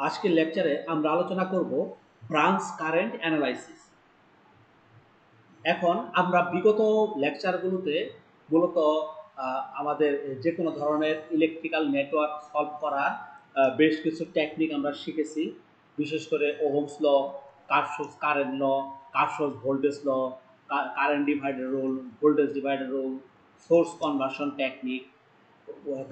আজকের লেকচারে আমরা আলোচনা করব ব্রাঞ্চ কারেন্ট অ্যানালাইসিস। এখন আমরা বিগত লেকচারগুলোতে মূলত আমাদের যে কোনো ধরনের ইলেকট্রিক্যাল নেটওয়ার্ক সলভ করার বেশ কিছু টেকনিক আমরা শিখেছি, বিশেষ করে Ohm's law, Kirchhoff's current law, Kirchhoff's voltage law, current divider rule, voltage divider rule, source conversion technique,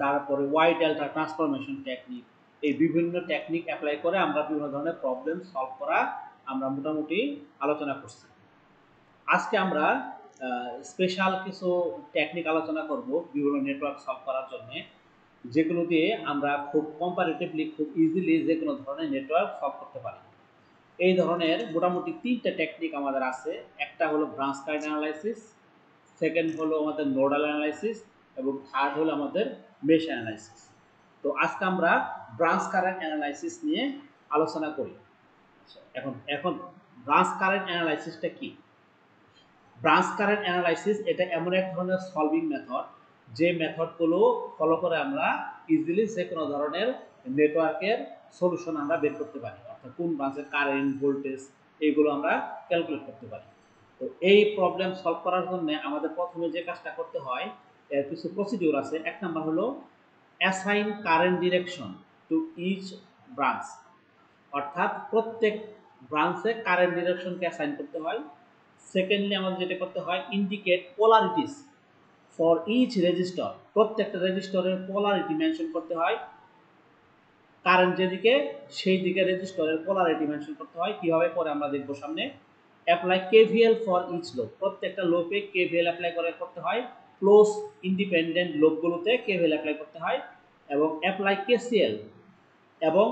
তারপরে ওয়াই ডেল্টা ট্রান্সফরমেশন টেকনিক। এই বিভিন্ন টেকনিক অ্যাপ্লাই করে আমরা বিভিন্ন ধরনের প্রবলেম সলভ করা আমরা মোটামুটি আলোচনা করছি। আজকে আমরা স্পেশাল কিছু টেকনিক আলোচনা করব বিভিন্ন নেটওয়ার্ক সলভ করার জন্য, যেগুলো দিয়ে আমরা খুব কম্পারেটিভলি খুব ইজিলি যে কোনো ধরনের নেটওয়ার্ক সলভ করতে পারি। এই ধরনের মোটামুটি তিনটা টেকনিক আমাদের আছে। একটা হলো ব্রাঞ্চ কারেন্ট অ্যানালাইসিস, সেকেন্ড হলো আমাদের নোডাল অ্যানালাইসিস, এবং থার্ড হলো আমাদের মেশ অ্যানালাইসিস। তো আজকে আমরা ব্রাঞ্চ কারেন্ট অ্যানালাইসিস নিয়ে আলোচনা করি। এখন এখন ব্রাঞ্চ কারেন্ট অ্যানালাইসিসটা কি? ব্রাঞ্চ কারেন্ট অ্যানালাইসিস এটা এমন এক ধরনের সলভিং মেথড, যে মেথডগুলো ফলো করে আমরা ইজিলি যে কোনো ধরনের নেটওয়ার্কের সলিউশন আমরা বের করতে পারি, অর্থাৎ কোন ব্রাঞ্চের কারেন্ট, ভোল্টেজ, এইগুলো আমরা ক্যালকুলেট করতে পারি। তো এই প্রবলেম সলভ করার জন্য আমাদের প্রথমে যে কাজটা করতে হয়, এর কিছু প্রসিডিউর আছে। এক নাম্বার হলো assign current direction to each branch, অর্থাৎ প্রত্যেক ব্রাঞ্চে কারেন্ট ডিরেকশনকে অ্যাসাইন করতে হয়। সেকেন্ডলি আমাদের যেটা করতে হয়, indicate polarities for each resistor, প্রত্যেকটা রেজিস্টরের পোলারিটি মেনশন করতে হয়। কারেন্ট যেদিকে সেই দিকে রেজিস্টরের পোলারিটি মেনশন করতে হয়। কিভাবে করে আমরা দেখব সামনে। Apply KVL for each loop, প্রত্যেকটা লুপে কেভিএল অ্যাপ্লাই করতে হয়। ক্লোজ ইন্ডিপেন্ডেন্ট লুপগুলোতে কেভিএল অ্যাপ্লাই করতে হয়। এবং অ্যাপ্লাই কেসিএল, এবং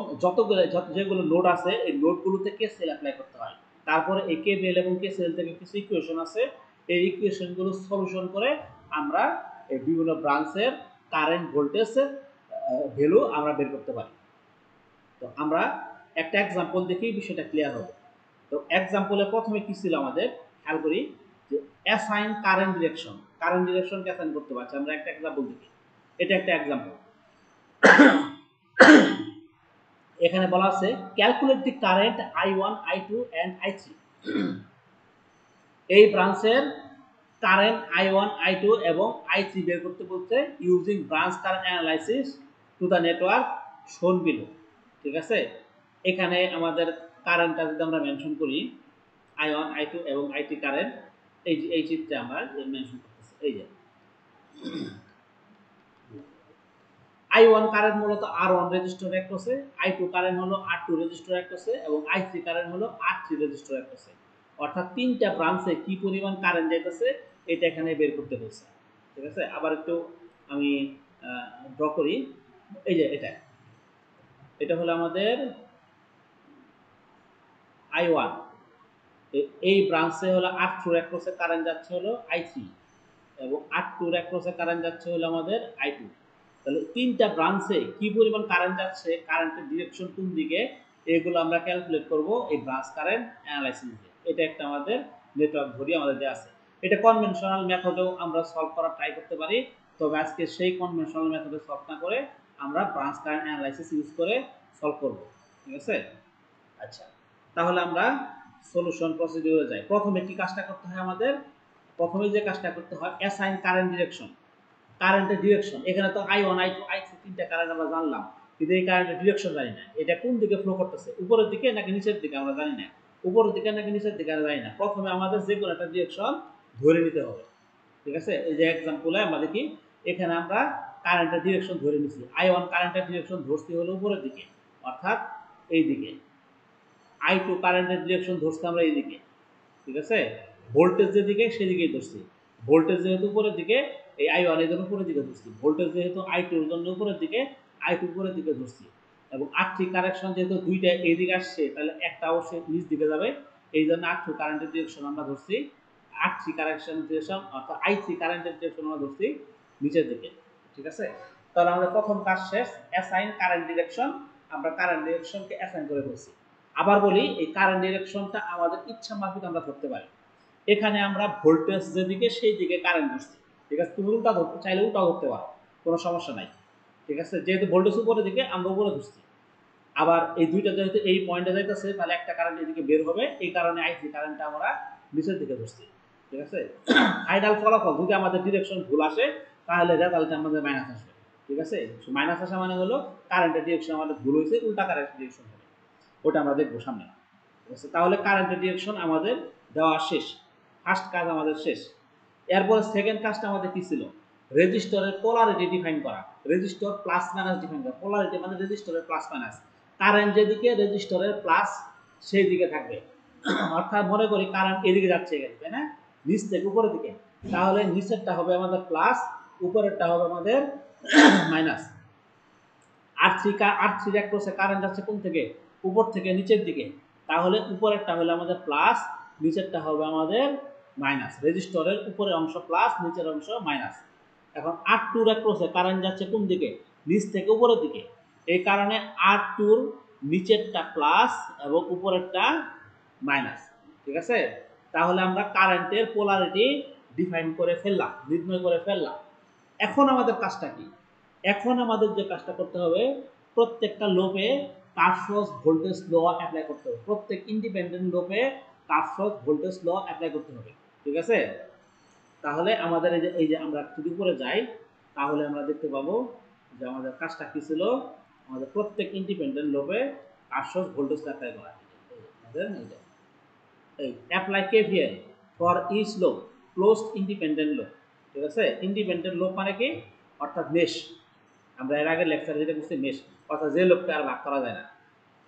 যেগুলো নোড আছে এই নোডগুলোতে কেসিএল অ্যাপ্লাই করতে হয়। তারপরে এই কেভিএল এবং কেসিএল থেকে কিছু ইকুয়েশন আছে, এই ইকুয়েশনগুলো সলিউশন করে আমরা এই বিভিন্ন ব্রাঞ্চের কারেন্ট ভোল্টেজের ভ্যালু আমরা বের করতে পারি। তো আমরা একটা এক্সাম্পল দেখেই বিষয়টা ক্লিয়ার হবে। তো এক্সাম্পলে প্রথমে কি ছিল আমাদের, খেয়াল করি যে অ্যাসাইন কারেন্ট ডিরেকশন, কারেন্ট ডিরেকশনকে অ্যাসাইন করতে পারছি আমরা একটা এক্সাম্পল দেখি। এটা একটা এক্সাম্পল। এখানে বলা আছে calculate the current I1, I2 and I3। এই ব্রাঞ্চের কারেন্ট I1, I2 এবং I3 বের করতে বলতে using branch current analysis to the network শোন বিলো। ঠিক আছে, এখানে আমাদের কারেন্টটা যদি আমরা মেনশন করি, I1, I2 এবং I3 কারেন্ট এই চিত্রে আমরা মেনশন করতেছি। এই যে I1 কারেন্ট মূলত R1 রেজিস্টর অ্যাক্রসে, I2 কারেন্ট হলো R2 রেজিস্টর অ্যাক্রসে, এবং I3 কারেন্ট হলো R3 রেজিস্টর অ্যাক্রসে। অর্থাৎ তিনটা ব্রাঞ্চে কি পরিমাণ কারেন্ট যাইতেছে এটা এখানে বের করতে বলছে। ঠিক আছে, আবার একটু আমি ড্র করি। এই যে এটা হলো আমাদের I1, এই ব্রাঞ্চে হলো R2 অ্যাক্রসে কারেন্ট যাচ্ছে হলো I3, এবং R2 অ্যাক্রসে কারেন্ট যাচ্ছে হলো আমাদের I2। তাহলে তিনটা ব্রাঞ্চে কি পরিমাণ কারেন্ট যাচ্ছে, কারেন্টের ডিরেকশন কোন দিকে, এগুলো আমরা ক্যালকুলেট করব এই ব্রাঞ্চ কারেন্ট অ্যানালাইসিস দিয়ে। এটা একটা আমাদের নেটওয়ার্ক ধরি আমাদের যে আছে। এটা কনভেনশনাল মেথডেও আমরা সলভ করার ট্রাই করতে পারি, তবে আজকে সেই কনভেনশনাল মেথডে সলভ না করে আমরা ব্রাঞ্চ কারেন্ট অ্যানালাইসিস ইউজ করে সলভ করব। ঠিক আছে, আচ্ছা, তাহলে আমরা সলিউশন প্রসিডিউরে যাই। প্রথমে কি কাজটা করতে হয় আমাদের, প্রথমে যে কাজটা করতে হয় অ্যাসাইন কারেন্ট ডিরেকশন, কারেন্টের ডিরেকশন। এখানে তো I1, I2, I3 তিনটা কারেন্ট আমরা জানলাম, কিন্তু এই কারেন্টের ডিরেকশন জানি না, এটা কোন দিকে ফ্লো করতেছে, উপরের দিকে নাকি নিচের দিকে আমরা জানি না, উপরের দিকে নাকি নিচের দিকে আমরা জানি না। প্রথমে আমাদের যে কোনো একটা ডিরেকশন ধরে নিতে হবে। ঠিক আছে, এই যে এক্সাম্পলে আমরা দেখি, এখানে আমরা কারেন্টের ডিরেকশন ধরে নিছি। I1 কারেন্টের ডিরেকশন ধরছি হলো উপরের দিকে, অর্থাৎ এই দিকে। I2 কারেন্টের ডিরেকশন ধরছি আমরা এই দিকে। ঠিক আছে, ভোল্টেজ যেদিকে সেদিকেই ধরছি। ভোল্টেজ যেহেতু উপরের দিকে, এই I1 এর জন্য উপরের দিকে ধরছি। ভোল্টেজ যেহেতু I2 এর জন্য উপরের দিকে, I2 উপরের দিকে ধরছি। এবং R3 কারেকশন যেহেতু দুইটা এই দিকে আসছে, তাহলে একটা অবশ্যই নিচ দিকে যাবে, এই জন্য R2 কারেন্টের ডিরেকশন আমরা ধরছি R3 কারেকশন ডিরেকশন, অর্থাৎ I3 কারেন্টের ডিরেকশন আমরা ধরছি নিচের দিকে। ঠিক আছে, তাহলে আমাদের প্রথম কাজ শেষ। অ্যাসাইন কারেন্ট ডিরেকশন, আমরা কারেন্ট ডিরেকশনকে অ্যাসাইন করে ফেলছি। আবার বলি, এই কারেন্ট ডিরেকশনটা আমাদের ইচ্ছা মাফিক আমরা ধরতে পারি। এখানে আমরা ভোল্টেজ যেদিকে সেই দিকে কারেন্ট ধরছি। ঠিক আছে, তুমি উল্টা ধরতে চাইলে উল্টা ধরতে পারো, কোনো সমস্যা নাই। ঠিক আছে, যেহেতু ভোল্টেজ উপরের দিকে আমরা উপরে ধরছি। আবার এই দুইটা যেহেতু এই পয়েন্টে যাইতেছে তাহলে একটা কারেন্ট এদিকে বের হবে, এই কারণে আইসি কারেন্টটা আমরা নিচের দিকে ধরছি। ঠিক আছে, ফাইনাল ফলাফল যদি আমাদের ডিরেকশন ভুল আসে তাহলে রেজাল্টে আমাদের মাইনাস আসবে। ঠিক আছে, মাইনাস আসা মানে হলো কারেন্টের ডিরেকশন আমাদের ভুল হয়েছে, উল্টা কারেন্টের ডিরেকশন হবে, ওটা আমরা দেখবো সামনে। ঠিক আছে, তাহলে কারেন্টের ডিরেকশন আমাদের দেওয়া শেষ, ফার্স্ট কাজ আমাদের শেষ। এরপর সেকেন্ড কাজটা আমাদের কি ছিল, রেজিস্টরের পোলারিটি ডিফাইন করা। রেজিস্টর প্লাস মাইনাস ডিফাইন করা, পোলারিটি মানে রেজিস্টরের প্লাস মাইনাস, কারেন্ট যেদিকে রেজিস্টরের প্লাস সেই দিকে থাকবে। অর্থাৎ মনে করি কারেন্ট এদিকে যাচ্ছে এখানে, তাই না, নিচ থেকে উপরের দিকে, তাহলে নিচেরটা হবে আমাদের প্লাস, উপরেরটা হবে আমাদের মাইনাস। আর থ্রি অ্যাক্রসে কারেন্ট যাচ্ছে কোন থেকে, উপর থেকে নিচের দিকে, তাহলে উপরেরটা হলো আমাদের প্লাস, নিচেরটা হবে আমাদের মাইনাস। রেজিস্টরের উপরের অংশ প্লাস, নিচের অংশ মাইনাস। এখন আর টুর অ্যাক্রসে কারেন্ট যাচ্ছে কোন দিকে, নিচ থেকে উপরের দিকে, এই কারণে আর টুর নিচেরটা প্লাস এবং উপরেরটা মাইনাস। ঠিক আছে, তাহলে আমরা কারেন্টের পোলারিটি ডিফাইন করে ফেললাম, নির্ণয় করে ফেললাম। এখন আমাদের কাজটা কি, এখন আমাদের যে কাজটা করতে হবে, প্রত্যেকটা লুপে কারশফস ভোল্টেজ ল অ্যাপ্লাই করতে হবে, প্রত্যেক ইন্ডিপেন্ডেন্ট লুপে কারশফস ভোল্টেজ ল অ্যাপ্লাই করতে হবে। ঠিক আছে, তাহলে আমাদের এই যে আমরা যদি উপরে যাই তাহলে আমরা দেখতে পাবো যে আমাদের কাজটা কি ছিল, আমাদের প্রত্যেক ইন্ডিপেন্ডেন্ট লুপে কারশফস ভোল্টেজ অ্যাপ্লাই করা। আমাদের এই apply KVL for each loop closed independent loop. ঠিক আছে, ইন্ডিপেন্ডেন্ট লুপ মানে কি, অর্থাৎ মেশ। আমরা এর আগে লেকচারে যেটা বুঝছি মেশ, অর্থাৎ যে লোককে আর ভাগ করা যায় না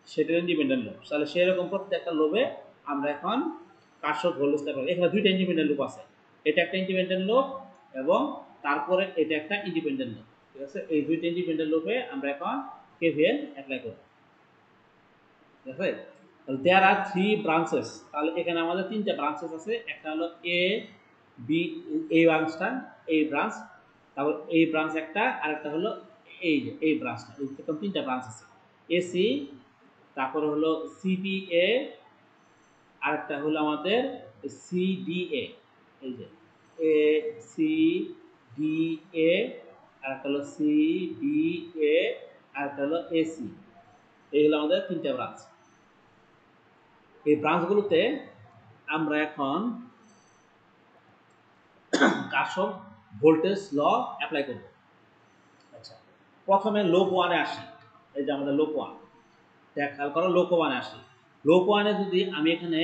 সেটা ইন্ডিপেন্ডেন্ট লুপ। তাহলে সেরকম প্রত্যেকটা লোভে আমরা এখন কারশফস ভোল্টেজ অ্যাপ্লাই, এখানে দুইটা ইন্ডিপেন্ডেন্ট লুপ আছে, এটা একটা ইন্ডিপেন্ডেন্ট লুপ এবং তারপরে এটা একটা ইন্ডিপেন্ডেন্ট লুপ। ঠিক আছে, এই দুইটা ইন্ডিপেন্ডেন্ট লুপে আমরা এখন কেভিএল অ্যাপ্লাই করব। ঠিক আছে, দেয়ার আর থ্রি ব্রাঞ্চেস, তাহলে এখানে আমাদের তিনটা ব্রাঞ্চেস আছে, একটা হলো এ বি, এই ব্রাঞ্চটা, এই ব্রাঞ্চ, তারপর এই ব্রাঞ্চ একটা, আর একটা হলো এই ব্রাঞ্চটা, এরকম তিনটা ব্রাঞ্চ আছে, এসি, তারপরে হলো সিবিএ, আর একটা হলো আমাদের সিডিএ, এই যে এ সি ডি এ, আর একটা হলো সিডিএ, আর একটা হলো এসি, এই হলো আমাদের তিনটা ব্রাঞ্চ। এই ব্রাঞ্চগুলোতে আমরা এখন কারশফস ভোল্টেজ ল অ্যাপ্লাই করব। আচ্ছা, প্রথমে লোপ ওয়ানে আসি, এই যে আমাদের লোপ ওয়ান, খেয়াল করো লোপ ওয়ানে আসি। লোপ ওয়ানে যদি আমি এখানে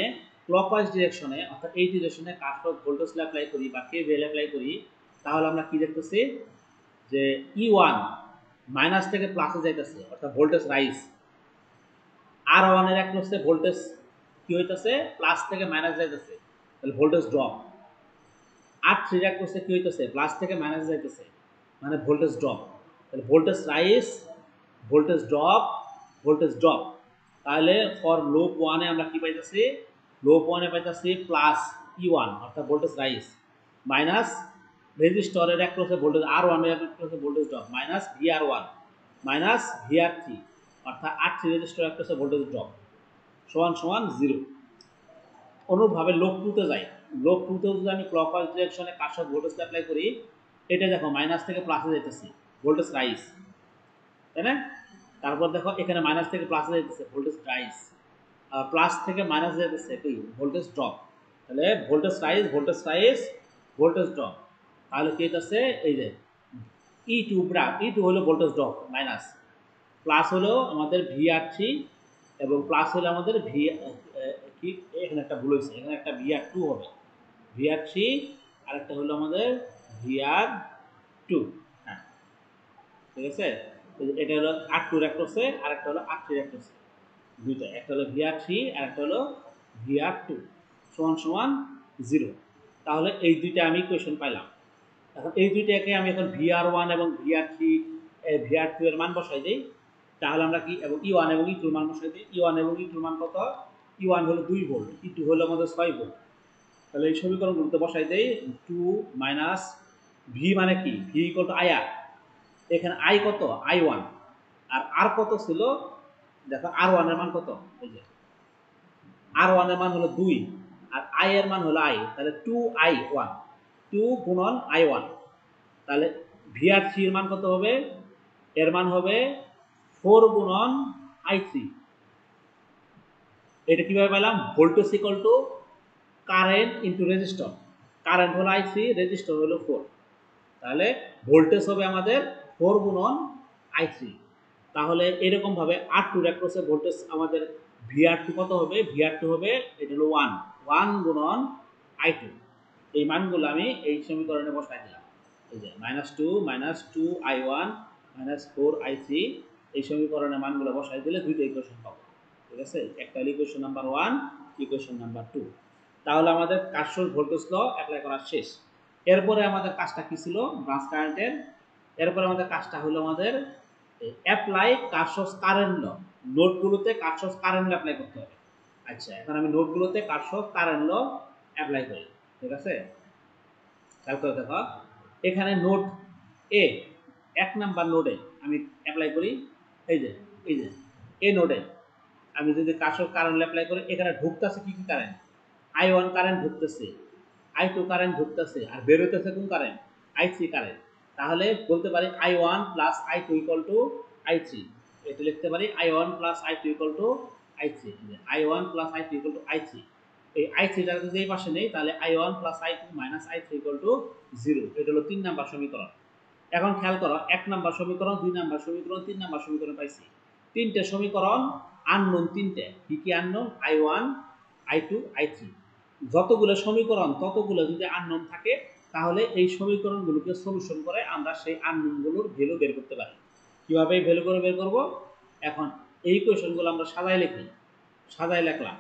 ক্লকওয়াইজ ডিরেকশনে অর্থাৎ এই ডিরেকশনে কারশফস ভোল্টেজ ল অ্যাপ্লাই করি বা কেভিএল অ্যাপ্লাই করি, তাহলে আমরা কি দেখতেছি যে ই ওয়ান মাইনাস থেকে প্লাসে যাইতেছে, অর্থাৎ ভোল্টেজ রাইজ। আর ওয়ানের অ্যাক্রসে ভোল্টেজ কি হইতেছে, প্লাস থেকে মাইনাস যাইতেছে, তাহলে ভোল্টেজ ড্রপ। আর থ্রির অ্যাক্রসে কি হইতেছে, প্লাস থেকে মাইনাস যাইতেছে, মানে ভোল্টেজ ড্রপ। তাহলে voltage rise, voltage drop, voltage drop. তাহলে ফর লোপ ওয়ানে আমরা কি পাইতেছি, লোপ ওয়ানে পাইতেছি প্লাস ই ওয়ান অর্থাৎ ভোল্টেজ রাইজ, মাইনাস রেজিস্টরের অ্যাক্রসে ভোল্টেজ আর ওয়ানের অ্যাক্রসে ভোল্টেজ ড্রপ, মাইনাস ভি আর ওয়ান, মাইনাস ভি আর থ্রি, অর্থাৎ আর থ্রি রেজিস্টর অ্যাক্রসে ভোল্টেজ ড্রপ সমান সমান 0। অনুরূপভাবে লোপ টুতে যাই, লোপ টুতেও যদি আমি ক্লকওয়াইজ ডিরেকশনে কারশফস ভোল্টেজ অ্যাপ্লাই করি, এটা দেখো মাইনাস থেকে প্লাসে যাইতেছে, ভোল্টেজ রাইজ, তাই না। তারপর দেখো এখানে মাইনাস থেকে প্লাসে যাইতেছে, ভোল্টেজ রাইজ, প্লাস থেকে মাইনাস যাইতেছে কি, ভোল্টেজ ড্রপ। তাহলে voltage rise, voltage rise, voltage drop, তাহলে কি হইতেছে, এই যে ই টু হলো ভোল্টেজ ড্রপ মাইনাস, প্লাস হলো আমাদের ভি আর থ্রি এবং প্লাস হলো আমাদের ভি, কি এখানে একটা ভুল হয়েছে, এখানে একটা ভি আর টু হবে, ভি আর থ্রি আর একটা হলো আমাদের ভি আর টু। হ্যাঁ, ঠিক আছে, এটা হলো আর টুর অ্যাক্রসে আর একটা হলো আর থ্রির অ্যাক্রসে, দুইটা, একটা হলো ভি আর থ্রি আর একটা হলো ভি আর টু সমান সমান 0। তাহলে এই দুইটা আমি ইকুয়েশন পাইলাম। এখন এই দুইটাকে আমি এখন ভি আর ওয়ান এবং ভি আর থ্রি, ভি আর টু এর মান বসাই দিই, তাহলে আমরা কি, এবং ই ওয়ান এবং ই টুর মান বসাই দিই। ই ওয়ান এবং ই টুর মান কত, ই ওয়ান হলো 2 ভোল্ট, ই টু হলো আমাদের 6 ভোল্ট। তাহলে এই সমীকরণগুলোতে বসাই দেই, 2 মাইনাস ভি মানে কি, ভি ইকুয়াল টু আইআর, এখানে আই কত, আই ওয়ান, আর কত ছিল দেখো, আর ওয়ানের মান কত, এই যে আর ওয়ানের মান হলো 2 আর আই এর মান হলো আই, তাহলে 2i1, 2 গুণন i1, তাহলে ভি আর থ্রি এর মান কত হবে, এর মান হবে 4 গুণন I3। এটা কিভাবে পেলাম? Voltage equal to current into resistor. Current হলো I3, রেজিস্টর হলো 4। তাহলে ভোল্টেজ হবে আমাদের 4 গুণন I3। তাহলে এরকম ভাবে R2 এর অ্যাক্রসে ভোল্টেজ আমাদের VR2 কত হবে? VR2 হবে এটা হলো 1 গুণন I2। এই মানগুলো আমি এই সমীকরণে বসাই দিলাম। এই যে -2 I1 -4 I3 এই সমীকরণে মানগুলো বসাই দিলে দুইটা ইকুয়েশন পাবো। ঠিক আছে, একটা ইকুয়েশন নাম্বার 1, ইকুয়েশন নাম্বার 2। তাহলে আমাদের কার্শফ ভোল্টেজ ল অ্যাপ্লাই করা শেষ। এরপরে আমাদের কাজটা কি ছিল? ব্রাঞ্চ কারেন্টের। এরপরে আমাদের কাজটা হলো আমাদের অ্যাপ্লাই কার্শফ কারেন্ট ল। নোটগুলোতে কার্শফ কারেন্ট ল অ্যাপ্লাই করতে হবে। আচ্ছা, এখন আমি নোটগুলোতে কার্শফ কারেন্ট ল অ্যাপ্লাই করি। ঠিক আছে, খেয়াল করে দেখো, এখানে নোট এ 1 নাম্বার নোডে আমি অ্যাপ্লাই করি। এই যে এই নোডে আমি যদি কার্শফ কারেন্ট অ্যাপ্লাই করি, এখানে ঢুকতেছে কি কি কারেন্ট? I1 কারেন্ট ঢুকতেছে, I2 কারেন্ট ঢুকতেছে, আর বের হইতেছে কোন কারেন্ট? I3 current. তাহলে বলতে পারি I1 plus I2 equal two I3। এটা লিখতে পারি I1 plus I2 equal two I3। I1 plus I2 equal two I3। এই I3 টা যদি এই পাশে নেই, তাহলে I1 plus I2 minus I3 equal to 0। এটা হলো 3 নাম্বার সমীকরণ। এখন খেয়াল করো, 1 নাম্বার সমীকরণ, 2 নাম্বার সমীকরণ, 3 নাম্বার সমীকরণ পাইছি। তিনটে সমীকরণ আননোন, তিনটে কি কি আননোন? I1 I2 I3। যতগুলো সমীকরণ ততগুলো যদি আননোন থাকে, তাহলে এই সমীকরণগুলোকে সলিউশন করে আমরা সেই আননোনগুলোর ভ্যালু বের করতে পারি। কিভাবে এই ভ্যালু করে বের করব? এখন এই ইকুয়েশনগুলো আমরা সাজায় লিখি। সাজায় লিখলাম,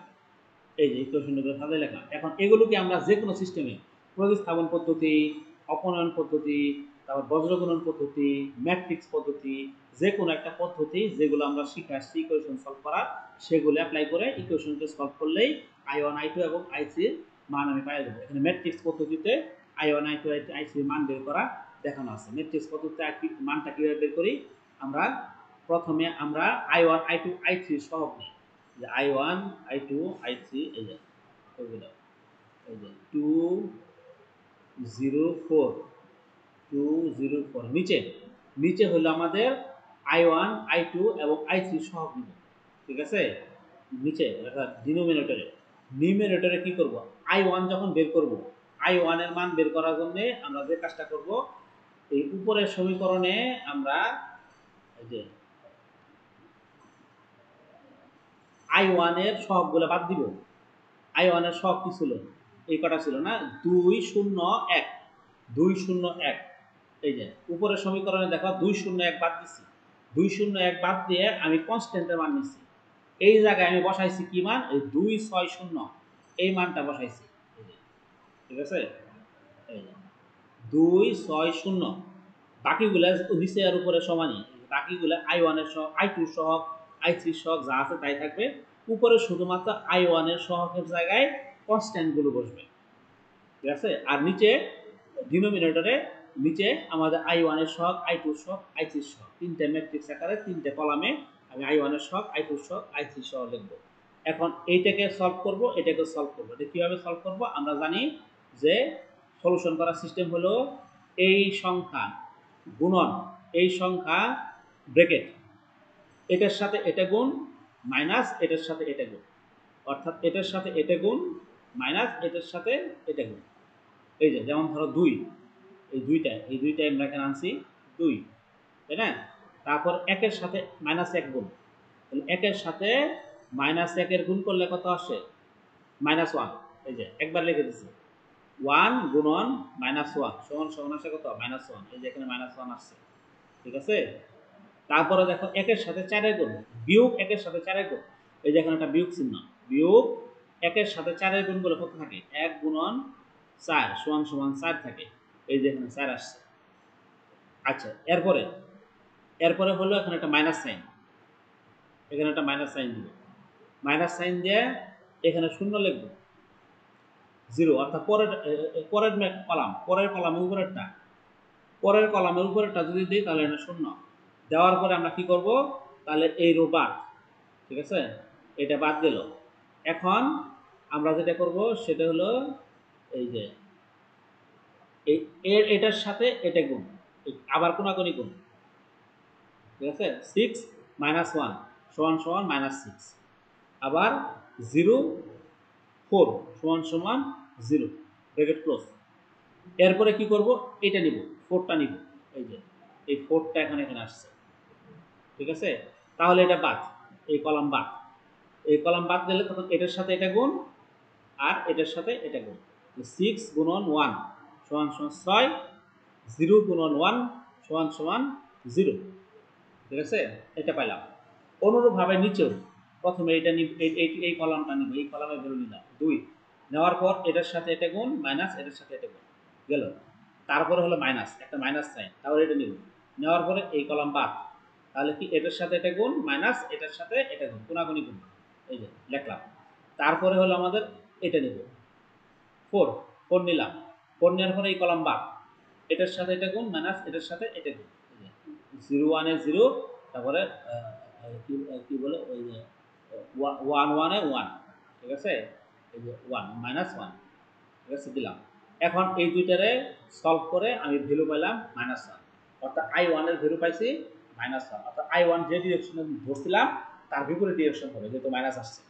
এই যে ইকুয়েশনগুলো সাজায় লিখলাম। এখন এগুলোকে আমরা যে কোনো সিস্টেমে, প্রতিস্থাপন পদ্ধতি, অপনয়ন পদ্ধতি, তারপর বজ্রগুণন পদ্ধতি, ম্যাট্রিক্স পদ্ধতি, যে কোনো একটা পদ্ধতি যেগুলো আমরা শিখে আসছি ইকুয়েশন সলভ করার, সেগুলো অ্যাপ্লাই করে ইকুয়েশনকে সলভ করলেই I1 I2 এবং I3 এর মান আমি পাই দেবো। এখানে ম্যাট্রিক্স পদ্ধতিতে I1 I2 I3 এর মান বের করা দেখানো আছে। ম্যাট্রিক্স পদ্ধতিতে মানটা কিভাবে বের করি? আমরা প্রথমে আমরা I1 I2 I3 সহগ নিই। যে I1 I2 I3 এই যে ওইগুলো, এই যে 204 নিচে নিচে হলো আমাদের I1 I2 এবং I3 সহগ নিব। ঠিক আছে, নিচে ডিনোমিনেটরে। নিউমিনেটরে কি করব? I1 যখন বের করব, I1 এর মান বের করার জন্য আমরা যে কাজটা করব, এই উপরের সমীকরণে আমরা এই যে I1 এর সহগগুলো বাদ দিব। I1 এর সহগ কি ছিল? এই কটা ছিল না, 201 201। এই যে উপরের সমীকরণে দেখো 201 বাদ দিছি। 201 বাদ দিয়ে আমি কনস্ট্যান্টের মান নিছি। এই জায়গায় আমি বসাইছি কি মান? এই 260 এই মানটা বসাইছি। ঠিক আছে, এই যে 260। বাকিগুলো নিচে আর উপরে সমানই। বাকিগুলো I1 এর সহগ, I2 এর সহগ, I3 এর সহগ যা আছে তাই থাকবে। উপরে শুধুমাত্র I1 এর সহগের জায়গায় কনস্ট্যান্ট গুলো বসবে। ঠিক আছে, আর নিচে ডিনোমিনেটরে নিচে আমাদের I1 এর সহগ, I2 এর সহগ, I3 এর সহগ, তিনটে ম্যাট্রিক্স আকারে তিনটে কলামে আমি I1 এর সহগ, I2 এর সহগ, I3 এর সহগ লিখব। এখন এইটাকে সলভ করব, এটাকে সলভ করব। এটা কিভাবে সলভ করব? আমরা জানি যে সলিউশন করার সিস্টেম হলো এই সংখ্যা গুণন এই সংখ্যা ব্র্যাকেট, এটার সাথে এটা গুণ মাইনাস এটার সাথে এটা গুণ, অর্থাৎ এটার সাথে এটা গুণ মাইনাস এটার সাথে এটা গুণ। এই যে যেমন ধরো 2, এই দুইটা আমরা এখানে আনছি 2, তাই না? তারপর 1 এর সাথে -1 গুণ, তাহলে 1 এর সাথে -1 এর গুণ করলে কত আসে? -1। এই যে একবার লিখে দিছি, 1 গুণন -1 সমান সমান আসে কত? -1। এই যে এখানে -1 আসছে। ঠিক আছে, তারপরে দেখো 1 এর সাথে 4 এর গুণ, বিয়োগ 1 এর সাথে 4 এর গুণ। এই যে এখানে একটা বিয়োগ চিহ্ন, বিয়োগ 1 এর সাথে 4 এর গুণ করলে কত থাকে? 1 গুণন 4 সমান সমান 4 থাকে। এই যে এখানে 4 আসছে। আচ্ছা, এরপরে হলো এখানে একটা মাইনাস সাইন, এখানে একটা মাইনাস সাইন দিব। মাইনাস সাইন দিয়ে এখানে শূন্য লিখব, 0, অর্থাৎ পরের কলাম, পরের কলামের উপরেরটা, পরের কলামের উপরেরটা যদি দিই তাহলে এটা শূন্য। দেওয়ার পরে আমরা কি করব? তাহলে এই রো বাদ। ঠিক আছে, এটা বাদ গেল। এখন আমরা যেটা করব সেটা হলো এই যে এটার সাথে এটা গুণ, আবার কোনাকুনি গুণ। ঠিক আছে, 6 - 1 সমান সমান -6, আবার 0 4 সমান সমান 0 ব্র্যাকেট ক্লোজ। এরপরে কি করব, এটা নিব, 4টা নিব, এই যে এই 4টা এখানে আসছে, ঠিক আছে। তাহলে এটা বাদ, এই কলাম বাদ, এই কলাম বাদ দিলে তখন এটার সাথে এটা গুণ আর এটার সাথে এটা গুণ, 6 গুণন 1 সমান সমান 6, 0 গুণন 1 সমান সমান 0, ঠিক আছে। এটা পাইলাম। অনুরূপভাবে নিচেও প্রথমে এটা নিব, এই কলামটা নিব, এই কলামে ভ্যালু নিলাম 2, নেওয়ার পর এটার সাথে এটা গুণ মাইনাস এটার সাথে এটা গুণ গেল, তারপরে হলো মাইনাস, একটা মাইনাস সাইন, তাহলে এটা নিব, নেওয়ার পরে এই কলাম বাদ, তাহলে কি এটার সাথে এটা গুণ মাইনাস এটার সাথে এটা গুণ, গুণাগুণি গুণ, এই যে লিখলাম। তারপরে হলো আমাদের এটা নিব 4, 4 নিলাম, 4 নেওয়ার পরে এই কলাম বাদ, এটার সাথে এটা গুণ মাইনাস এটার সাথে এটা গুণ, 0 1 এ 0, তারপরে কি বলে ওই যে 1 1 এ 1, ঠিক আছে, এই যে 1 -1, ঠিক আছে, দিলাম। এখন এই দুইটারে সলভ করে আমি ভ্যালু পাইলাম -1, অর্থাৎ I1 এর ভ্যালু পাইছি -1, অর্থাৎ I1 যে ডিরেকশনে ধরছিলাম তার বিপরীত ডিরেকশন হবে, যেহেতু মাইনাস আসছে।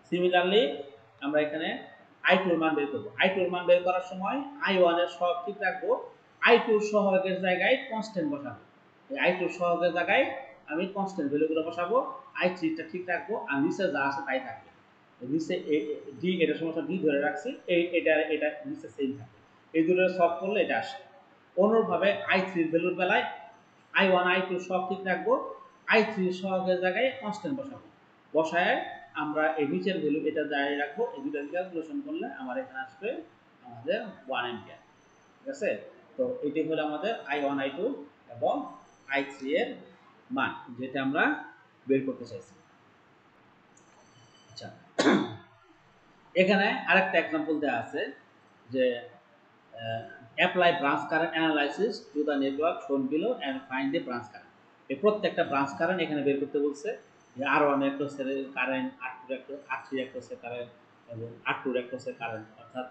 সিমিলারলি আমরা এখানে I2 এর মান বের করব। I2 এর মান বের করার সময় I1 এর সহগ ঠিক রাখবো, I2 এর সহগের জায়গায় কনস্ট্যান্ট বসাবো। এই I2 এর সহগের জায়গায় আমি কনস্ট্যান্ট ভ্যালুগুলো বসাবো, I3 টা ঠিক রাখবো, আর নিচে যা আছে তাই থাকবে। নিচে ডি, এটা সমস্যা ডি ধরে রাখছি, এটা নিচে সেম থাকবে। এই দুটো সলভ করলে এটা আসে। অনুরূপভাবে I3 এর ভ্যালুর বেলায় I1 I2 সব ঠিক রাখবো, I3 সহগের জায়গায় কনস্ট্যান্ট বসাবো, বসায় আমরা এই নিচের ভ্যালু এটা জায়গায় রাখবো। এই দুটো ক্যালকুলেশন করলে আমার এখানে আসবে আমাদের 1 অ্যাম্পিয়ার, ঠিক আছে। তো এটি হলো আমাদের I1 I2 এবং I3 এর মান, যেটা আমরা বের করতে চাইছি। আচ্ছা, এখানে আরেকটা एग्जांपल দেয়া আছে যে apply branch current analysis to the network shown below and find the branch current। এই প্রত্যেকটা ব্রাঞ্চ কারেন্ট এখানে বের করতে বলছে, যে R1 অ্যাক্রসের কারেন্ট, R3 অ্যাক্রসের কারেন্ট এবং R2 অ্যাক্রসের কারেন্ট, অর্থাৎ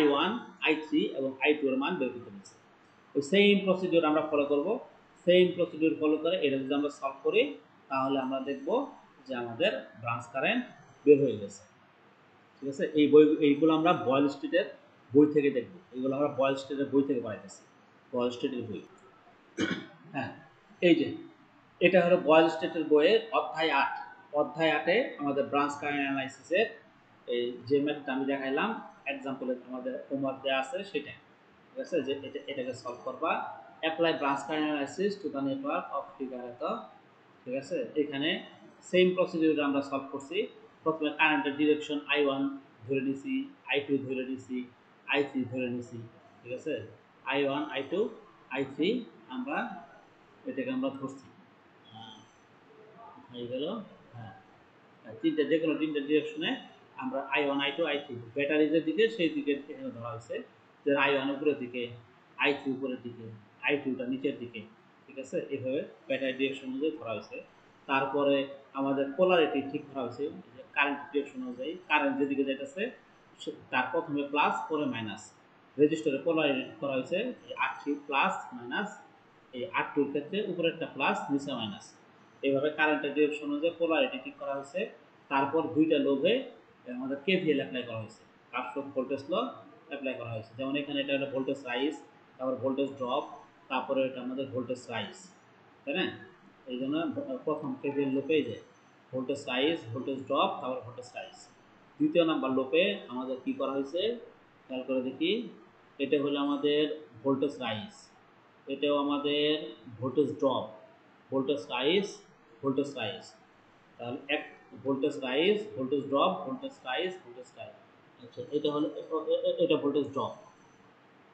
I1 I3 এবং I2 এর মান বের করতে বলছে। ওই সেম প্রসিডিউর আমরা ফলো করব, সেম প্রসিডিউর ফলো করে এটা যদি আমরা সলভ করি তাহলে আমরা দেখব যে আমাদের ব্রাঞ্চ কারেন্ট বের হয়ে গেছে, ঠিক আছে। এইগুলো আমরা বয়েল স্ট্রিটের বই থেকে দেখব, এইগুলো আমরা বয়েল স্ট্রিটের বই থেকে পড়াইতেছি, বয়েল স্ট্রিটের বই। হ্যাঁ, এই যে এটা হলো বয়েল স্ট্রিটের বইয়ের অধ্যায় 8, অধ্যায় 8-এ আমাদের ব্রাঞ্চ কারেন্ট অ্যানালাইসিসের এই যে ম্যাথটা আমি দেখাইলাম एग्जांपल আমাদের হোমওয়ার্ক দেওয়া আছে সেটা, ঠিক আছে, যে এটাকে সলভ করবা। Apply branch current analysis to the network of figure এত, ঠিক আছে। এখানে সেম প্রসিডিউর আমরা সলভ করছি। প্রথমে কারেন্টের ডিরেকশন I1 ধরে নিছি, I2 ধরে নিছি, I3 ধরে নিছি, ঠিক আছে। I1 I2 I3 আমরা এটাকে আমরা ধরছি, হয়ে গেল। হ্যাঁ, তিনটা, যে কোনো তিনটা ডিরেকশনে আমরা I1 I2 I3 ব্যাটারিজের দিকে সেই দিকে এখানে ধরা হয়েছে, যে I1 উপরের দিকে, I3 উপরের দিকে, I2 টা নিচের দিকে, ঠিক আছে। এভাবে ব্যাটারি ডিরেকশন অনুযায়ী ধরা হয়েছে। তারপরে আমাদের পোলারিটি ঠিক ধরা হয়েছে, কারেন্ট ডিরেকশন অনুযায়ী কারেন্ট যেদিকে যাইতেছে তার প্রথমে প্লাস পরে মাইনাস। রেজিস্টারে পোলারিটি করা হয়েছে R3 প্লাস মাইনাস, এই R2 এর ক্ষেত্রে উপরেরটা প্লাস নিচে মাইনাস। এইভাবে কারেন্টের ডিরেকশন অনুযায়ী পোলারিটি ঠিক করা হয়েছে। তারপর দুইটা লোভে আমাদের কেভিএল অ্যাপ্লাই করা হয়েছে, কারশফ ভোল্টেজ ল অ্যাপ্লাই করা হয়েছে। যেমন এখানে এটা হলো ভোল্টেজ রাইজ, তারপর ভোল্টেজ ড্রপ, তারপরে এটা আমাদের ভোল্টেজ রাইজ, তাই না। এই জন্য প্রথম কেভিএল লোপে যে ভোল্টেজ রাইজ, ভোল্টেজ ড্রপ, তারপর ভোল্টেজ রাইজ। দ্বিতীয় নাম্বার লোপে আমাদের কি করা হয়েছে খেয়াল করে দেখি, এটা হলো আমাদের ভোল্টেজ রাইজ, এটাও আমাদের voltage drop, voltage rise, voltage rise, তাহলে এক voltage rise, voltage drop, voltage rise, voltage rise. আচ্ছা, এটা হলো এটা ভোল্টেজ ড্রপ,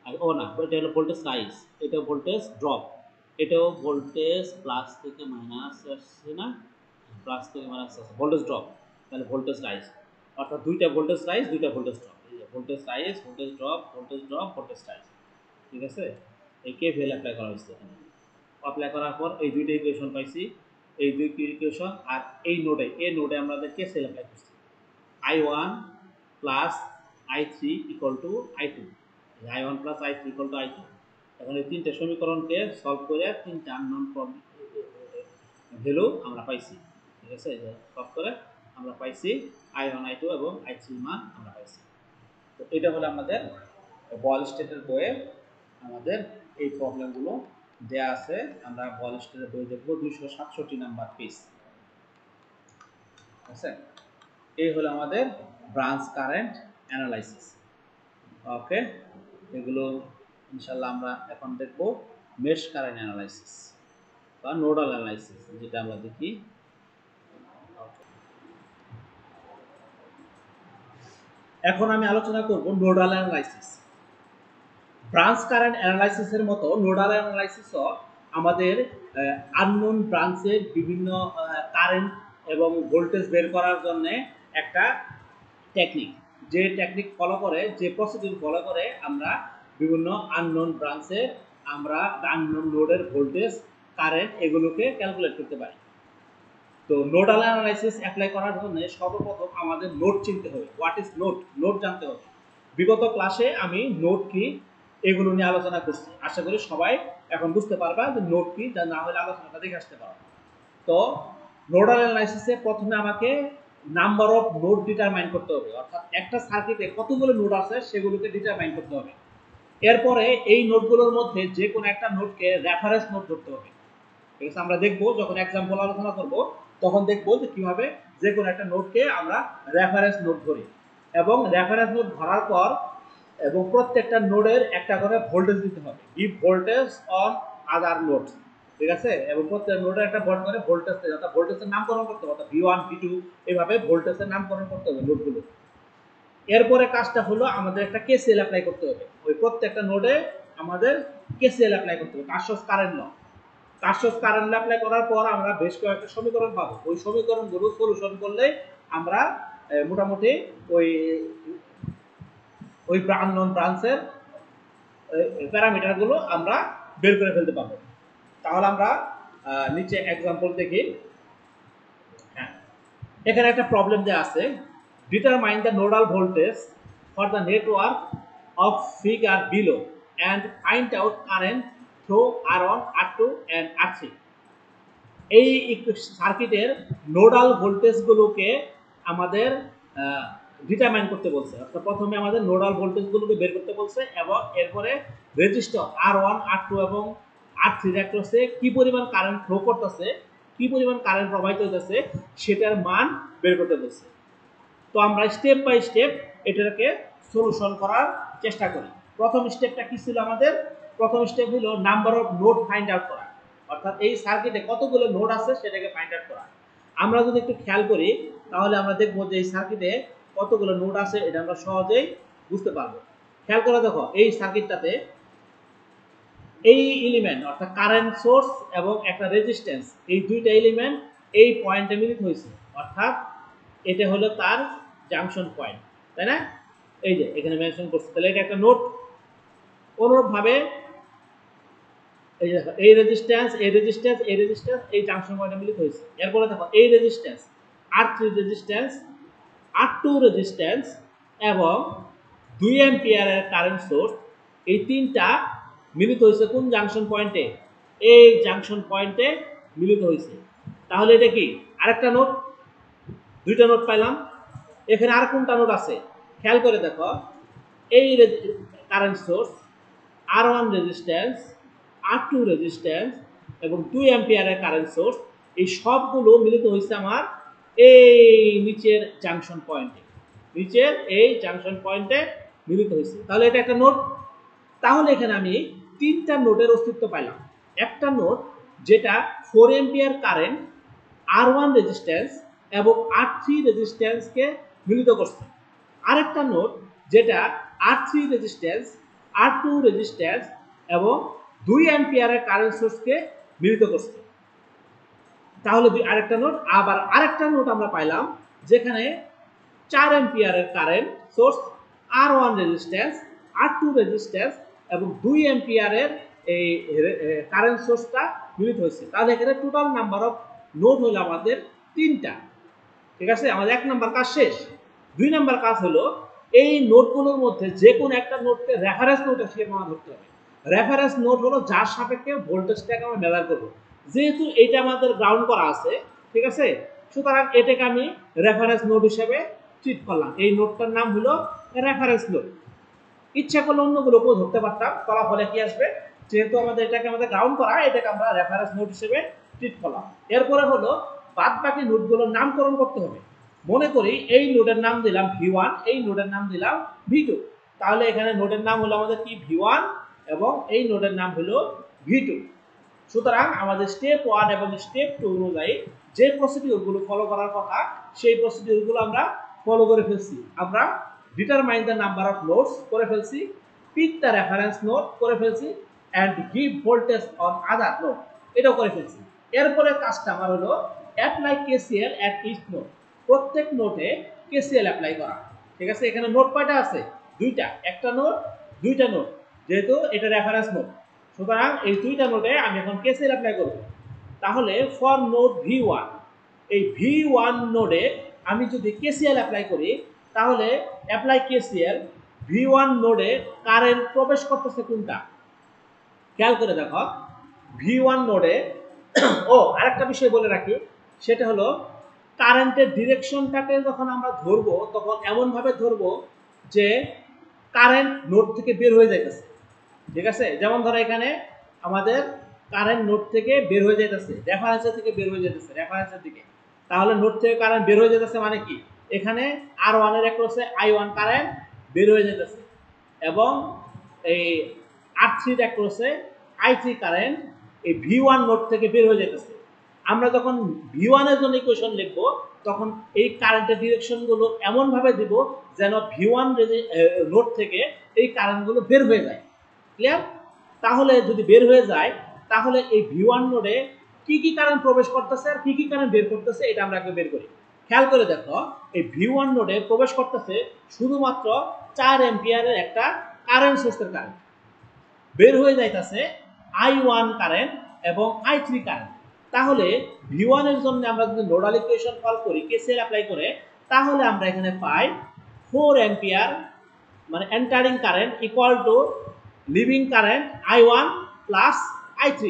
আর ও না, এটা হলো ভোল্টেজ রাইজ, এটা ভোল্টেজ ড্রপ, এটাও ভোল্টেজ প্লাস থেকে মাইনাস আসছে না, প্লাস থেকে মাইনাস আসছে, ভোল্টেজ ড্রপ, তাহলে ভোল্টেজ রাইজ, অর্থাৎ দুইটা ভোল্টেজ রাইজ, দুইটা ভোল্টেজ ড্রপ, এই যে voltage rise, voltage drop, voltage drop, voltage rise, ঠিক আছে। এই কেভিএল অ্যাপ্লাই করা হয়েছে এখানে। অ্যাপ্লাই করার পর এই দুইটা ইকুয়েশন পাইছি, এই দুই ইকুয়েশন, আর এই নোডে আমাদের কেসিএল অ্যাপ্লাই করছি, I1 plus I3 equal to I2, I1 plus I3 equal to I2। এখন এই তিনটে সমীকরণকে সলভ করে তিনটা আননোন ভ্যালু আমরা পাইছি। আছে, এই যে সলভ করে আমরা পাইছি I1 I2 এবং I3 মান আমরা পাইছি। তো এটা হলো আমাদের বয়েল স্টেটের বইয়ে আমাদের এই প্রবলেমগুলো দেয়া আছে। আমরা বয়েল স্টেটের বই দেখব 267 নাম্বার পেজ। আছে, এই হলো আমাদের ব্রাঞ্চ কারেন্ট অ্যানালাইসিস। ওকে, এগুলো ইনশাআল্লাহ আমরা এখন দেখব মেশ কারেন্ট অ্যানালাইসিস বা নোডাল অ্যানালাইসিস, যেটা আমরা দেখি। এখন আমি আলোচনা করব নোডাল অ্যানালাইসিস। ব্রাঞ্চ কারেন্ট অ্যানালাইসিসের মতো নোডাল অ্যানালাইসিসও আমাদের আননোন ব্রাঞ্চের বিভিন্ন কারেন্ট এবং ভোল্টেজ বের করার জন্য একটা টেকনিক, যে টেকনিক ফলো করে, যে প্রসিডিউর ফলো করে আমরা বিভিন্ন আননোন ব্রাঞ্চে আমরা আননোন নোডের ভোল্টেজ, কারেন্ট এগুলোকে ক্যালকুলেট করতে পারি। তো নোডাল অ্যানালাইসিস অ্যাপ্লাই করার জন্য সর্বপ্রথম আমাদের নোড চিনতে হবে। What is node? নোড জানতে হবে। বিগত ক্লাসে আমি নোড কি এগুলো নিয়ে আলোচনা করছি, আশা করি সবাই এখন বুঝতে পারবা যে নোড কি, যা না হলে আলোচনাটা দেখে আসতে পারো। তো নোডাল অ্যানালাইসিসে প্রথমে আমাকে নাম্বার অফ নোড ডিটারমাইন করতে হবে, অর্থাৎ একটা সার্কিটে কতগুলো নোড আছে সেগুলোকে ডিটারমাইন করতে হবে। এরপরে এই নোডগুলোর মধ্যে যে কোনো একটা নোডকে রেফারেন্স নোড ধরতে হবে। ঠিক আছে, আমরা দেখবো যখন এক্সাম্পল আলোচনা করব তখন দেখবো যে কিভাবে যে কোনো একটা নোডকে আমরা রেফারেন্স নোড ধরি, এবং রেফারেন্স নোড ধরার পর এবং প্রত্যেকটা নোডের একটা করে ভোল্টেজ দিতে হবে, give voltage on other nodes. ঠিক আছে, এবং প্রত্যেক নোডের একটা বড় করে ভোল্টেজ, অর্থাৎ ভোল্টেজের নামকরণ করতে হবে, অর্থাৎ V1 V2 এভাবে ভোল্টেজের নামকরণ করতে হবে নোডগুলো। এরপরে কাজটা হলো আমাদের একটা KCL অ্যাপ্লাই করতে হবে, ওই প্রত্যেকটা নোডে আমাদের KCL অ্যাপ্লাই করতে হবে, কার্শফ কারেন্ট ল। কার্শফ কারেন্ট অ্যাপ্লাই করার পর আমরা বেশ কয়েকটা সমীকরণ পাবো, ওই সমীকরণগুলো সলিউশন করলে আমরা মোটামুটি ওই আননোন ব্রাঞ্চের প্যারামিটারগুলো আমরা বের করে ফেলতে পারবো। তাহলে আমরা নিচে এক্সাম্পল দেখি। হ্যাঁ, এখানে একটা প্রবলেম দেওয়া আছে, determine the nodal voltage for the network of figure below and find out current through R1 R2 and R3। এই সার্কিটের নোডাল ভোল্টেজগুলোকে আমাদের ডিটারমাইন করতে বলছে, অর্থাৎ প্রথমে আমাদের নোডাল ভোল্টেজগুলোকে বের করতে বলছে এবং এরপরে রেজিস্টার R1 R2 এবং R3 রেজিস্টারে কি পরিমাণ কারেন্ট ফ্লো করতেছে, কি পরিমাণ কারেন্ট প্রবাহিত হইতেছে সেটার মান বের করতে বলছে। তো আমরা স্টেপ বাই স্টেপ এটাকে সলিউশন করার চেষ্টা করি। প্রথম স্টেপটা কি ছিল আমাদের? প্রথম স্টেপ হলো number of node find out করা, অর্থাৎ এই সার্কিটে কতগুলো নোড আছে সেটাকে ফাইন্ড আউট করা। আমরা যদি একটু খেয়াল করি তাহলে আমরা দেখব যে এই সার্কিটে কতগুলো নোড আছে এটা আমরা সহজেই বুঝতে পারবো। খেয়াল করে দেখো, এই সার্কিটটাতে এই এলিমেন্ট অর্থাৎ কারেন্ট সোর্স এবং একটা রেজিস্ট্যান্স, এই দুইটা এলিমেন্ট এই পয়েন্টে মিলিত হয়েছে, অর্থাৎ এটা হলো তার জাংশন পয়েন্ট, তাই না? এই যে এখানে মেনশন করছে, তাহলে এটা একটা নোড। অনুরূপভাবে এই যে এই রেজিস্ট্যান্স, এই রেজিস্ট্যান্স, এই রেজিস্ট্যান্স এই জাংশন পয়েন্টে মিলিত হয়েছে। এরপরে দেখো এই resistance, R3 resistance, R2 resistance এবং 2 অ্যাম্পিয়ারের কারেন্ট সোর্স, এই তিনটা মিলিত হয়েছে কোন জাংশন পয়েন্টে? এই জাংশন পয়েন্টে মিলিত হয়েছে। তাহলে এটা কি আরেকটা নোড? দুইটা নোড পাইলাম। এখানে আর কোনটা নোড আছে খেয়াল করে দেখো, এই current source, R1 resistance, R2 resistance এবং 2 অ্যাম্পিয়ারের কারেন্ট সোর্স, এই সবগুলো মিলিত হয়েছে আমার এই নিচের জাংশন পয়েন্টে, নিচের এই জাংশন পয়েন্টে মিলিত হয়েছে। তাহলে এটা একটা নোড। তাহলে এখানে আমি তিনটা নোডের অস্তিত্ব পাইলাম। একটা নোড যেটা 4 অ্যাম্পিয়ার কারেন্ট R1 রেজিস্ট্যান্স এবং R3 রেজিস্ট্যান্সকে মিলিত করছে। আরেকটা নোড যেটা R3 রেজিস্ট্যান্স, R2 রেজিস্ট্যান্স এবং 2 অ্যাম্পিয়ারের কারেন্ট সোর্সকে মিলিত করছে। তাহলে আরেকটা নোড। আবার আরেকটা নোড আমরা পাইলাম যেখানে 4 অ্যাম্পিয়ারের current source, R1 resistance, R2 resistance এবং 2 অ্যাম্পিয়ারের এই কারেন্ট সোর্সটা মিলিত হয়েছে। তাহলে এখানে টোটাল নাম্বার অফ নোড হলো আমাদের 3টা। ঠিক আছে, আমাদের 1 নাম্বার কাজ শেষ। 2 নাম্বার কাজ হলো এই নোডগুলোর মধ্যে যে কোনো একটা নোডকে রেফারেন্স নোড হিসেবে আমরা ধরতে হবে। রেফারেন্স নোড হলো যার সাপেক্ষে ভোল্টেজটাকে আমরা মেজার করব। যেহেতু এটা আমাদের গ্রাউন্ড করা আছে, ঠিক আছে, সুতরাং এটাকে আমি রেফারেন্স নোড হিসেবে ট্রিট করলাম। এই নোডটার নাম হলো রেফারেন্স নোড। ইচ্ছা করলে অন্যগুলোকেও ধরতে পারতাম, ফলাফলে কি আসবে, যেহেতু এটাকে আমাদের গ্রাউন্ড করা, এটাকে আমরা রেফারেন্স নোড হিসেবে ট্রিট করলাম। এরপরে হলো বাদ বাকি নোডগুলোর নামকরণ করতে হবে। মনে করি এই নোডের নাম দিলাম V1, এই নোডের নাম দিলাম V2। তাহলে এখানে নোডের নাম হলো আমাদের কি V1 এবং এই নোডের নাম হলো V2। সুতরাং আমাদের স্টেপ 1 এবং স্টেপ 2 অনুযায়ী যে প্রসিডিউরগুলো ফলো করার কথা সেই প্রসিডিউরগুলো আমরা ফলো করে ফেলছি। আমরা determine the number of nodes করে ফেলছি, পিক দ্য রেফারেন্স নোড করে ফেলছি, and give voltage on other node এটাও করে ফেলছি। এরপরে কাজটা আমার হলো apply KCL at each node, প্রত্যেক নোডে কেসিএল অ্যাপ্লাই করা। ঠিক আছে, এখানে নোড কয়টা আছে? দুইটা, একটা নোড দুইটা নোড, যেহেতু এটা রেফারেন্স নোড, সুতরাং এই দুইটা নোডে আমি এখন কেসিএল অ্যাপ্লাই করব। তাহলে ফর নোড V1, এই V1 নোডে আমি যদি কেসিএল অ্যাপ্লাই করি, তাহলে অ্যাপ্লাই কেসিএল V1 নোডে কারেন্ট প্রবেশ করতেছে কোনটা, খেয়াল করে দেখো। V1 নোডে আরেকটা বিষয় বলে রাখি, সেটা হলো কারেন্টের ডিরেকশনটাকে যখন আমরা ধরবো তখন এমন ভাবে ধরবো যে কারেন্ট নোড থেকে বের হয়ে যাইতেছে। ঠিক আছে, যেমন ধরো এখানে আমাদের কারেন্ট নোড থেকে বের হয়ে যাইতেছে, রেফারেন্সের থেকে বের হয়ে যাইতেছে রেফারেন্সের দিকে। তাহলে নোড থেকে কারেন্ট বের হয়ে যাইতেছে মানে কি, এখানে R1 এর অ্যাক্রসে I1 কারেন্ট বের হয়ে যাইতেছে এবং এই R3 এর অ্যাক্রসে I3 কারেন্ট এই V1 নোড থেকে বের হয়ে যাইতেছে। আমরা যখন V1 এর জন্য ইকুয়েশন লিখবো তখন এই কারেন্টের ডিরেকশনগুলো এমন ভাবে দিব যেন V1 নোড থেকে এই কারেন্টগুলো বের হয়ে যায়। ক্লিয়ার? তাহলে যদি বের হয়ে যায় তাহলে এই V1 নোডে কি কি কারেন্ট প্রবেশ করতেছে আর কি কি কারেন্ট বের করতেছে এটা আমরা আগে বের করি। খেয়াল করে দেখো, এই V1 নোডে প্রবেশ করতেছে শুধুমাত্র 4 অ্যাম্পিয়ারের একটা কারেন্ট সোর্সের কারেন্ট, বের হয়ে যাইতেছে I1 কারেন্ট এবং I3 কারেন্ট। তাহলে V1 এর জন্য আমরা যদি নোডাল ইকুয়েশন সলভ করি কেসিএল অ্যাপ্লাই করে, তাহলে আমরা এখানে পাই 4 অ্যাম্পিয়ার মানে entering current equal to living current I1 plus I3,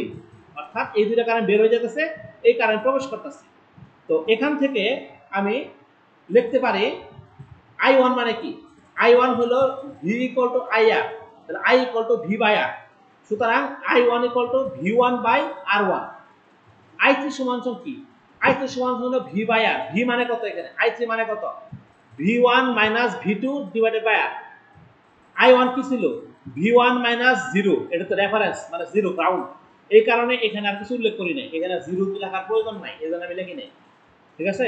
অর্থাৎ এই দুইটা কারেন্ট বের হয়ে যেতেছে, এই কারেন্ট প্রবেশ করতেছে। তো এখান থেকে আমি লিখতে পারি I1 মানে কি, I1 হলো V ইকুয়াল টু IR, তাহলে I equal to V by R। সুতরাং I1 equal to V1 by R1। I3 সমান কি, I3 সমান হলো V বাই R। V মানে কত এখানে, I3 মানে কত, V1 minus V2 divided by R। I1 কি ছিল, V1 মাইনাস 0, এটা তো রেফারেন্স মানে 0 গ্রাউন্ড, এই কারণে এখানে আর কিছু উল্লেখ করি নাই, এখানে 0 লেখার প্রয়োজন নাই, এজন্য আমি লিখি নাই। ঠিক আছে,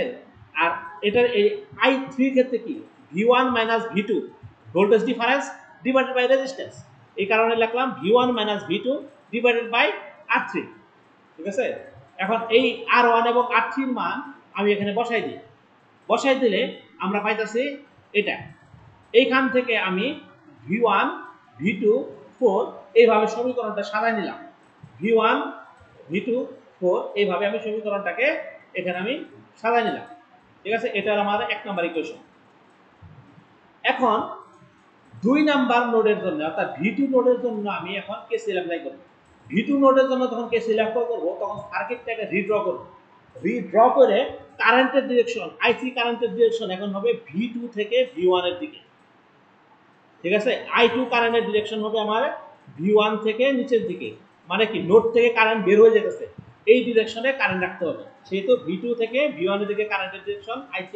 আর এটার এই I3 ক্ষেত্রে কি, V1 minus V2 voltage difference divided by resistance, এই কারণে লিখলাম V1 minus V2 divided by R3। ঠিক আছে, এখন এই R1 এবং R3 এর মান আমি এখানে বসাই দিই, বসাই দিলে আমরা পাইতাছি এটা। এইখান থেকে আমি V1 V2 4 এইভাবে সমীকরণটা সাজাই নিলাম, V1 V2 4 এইভাবে আমি সমীকরণটাকে এখানে আমি সাজাই নিলাম। ঠিক আছে, এটা আমার 1 নাম্বার ইকুয়েশন। এখন 2 নাম্বার নোডের জন্য অর্থাৎ V2 নোডের জন্য আমি এখন কেসিএল অ্যাপ্লাই করব। V2 নোডের জন্য যখন কেসিএল অ্যাপ্লাই করব তখন সার্কিটটাকে রিড্র করব, রিড্র করে কারেন্টের ডিরেকশন I3 কারেন্টের ডিরেকশন এখন হবে V2 থেকে V1 এর দিকে। ঠিক আছে, I2 কারেন্টের ডিরেকশন হবে আমার V1 থেকে নিচের দিকে, মানে কি নোড থেকে কারেন্ট বের হয়ে যেতেছে এই ডিরেকশনে কারেন্ট রাখতে হবে, সেহেতু V2 থেকে V1 এর দিকে কারেন্টের ডিরেকশন I3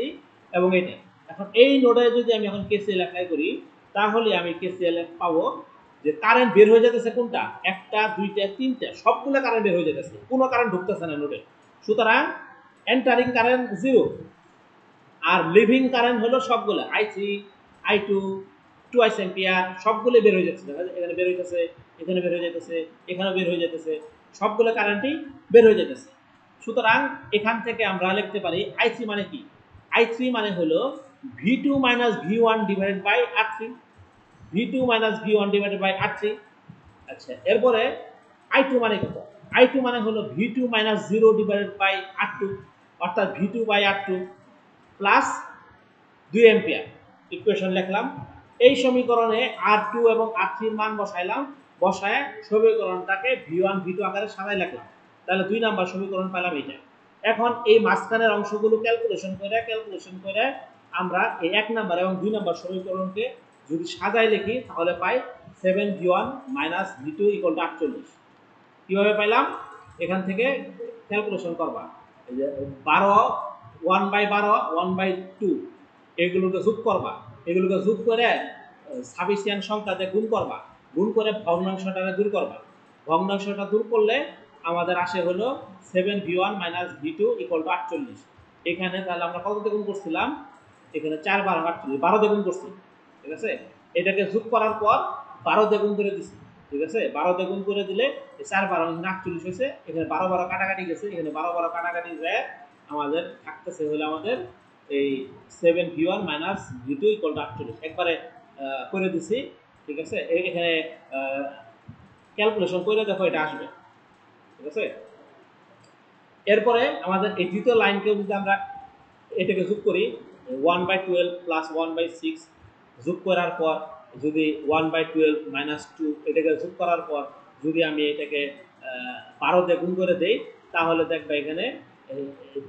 এবং এটা। এখন এই নোডে যদি আমি এখন কেসিএল অ্যাপ্লাই করি তাহলে আমি কেসিএল পাবো যে কারেন্ট বের হয়ে যেতেছে কোনটা, একটা দুইটা তিনটা সবগুলো কারেন্ট বের হয়ে যেতেছে, কোনো কারেন্ট ঢুকতেছে না নোডে। সুতরাং এন্টারিং কারেন্ট 0 আর লিভিং কারেন্ট হলো সবগুলো I3 I2 2 অ্যাম্পিয়ার সবগুলো বের হয়ে যাচ্ছে, এখানে বের হইতেছে, এখানে বের হয়ে যাইতেছে, এখানেও বের হয়ে যাইতেছে, সবগুলো কারেন্টই বের হয়ে যাইতেছে। সুতরাং এখান থেকে আমরা লিখতে পারি I3 মানে কি, I3 মানে হলো V2 minus V1 divided by R3, V2 minus V1 divided by R3। আচ্ছা, এরপরে I2 মানে কত, I2 মানে হলো V2 minus 0 divided by R2, অর্থাৎ V2 by R2 plus 2 ampere. Equation লিখলাম, এই সমীকরণে R2 এবং R3 এর মান বসাইলাম, বসায় সমীকরণটাকে V1 V2 আকারে সাজাই লিখলাম, তাহলে 2 নাম্বার সমীকরণ পেলাম এটা। এখন এই মাঝখানের অংশগুলো ক্যালকুলেশন করে আমরা এই 1 নাম্বার এবং 2 নাম্বার সমীকরণকে যদি সাজায় লিখি তাহলে পাই 7v1 v2 = 48। কিভাবে পাইলাম? এখান থেকে ক্যালকুলেশন করবা, এই যে 12 1/12 1/2 এগুলোকে যোগ করবা, এগুলোকে যোগ করে সাফিসিয়েন্ট সংখ্যা দিয়ে গুণ করবা, গুণ করে ভগ্নাংশটাকে দূর করবা, ভগ্নাংশটা দূর করলে আমাদের আসে হলো 7v1 v2 = 48। এখানে তাহলে আমরা কত দিয়ে গুণ করছিলাম? এখানে 4 12 48, 12 দিয়ে গুণ করছি, ঠিক আছে। এটাকে যোগ করার পর 12 দিয়ে গুণ করে দিছি, ঠিক আছে। 12 দিয়ে গুণ করে দিলে 4 12 48 হয়েছে। এখানে 12 12 কাটাকাটি গেছে, এখানে 12 12 কাটাকাটি যায় আমাদের থাকতেছে হলো আমাদের এই 7v1 v2 = 48 একবারে করে দিছি, ঠিক আছে। এখানে ক্যালকুলেশন করে দেখো এটা আসবে, ঠিক আছে। এরপরে আমাদের এই দ্বিতীয় লাইনকে যদি আমরা এটাকে যোগ করি 1/12 + 1/6 যোগ করার পর যদি 1/12 - 2 এটাকে যোগ করার পর যদি আমি এটাকে 12 দিয়ে গুণ করে দেই তাহলে দেখবে এখানে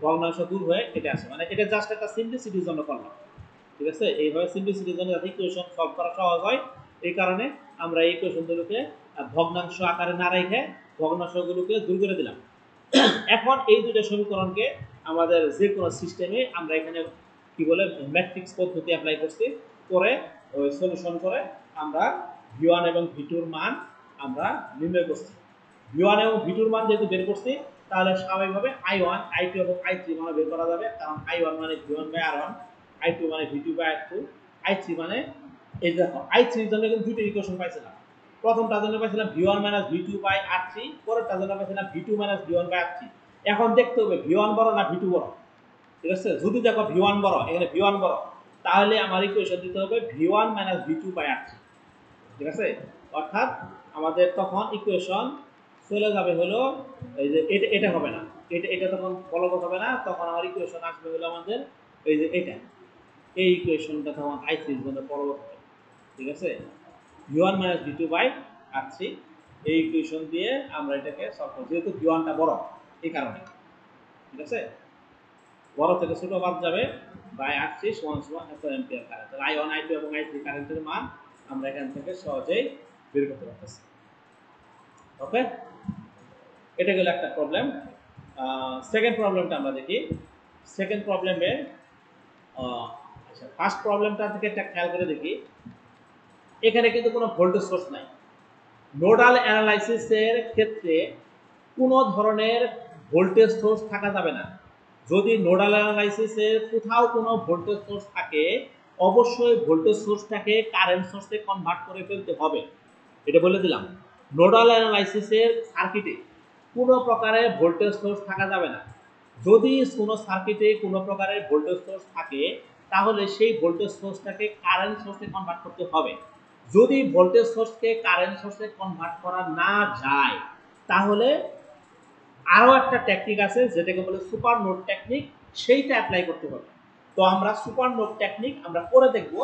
ভগ্নাংশ দূর হয়ে এটা আসে, মানে এটা জাস্ট একটা সিম্পলিসিটির জন্য করলাম, ঠিক আছে। এইভাবে সিম্পলিসিটির জন্য যাতে ইকুয়েশন সলভ করা সহজ হয় এই কারণে আমরা এই ইকুয়েশনগুলোকে ভগ্নাংশ আকারে না রেখে ভগ্নাংশগুলোকে দূর করে দিলাম। এখন এই দুটো সমীকরণকে আমাদের যে কোনো সিস্টেমে আমরা এখানে কি বলে ম্যাট্রিক্স পদ্ধতি অ্যাপ্লাই করছি, করে ওই সলিউশন করে আমরা v1 এবং v2 এর মান আমরা নির্ণয় করছি। v1 এবং v2 এর মান যেহেতু বের করছি তাহলে স্বাভাবিকভাবে i1 i2 এবং i3 মান বের করা যাবে, কারণ i1 মানে v1/r1, i2 মানে v2/r2, i3 মানে এই দেখো i3 এর জন্য কিন্তু দুটো ইকুয়েশন পাইছিলাম। প্রথমটার জন্য পাইছিলাম v1 - v2/r3, পরেরটার জন্য পাইছিলাম v2 - v1/r3। এখন দেখতে হবে v1 বড় না v2 বড়, ঠিক আছে। যদি দেখো v1 বড়, এখানে v1 বড়, তাহলে আমার ইকুয়েশন দিতে হবে v1 - v2/r3, ঠিক আছে। অর্থাৎ আমাদের তখন ইকুয়েশন চলে যাবে হলো এই যে এটা হবে না, এটা তখন বলবৎ হবে না, তখন আমার ইকুয়েশন আসবে হলো আমাদের এই যে এটা, এই ইকুয়েশনটা তখন i3 এর জন্য বলবৎ হবে, ঠিক আছে। v1 - v2/r3 এই ইকুয়েশন দিয়ে আমরা এটাকে সলভ করব, যেহেতু v1 টা বড় এই কারণে, ঠিক আছে। বড় থেকে ছোট বাদ যাবে বাই r3 = এত অ্যাম্পিয়ার কারেন্ট। তাহলে i1 i2 এবং i3 কারেন্টের মান আমরা এখান থেকে সহজেই বের করতে পারতেছি। ওকে, এটা গেল একটা প্রবলেম। সেকেন্ড প্রবলেমটা আমরা দেখি। সেকেন্ড প্রবলেমে আচ্ছা, ফার্স্ট প্রবলেমটা থেকে একটা খেয়াল করে দেখি। এখানে কিন্তু কোনো ভোল্টেজ সোর্স নাই। নোডাল অ্যানালাইসিসের ক্ষেত্রে কোনো ধরনের ভোল্টেজ সোর্স থাকা যাবে না। যদি নোডাল অ্যানালাইসিসের কোথাও কোনো ভোল্টেজ সোর্স থাকে অবশ্যই ভোল্টেজ সোর্সটাকে কারেন্ট সোর্সে কনভার্ট করে ফেলতে হবে, এটা বলে দিলাম। নোডাল অ্যানালাইসিসের সার্কিটে কোনো প্রকারের ভোল্টেজ সোর্স থাকা যাবে না। যদি কোনো সার্কিটে কোনো প্রকারের ভোল্টেজ সোর্স থাকে তাহলে সেই ভোল্টেজ সোর্সটাকে কারেন্ট সোর্সে কনভার্ট করতে হবে। যদি ভোল্টেজ সোর্সকে কারেন্ট সোর্সে কনভার্ট করা না যায় তাহলে আরও একটা টেকনিক আছে যেটাকে বলে সুপার নোড টেকনিক, সেইটা অ্যাপ্লাই করতে হবে। তো আমরা সুপার নোড টেকনিক আমরা করে দেখব।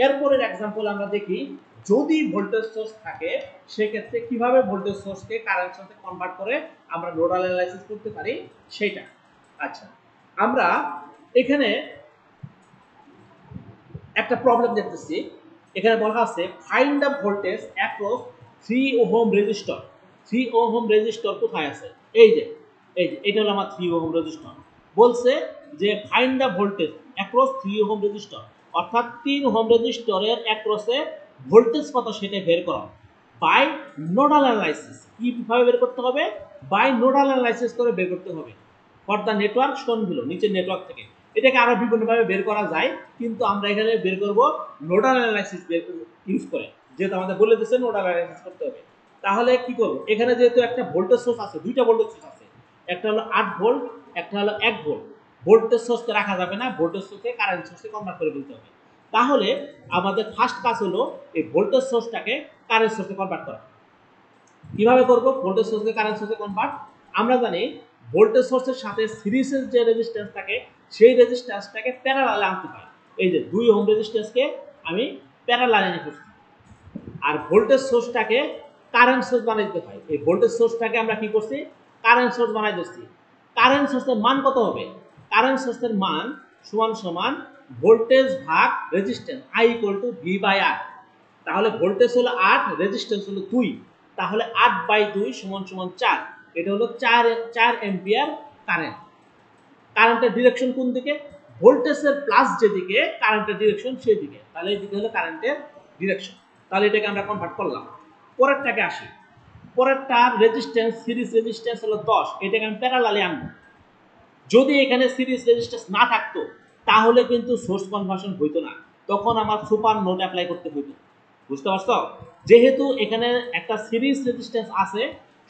এরপরের एग्जांपल আমরা দেখি যদি ভোল্টেজ সোর্স থাকে সেক্ষেত্রে কিভাবে ভোল্টেজ সোর্সকে কারেন্ট সোর্সে কনভার্ট করে আমরা নোডাল অ্যানালাইসিস করতে পারি সেটা। আচ্ছা, আমরা এখানে একটা প্রবলেম দেখতেছি। এখানে বলা আছে find the voltage across 3 ohm resistor. 3 ohm resistor কোথায় আছে? এই যে এটা হলো আমার 3 ওহম রেজিস্টর। বলছে যে find the voltage across 3 ohm resistor, অর্থাৎ 3 ওহম রেজিস্টরের অ্যাক্রসে ভোল্টেজ কত সেটা বের করো বাই নোডাল অ্যানালাইসিস। কিভাবে বের করতে হবে? বাই নোডাল অ্যানালাইসিস করে বের করতে হবে। ফর দ্য নেটওয়ার্ক শোন বিলো, নিচের নেটওয়ার্ক থেকে। এটাকে আরো বিভিন্নভাবে বের করা যায়, কিন্তু আমরা এখানে বের করব নোডাল অ্যানালাইসিস ইউজ করে, যেহেতু আমাদের বলে দিয়েছে নোডাল অ্যানালাইসিস করতে হবে। তাহলে কি করব? এখানে যেহেতু একটা ভোল্টেজ সোর্স আছে, দুইটা ভোল্টেজ সোর্স আছে, একটা হলো 8 ভোল্ট, একটা হলো 1 ভোল্ট। ভোল্টেজ সোর্সকে রাখা যাবে না, ভোল্টেজ সোর্সকে কারেন্ট সোর্সে কনভার্ট করে দিতে হবে। তাহলে আমাদের ফার্স্ট কাজ হলো এই ভোল্টেজ সোর্সটাকে কারেন্ট সোর্সে কনভার্ট করা। কিভাবে করব ভোল্টেজ সোর্সকে কারেন্ট সোর্সে কনভার্ট? আমরা জানি ভোল্টেজ সোর্সের সাথে সিরিজের যে রেজিস্ট্যান্স থাকে সেই রেজিস্ট্যান্সটাকে প্যারালালে আনতে হয়। এই যে 2 ওহম রেজিস্ট্যান্সকে আমি প্যারালালে নিয়ে করছি, আর ভোল্টেজ সোর্সটাকে কারেন্ট সোর্স বানাইতে হয়। এই ভোল্টেজ সোর্সটাকে আমরা কি করছি? কারেন্ট সোর্স বানাই দিচ্ছি। কারেন্ট সোর্সের মান কত হবে? কারেন্ট সোর্সের মান সমান সমান ভোল্টেজ ভাগ রেজিস্ট্যান্স I = V/R। তাহলে ভোল্টেজ হলো 8, রেজিস্ট্যান্স হলো 2, তাহলে 8/2 = 4। এটা হলো 4 অ্যাম্পিয়ার কারেন্ট। কারেন্টের ডিরেকশন কোন দিকে? ভোল্টেজের প্লাস যেদিকে কারেন্টের ডিরেকশন সেই দিকে, তাহলে এই দিকে হলো কারেন্টের ডিরেকশন। তাহলে এটাকে আমরা কনভার্ট করলাম। পরেরটাকে আসি। পরেরটা রেজিস্ট্যান্স, সিরিজ রেজিস্ট্যান্স হলো 10, এটাকে আমি প্যারালালি আনবো। যদি এখানে সিরিজ রেজিস্ট্যান্স না থাকতো তাহলে কিন্তু সোর্স কনভার্সন হইতো না, তখন আমার সুপার নোড অ্যাপ্লাই করতে হইতো। বুঝতে পারছো? যেহেতু এখানে একটা সিরিজ রেজিস্ট্যান্স আছে,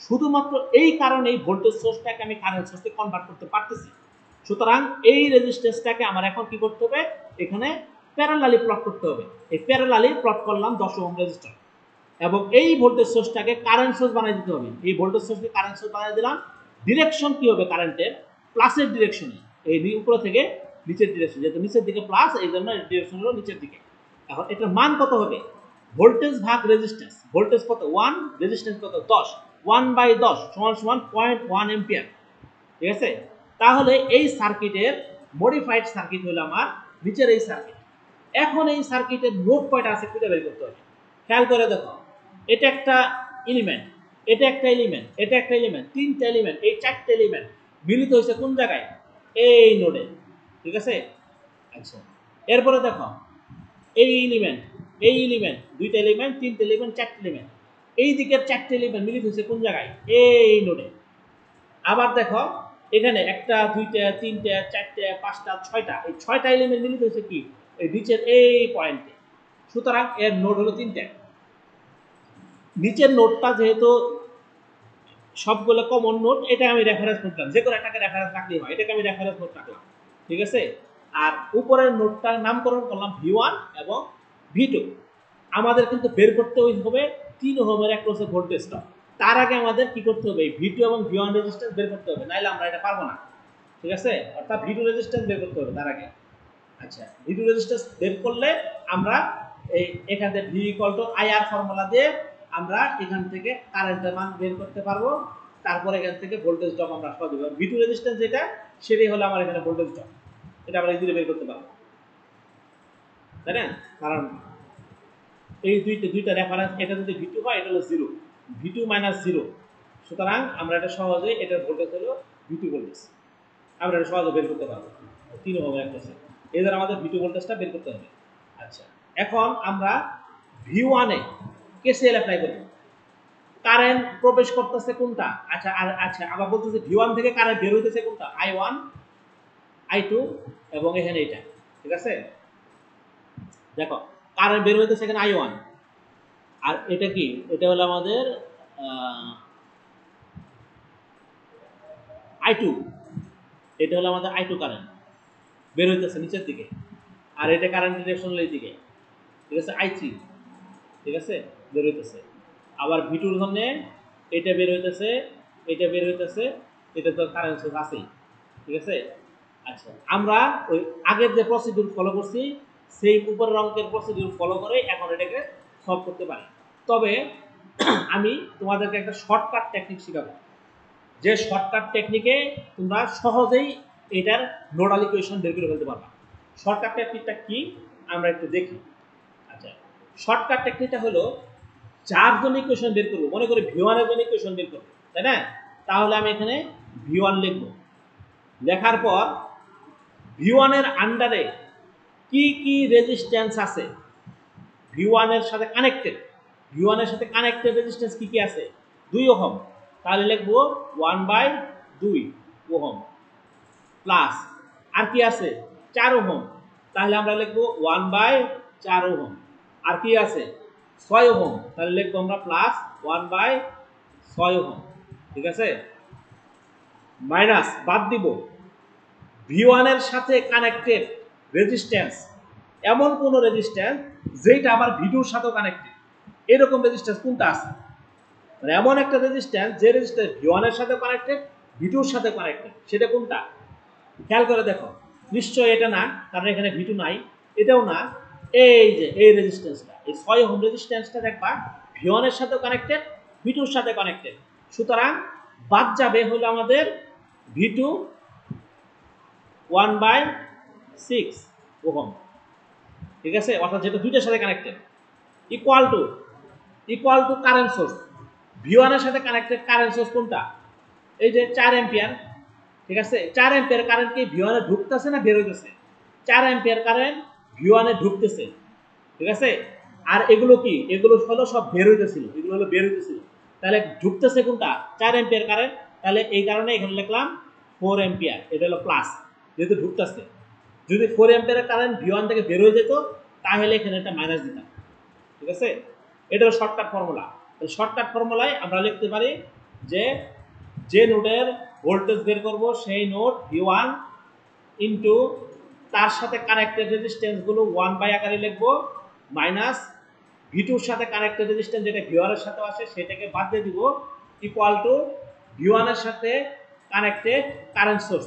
শুধুমাত্র এই কারণেই ভোল্টেজ সোর্সটাকে আমি কারেন্ট সোর্সে কনভার্ট করতে পারতেছি। সুতরাং এই রেজিস্ট্যান্সটাকে আমার এখন কি করতে হবে? এখানে প্যারালালি প্লট করতে হবে। এই প্যারালালি প্লট করলাম 10 ওহম রেজিস্টর, এবং এই ভোল্টেজ সোর্সটাকে কারেন্ট সোর্স বানিয়ে দিতে হবে। এই ভোল্টেজ সোর্সকে কারেন্ট সোর্স বানিয়ে দিলাম। ডিরেকশন কি হবে কারেন্টের? প্লাসের ডিরেকশনে, এই উপর থেকে নিচের ডিরেকশন, যেহেতু নিচের দিকে প্লাস এই জন্য ডিরেকশন হলো নিচের দিকে। এখন এটার মান কত হবে? ভোল্টেজ ভাগ রেজিস্ট্যান্স, ভোল্টেজ কত 1, রেজিস্ট্যান্স কত 10, 1/10 = 0.1 এম্পিয়ার। ঠিক আছে? তাহলে এই সার্কিটের মডিফাইড সার্কিট হলো আমার নিচের এই সার্কিট। এখন এই সার্কিটের নোড কয়টা আছে খুঁজে বের করতে হবে। খেয়াল করে দেখো, এটা একটা এলিমেন্ট, এটা একটা এলিমেন্ট, এটা একটা এলিমেন্ট, তিনটা এলিমেন্ট, এই চারটে এলিমেন্ট মিলিত হয়েছে কোন জায়গায়? এই নোডে। ঠিক আছে? আচ্ছা, এরপরে দেখো এই এলিমেন্ট, এই এলিমেন্ট, দুইটা এলিমেন্ট, তিনটা এলিমেন্ট, চারটে এলিমেন্ট, এই দিকের চারটে এলিমেন্ট মিলিত হয়েছে কোন জায়গায়? এই নোডে। আবার দেখো এখানে একটা, দুইটা, তিনটা, চারটা, পাঁচটা, ছয়টা, এই ছয়টা এলিমেন্ট মিলিত হয়েছে কি? এই নিচের এই পয়েন্টে। সুতরাং এর নোড হলো তিনটা। নিচের নোডটা যেহেতু সবগুলো কমন নোড, এটা আমি রেফারেন্স নোড রাখলাম, যে কোনো একটাকে রেফারেন্স রাখলেই হয়, এটাকে আমি রেফারেন্স নোড রাখলাম। ঠিক আছে? আর উপরের নোডটার নামকরণ করলাম V1 এবং V2। আমাদের কিন্তু বের করতে হবে 3 ওহমের অ্যাক্রসে ভোল্টেজটা। তার আগে আমাদের কি করতে হবে? V2 এবং V1 রেজিস্ট্যান্স বের করতে হবে, নাইলে আমরা এটা পারবো না। ঠিক আছে? অর্থাৎ V2 রেজিস্ট্যান্স বের করতে হবে তার আগে। আচ্ছা, V2 রেজিস্ট্যান্স বের করলে আমরা এখান থেকে V = IR ফর্মুলা দিয়ে আমরা এখান থেকে কারেন্টের মান বের করতে পারবো। তারপর এখান থেকে ভোল্টেজ ড্রপ আমরা সহজে পাবো। V2 রেজিস্ট্যান্স যেটা, সেটাই হলো আমার এখানে ভোল্টেজ ড্রপ। এটা আমরা ইজিলি বের করতে পারবো, তাই না? কারণ এই দুইটা রেফারেন্স, এটা যদি V2 হয় এটা হলো 0, V2 - 0। সুতরাং আমরা এটা সহজে, এটার ভোল্টেজ হলো V2 ভোল্টেজ, আমরা এটা সহজে বের করতে পারবো 3 ওহমের অ্যাক্রসে। এদের আমাদের V2 ভোল্টেজটা বের করতে হবে। আচ্ছা, এখন আমরা V1 এ KCL অ্যাপ্লাই করব। কারেন্ট প্রবেশ করতেছে কোনটা? আচ্ছা আবার বলতেছে V1 থেকে কারেন্ট বের হইতেছে কোনটা? I1, I2 এবং এখানে এটা। ঠিক আছে? দেখো কারেন্ট বের হইতেছে এখানে I1, আর এটা কি? এটা হলো আমাদের I2। এটা হলো আমাদের I2 কারেন্ট বের হইতেছে নিচের দিকে, আর এটা কারেন্ট ডিরেকশন হলো এই দিকে। ঠিক আছে? I3। ঠিক আছে? বের হইতেছে। আবার V2 এর জন্য এটা বের হইতেছে, এটা বের হইতেছে, এটা তো কারেন্ট সোর্স আছেই। ঠিক আছে? আচ্ছা, আমরা ওই আগের যে প্রসিডিউর ফলো করছি সেই উপরের অঙ্কের প্রসিডিউর ফলো করে এখন এটাকে সলভ করতে পারি। তবে আমি তোমাদেরকে একটা শর্টকাট টেকনিক শেখাবো, যে শর্টকাট টেকনিকে তোমরা সহজেই এটার নোডাল ইকুয়েশন বের করে ফেলতে পারবা। শর্টকাট টেকনিকটা কি আমরা একটু দেখি। আচ্ছা, শর্টকাট টেকনিকটা হলো, যার জন্য ইকুয়েশন বের করবো, মনে করি V1 এর জন্য ইকুয়েশন বের করবো, তাই না? তাহলে আমি এখানে V1 লিখব। লেখার পর V1 এর আন্ডারে কি কি রেজিস্ট্যান্স আছে V1 এর সাথে কানেক্টেড, V1 এর সাথে কানেক্টেড রেজিস্ট্যান্স কি কি আছে? 2 ওহম, তাহলে লিখব 1/2 ওহম, প্লাস আর কি আছে? 4 ওহম, তাহলে আমরা লিখব 1/4 ওহম। আর কি আছে? 6 ওহম, তাহলে লিখব আমরা প্লাস 1/6 ওহম। ঠিক আছে? মাইনাস বাদ দিব V1 এর সাথে কানেক্টেড রেজিস্ট্যান্স, এমন কোন রেজিস্ট্যান্স যেটা আবার V2 এর সাথেও কানেক্টেড, এরকম রেজিস্ট্যান্স কোনটা আছে? মানে এমন একটা রেজিস্ট্যান্স যে রেজিস্ট্যান্স V1 এর সাথে কানেক্টেড, V2 এর সাথে কানেক্টেড, সেটা কোনটা? খেয়াল করে দেখো, নিশ্চয়ই এটা না, কারণ এখানে V2 নাই, এটাও না। এই যে এই রেজিস্ট্যান্সটা, এই 6 ওহম রেজিস্ট্যান্সটা দেখবা V1 এর সাথে কানেক্টেড, V2 এর সাথে কানেক্টেড। সুতরাং বাদ যাবে হলো আমাদের V2 1/6 ওহম, ঠিক আছে, অর্থাৎ যেটা দুইটার সাথে connected, equal to current source V1 এর সাথে কানেক্টেড কারেন্ট সোর্স কোনটা, এই যে 4 অ্যাম্পিয়ার, ঠিক আছে। 4 অ্যাম্পিয়ার কারেন্ট কি V1 এ ঢুকতেছে না বের হইতেছে? 4 অ্যাম্পিয়ার কারেন্ট V1 এ ঢুকতেছে, ঠিক আছে। আর এগুলো কি, এগুলো হলো সব বের হইতেছিল, এগুলো হলো বের হইতেছিল। তাহলে ঢুকতেছে কোনটা, 4 অ্যাম্পিয়ার কারেন্ট, তাহলে এই কারণে এখানে লিখলাম 4 অ্যাম্পিয়ার, এটা হলো প্লাস, যেহেতু ঢুকতেছে। যদি 4 অ্যাম্পিয়ারের কারেন্ট V1 থেকে বের হয়ে যেত তাহলে এখানে একটা মাইনাস দিতাম, ঠিক আছে। এটা হলো শর্টকাট ফর্মুলা। শর্টকাট ফর্মুলায় আমরা লিখতে পারি যে নোডের ভোল্টেজ বের করব সেই নোড V1 ইনটু তার সাথে কানেক্টেড রেজিস্ট্যান্স গুলো 1 আকারে লিখব, মাইনাস V2 এর সাথে কানেক্টেড রেজিস্ট্যান্স যেটা V1 এর সাথে আসে সেটাকে বাদ দিয়ে দিব, ইকুয়াল টু V1 এর সাথে কানেক্টেড কারেন্ট সোর্স,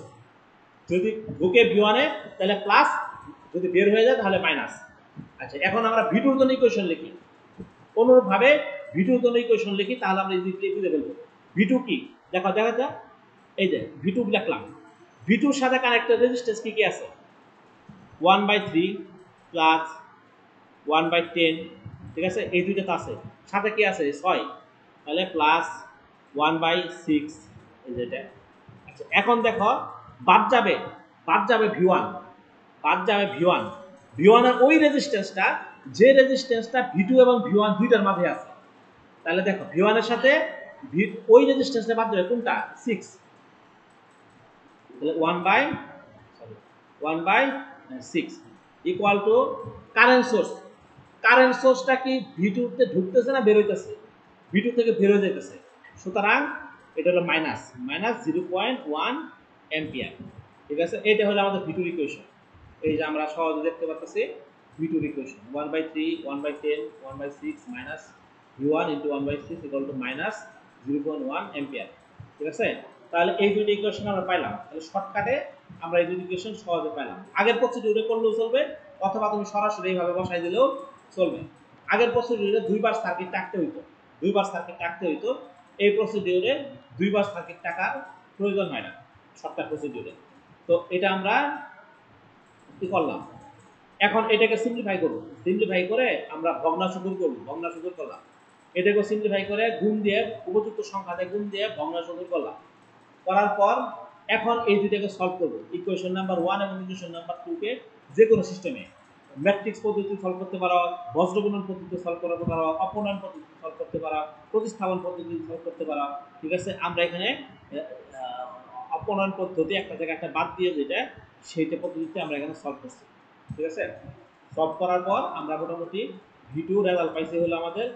যদি ঢুকে V1 এ তাহলে প্লাস, যদি বের হয়ে যায় তাহলে মাইনাস। আচ্ছা, এখন আমরা V2 এর জন্য ইকুয়েশন লিখি, অনুরূপভাবে V2 এর জন্য ইকুয়েশন লিখি, তাহলে আমরা ইজিলি বুঝে ফেলবো। V2 কি দেখো দেখা, এই যে V2 লিখলাম, V2 এর সাথে কানেক্টেড রেজিস্ট্যান্স কি কি আছে, 1/3 প্লাস 1/10, ঠিক আছে, এই দুইটা তো আছে, সাথে কি আছে 6, তাহলে প্লাস 1/6, এই যেটা। আচ্ছা, এখন দেখো বাদ যাবে V1, বাদ যাবে V1 এর ওই রেজিস্ট্যান্সটা, যে রেজিস্ট্যান্সটা V2 এবং V1 দুইটার মাঝে আছে। তাহলে দেখো V1 এর সাথে ওই রেজিস্ট্যান্সটা বাদ যাবে কোনটা, 6, তাহলে 1/6 ইকুয়াল টু কারেন্ট সোর্সটা কি V2 তে ঢুকতেছে না বের হইতেছে, V2 থেকে বের হয়ে যাইতেছে, সুতরাং এটা হলো মাইনাস 0.1 অ্যাম্পিয়ার, ঠিক আছে। এটা হলো আমাদের V2 ইকুয়েশন। এই যে আমরা সহজে দেখতে পাচ্ছি V2 equation, 1/3 1/10 1/6 minus V1 into 1/6 equal to minus 0.1 ampere, ঠিক আছে। তাহলে এই দুটো ইকুয়েশন আমরা পাইলাম, তাহলে শর্টকাটে আমরা এই দুটো ইকুয়েশন সহজে পাইলাম। আগের প্রসিডিউরে করলেও চলবে, অথবা তুমি সরাসরি এইভাবে বসাই দিলেও চলবে। আগের প্রসিডিউরে দুইবার সার্কিট টাকতে হইতো, এই প্রসিডিউরে দুইবার সার্কিট টাকার প্রয়োজন হয় না শর্টকাট প্রসিডিউরে। তো এটা আমরা কি করলাম, এখন এটাকে সিম্পলিফাই করব, সিম্পলিফাই করে আমরা ভগ্নাংশ করলাম, এটাকে সিম্পলিফাই করে গুণ দিয়ে উপযুক্ত সংখ্যাতে গুণ দিয়ে ভগ্নাংশ করলাম, করার পর এখন এই দুইটাকে সলভ করব, ইকুয়েশন নাম্বার 1 এবং ইকুয়েশন নাম্বার 2 কে যে কোনো সিস্টেমে ম্যাট্রিক্স পদ্ধতি সলভ করতে পারো, বজ্রগুণন পদ্ধতি সলভ করতে পারো, অপনয়ন পদ্ধতি সলভ করতে পারো, প্রতিস্থাপন পদ্ধতি সলভ করতে পারো, ঠিক আছে। আমরা এখানে অপনয়ন পদ্ধতি একটা জায়গায় একটা বাদ দিয়ে যেটা সেইটা পদ্ধতিতে আমরা এখানে সলভ করছি, ঠিক আছে। সলভ করার পর আমরা মোটামুটি V2 রেজাল্ট পাইছি হলো আমাদের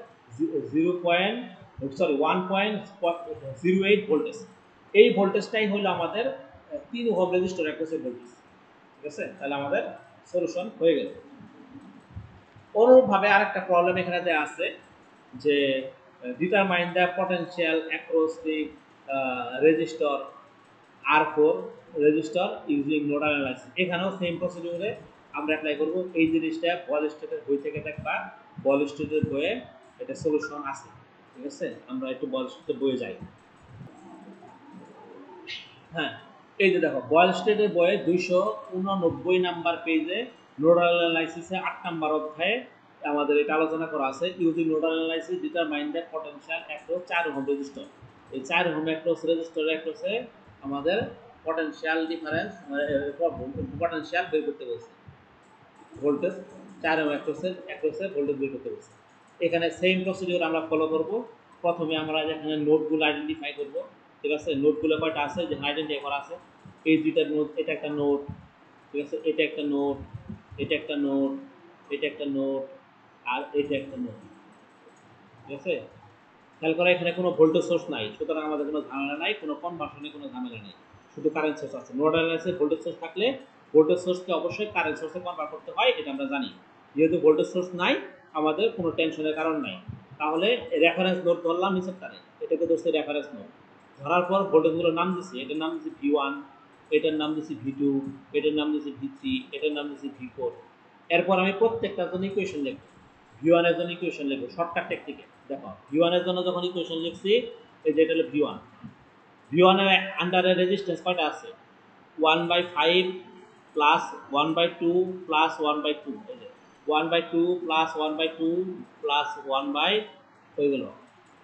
1.08 ভোল্টেজ। এই ভোল্টেজটাই হলো আমাদের 3 ওহম রেজিস্টর অ্যাক্রসের ভোল্টেজ, ঠিক আছে। তাহলে আমাদের সলিউশন হয়ে গেল। অনুরূপভাবে আরেকটা প্রবলেম এখানে দেওয়া আছে যে determine the potential across the resistor R4 resistor using nodal analysis. এখানেও সেম প্রসিডিউরে আমরা অ্যাপ্লাই করব। এই জিনিসটা বল স্টেটের বই থেকে দেখবা, বল স্টেটের বইয়ে এটা সলিউশন আছে, ঠিক আছে। আমরা একটু বল স্টেটের বইয়ে যাই। হ্যাঁ, এই যে দেখো বয়েল স্টেটের বইয়ে 289 নাম্বার পেজে নোডাল অ্যানালাইসিসে 8 নাম্বার অধ্যায়ে আমাদের এটা আলোচনা করা আছে, using nodal analysis determine the potential across 4 ohm resistor. এই 4 ওহম অ্যাক্রস রেজিস্টরের অ্যাক্রসে আমাদের পটেনশিয়াল ডিফারেন্স, পটেনশিয়াল বের করতে বলছে, ভোল্টেজ 4 ওহম অ্যাক্রসে ভোল্টেজ বের করতে বলছে। এখানে সেম প্রসিডিউর আমরা ফলো করব। প্রথমে আমরা এখানে নোডগুলো আইডেন্টিফাই করব, ঠিক আছে। নোডগুলো কয়টা আছে যে আইডেন্টিফাই করা আছে, এই দুইটা নোড, এটা একটা নোড, ঠিক আছে, এটা একটা নোড, এটা একটা নোড, এটা একটা নোড, আর এটা একটা নোড, ঠিক আছে। খেয়াল করা এখানে কোনো ভোল্টেজ সোর্স নাই, সুতরাং আমাদের কোনো ঝামেলা নাই, কোনো কনভার্সনে কোনো ঝামেলা নেই, শুধু কারেন্ট সোর্স আছে। নোড অ্যানালাইসিসে ভোল্টেজ সোর্স থাকলে ভোল্টেজ সোর্সকে অবশ্যই কারেন্ট সোর্সে কনভার্ট করতে হয়, এটা আমরা জানি। যেহেতু ভোল্টেজ সোর্স নাই আমাদের কোনো টেনশনের কারণ নাই। তাহলে রেফারেন্স নোড ধরলাম নিচের তারে, এটাকে ধরছে রেফারেন্স নোড, ধরার পর ভোল্টেজগুলোর নাম দিচ্ছি, এটার নাম দিচ্ছি V1, এটার নাম দিচ্ছি V2, এটার নাম দিচ্ছি V3, এটার নাম দিচ্ছি V4। এরপর আমি প্রত্যেকটার জন্য ইকুয়েশন লিখব। V1 এর জন্য ইকুয়েশন লিখব শর্টকাট টেকনিকে। দেখো V1 এর জন্য যখন ইকুয়েশন লিখছি, এই যে এটা হলো V1, V1 এর আন্ডারে রেজিস্ট্যান্স কয়টা আছে 1/5 প্লাস 1/2 প্লাস 1/2 এই যে 1/2 প্লাস 1/2 প্লাস 1 বাই হয়ে গেল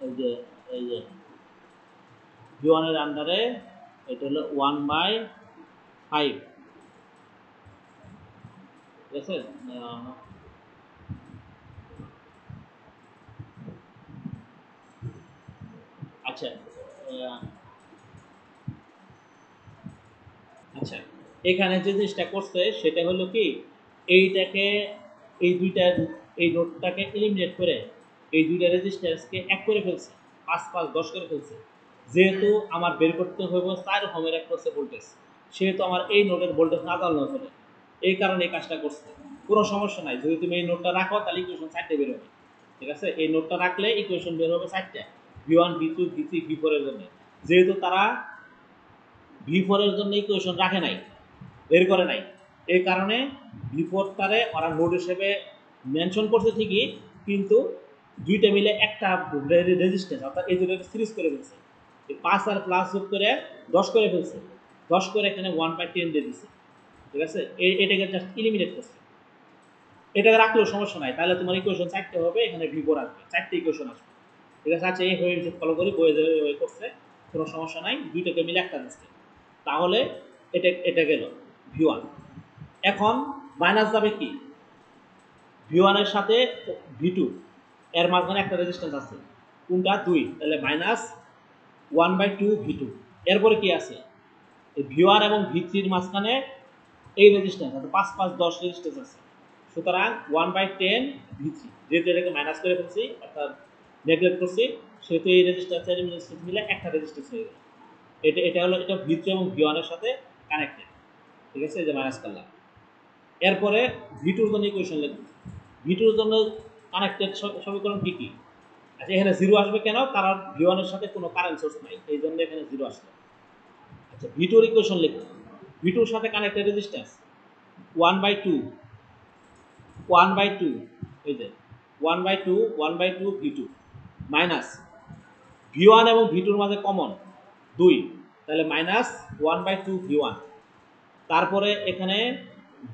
এই যে V1 এর আন্ডারে এটা হলো 1/5 ঠিক আছে আচ্ছা আচ্ছা এখানে যে জিনিসটা করছে সেটা হলো কি এইটাকে এই দুইটা এই নোটটাকে এলিমিনেট করে এই দুইটা রেজিস্ট্যান্সকে এক করে ফেলছে 5 5 10 করে ফেলছে যেহেতু আমার বের করতে হবে 4 ওহমের অ্যাক্রসে ভোল্টেজ সেহেতু আমার এই নোটের ভোল্টেজ না জানলে হবে এই কারণে এই কাজটা করছে কোনো সমস্যা নাই যদি তুমি এই নোটটা রাখো তাহলে ইকুয়েশন 4টে বের হবে ঠিক আছে এই নোটটা রাখলে ইকুয়েশন বের হবে 4টে V1 V2 V3 V4 এর জন্য যেহেতু তারা V4 এর জন্য ইকুয়েশন রাখে নাই বের করে নাই এই কারণে V4 তারে ওরা নোড হিসেবে মেনশন করছে ঠিকই কিন্তু দুইটা মিলে একটা রেজিস্ট্যান্স অর্থাৎ এই দুটো সিরিজ করে ফেলছে 5 আর প্লাস যোগ করে 10 করে ফেলছে 10 করে এখানে 1/10 দিয়ে দিছে ঠিক আছে এটাকে জাস্ট এলিমিনেট করছে এটা রাখলেও সমস্যা নাই তাহলে তোমার ইকুয়েশন 4টে হবে এখানে V4 আসবে 4টে ইকুয়েশন আসবে ঠিক আছে আচ্ছা এই হয়ে ফলো করি বইয়ে যাবে ওই করছে কোনো সমস্যা নাই দুইটাকে মিলে একটা দিচ্ছে তাহলে এটা গেল V1 এখন মাইনাস যাবে কি V1 এর সাথে V2 এর মাঝখানে একটা রেজিস্ট্যান্স আছে কোনটা 2 তাহলে মাইনাস 1/2 V2 এরপরে কি আছে এই V1 এবং V3 এর মাঝখানে এই রেজিস্ট্যান্স আছে 5 5 10 রেজিস্ট্যান্স আছে সুতরাং 1/10 V3 যেহেতু এটাকে মাইনাস করে ফেলছি অর্থাৎ নেগলেক্ট করছি সেহেতু এই রেজিস্ট্যান্স এর রেজিস্ট্যান্স মিলে একটা রেজিস্ট্যান্স হয়ে গেল এটা হলো এটা V3 এবং V1 এর সাথে কানেক্টেড ঠিক আছে এই যে মাইনাস করলাম এরপরে V2 এর জন্য ইকুয়েশন লিখব V2 এর জন্য কানেক্টেড সমীকরণ কি কি আচ্ছা এখানে 0 আসবে কেন কারণ V1 এর সাথে কোনো কারেন্ট সোর্স নাই এই জন্য এখানে 0 আসবে আচ্ছা V2 এর ইকুয়েশন লিখব V2 এর সাথে কানেক্টেড রেজিস্ট্যান্স 1/2 1/2 এই যে 1/2 1/2 V2 মাইনাস V1 এবং V2 এর মাঝে কমন 2 তাহলে মাইনাস 1/2 V1 তারপরে এখানে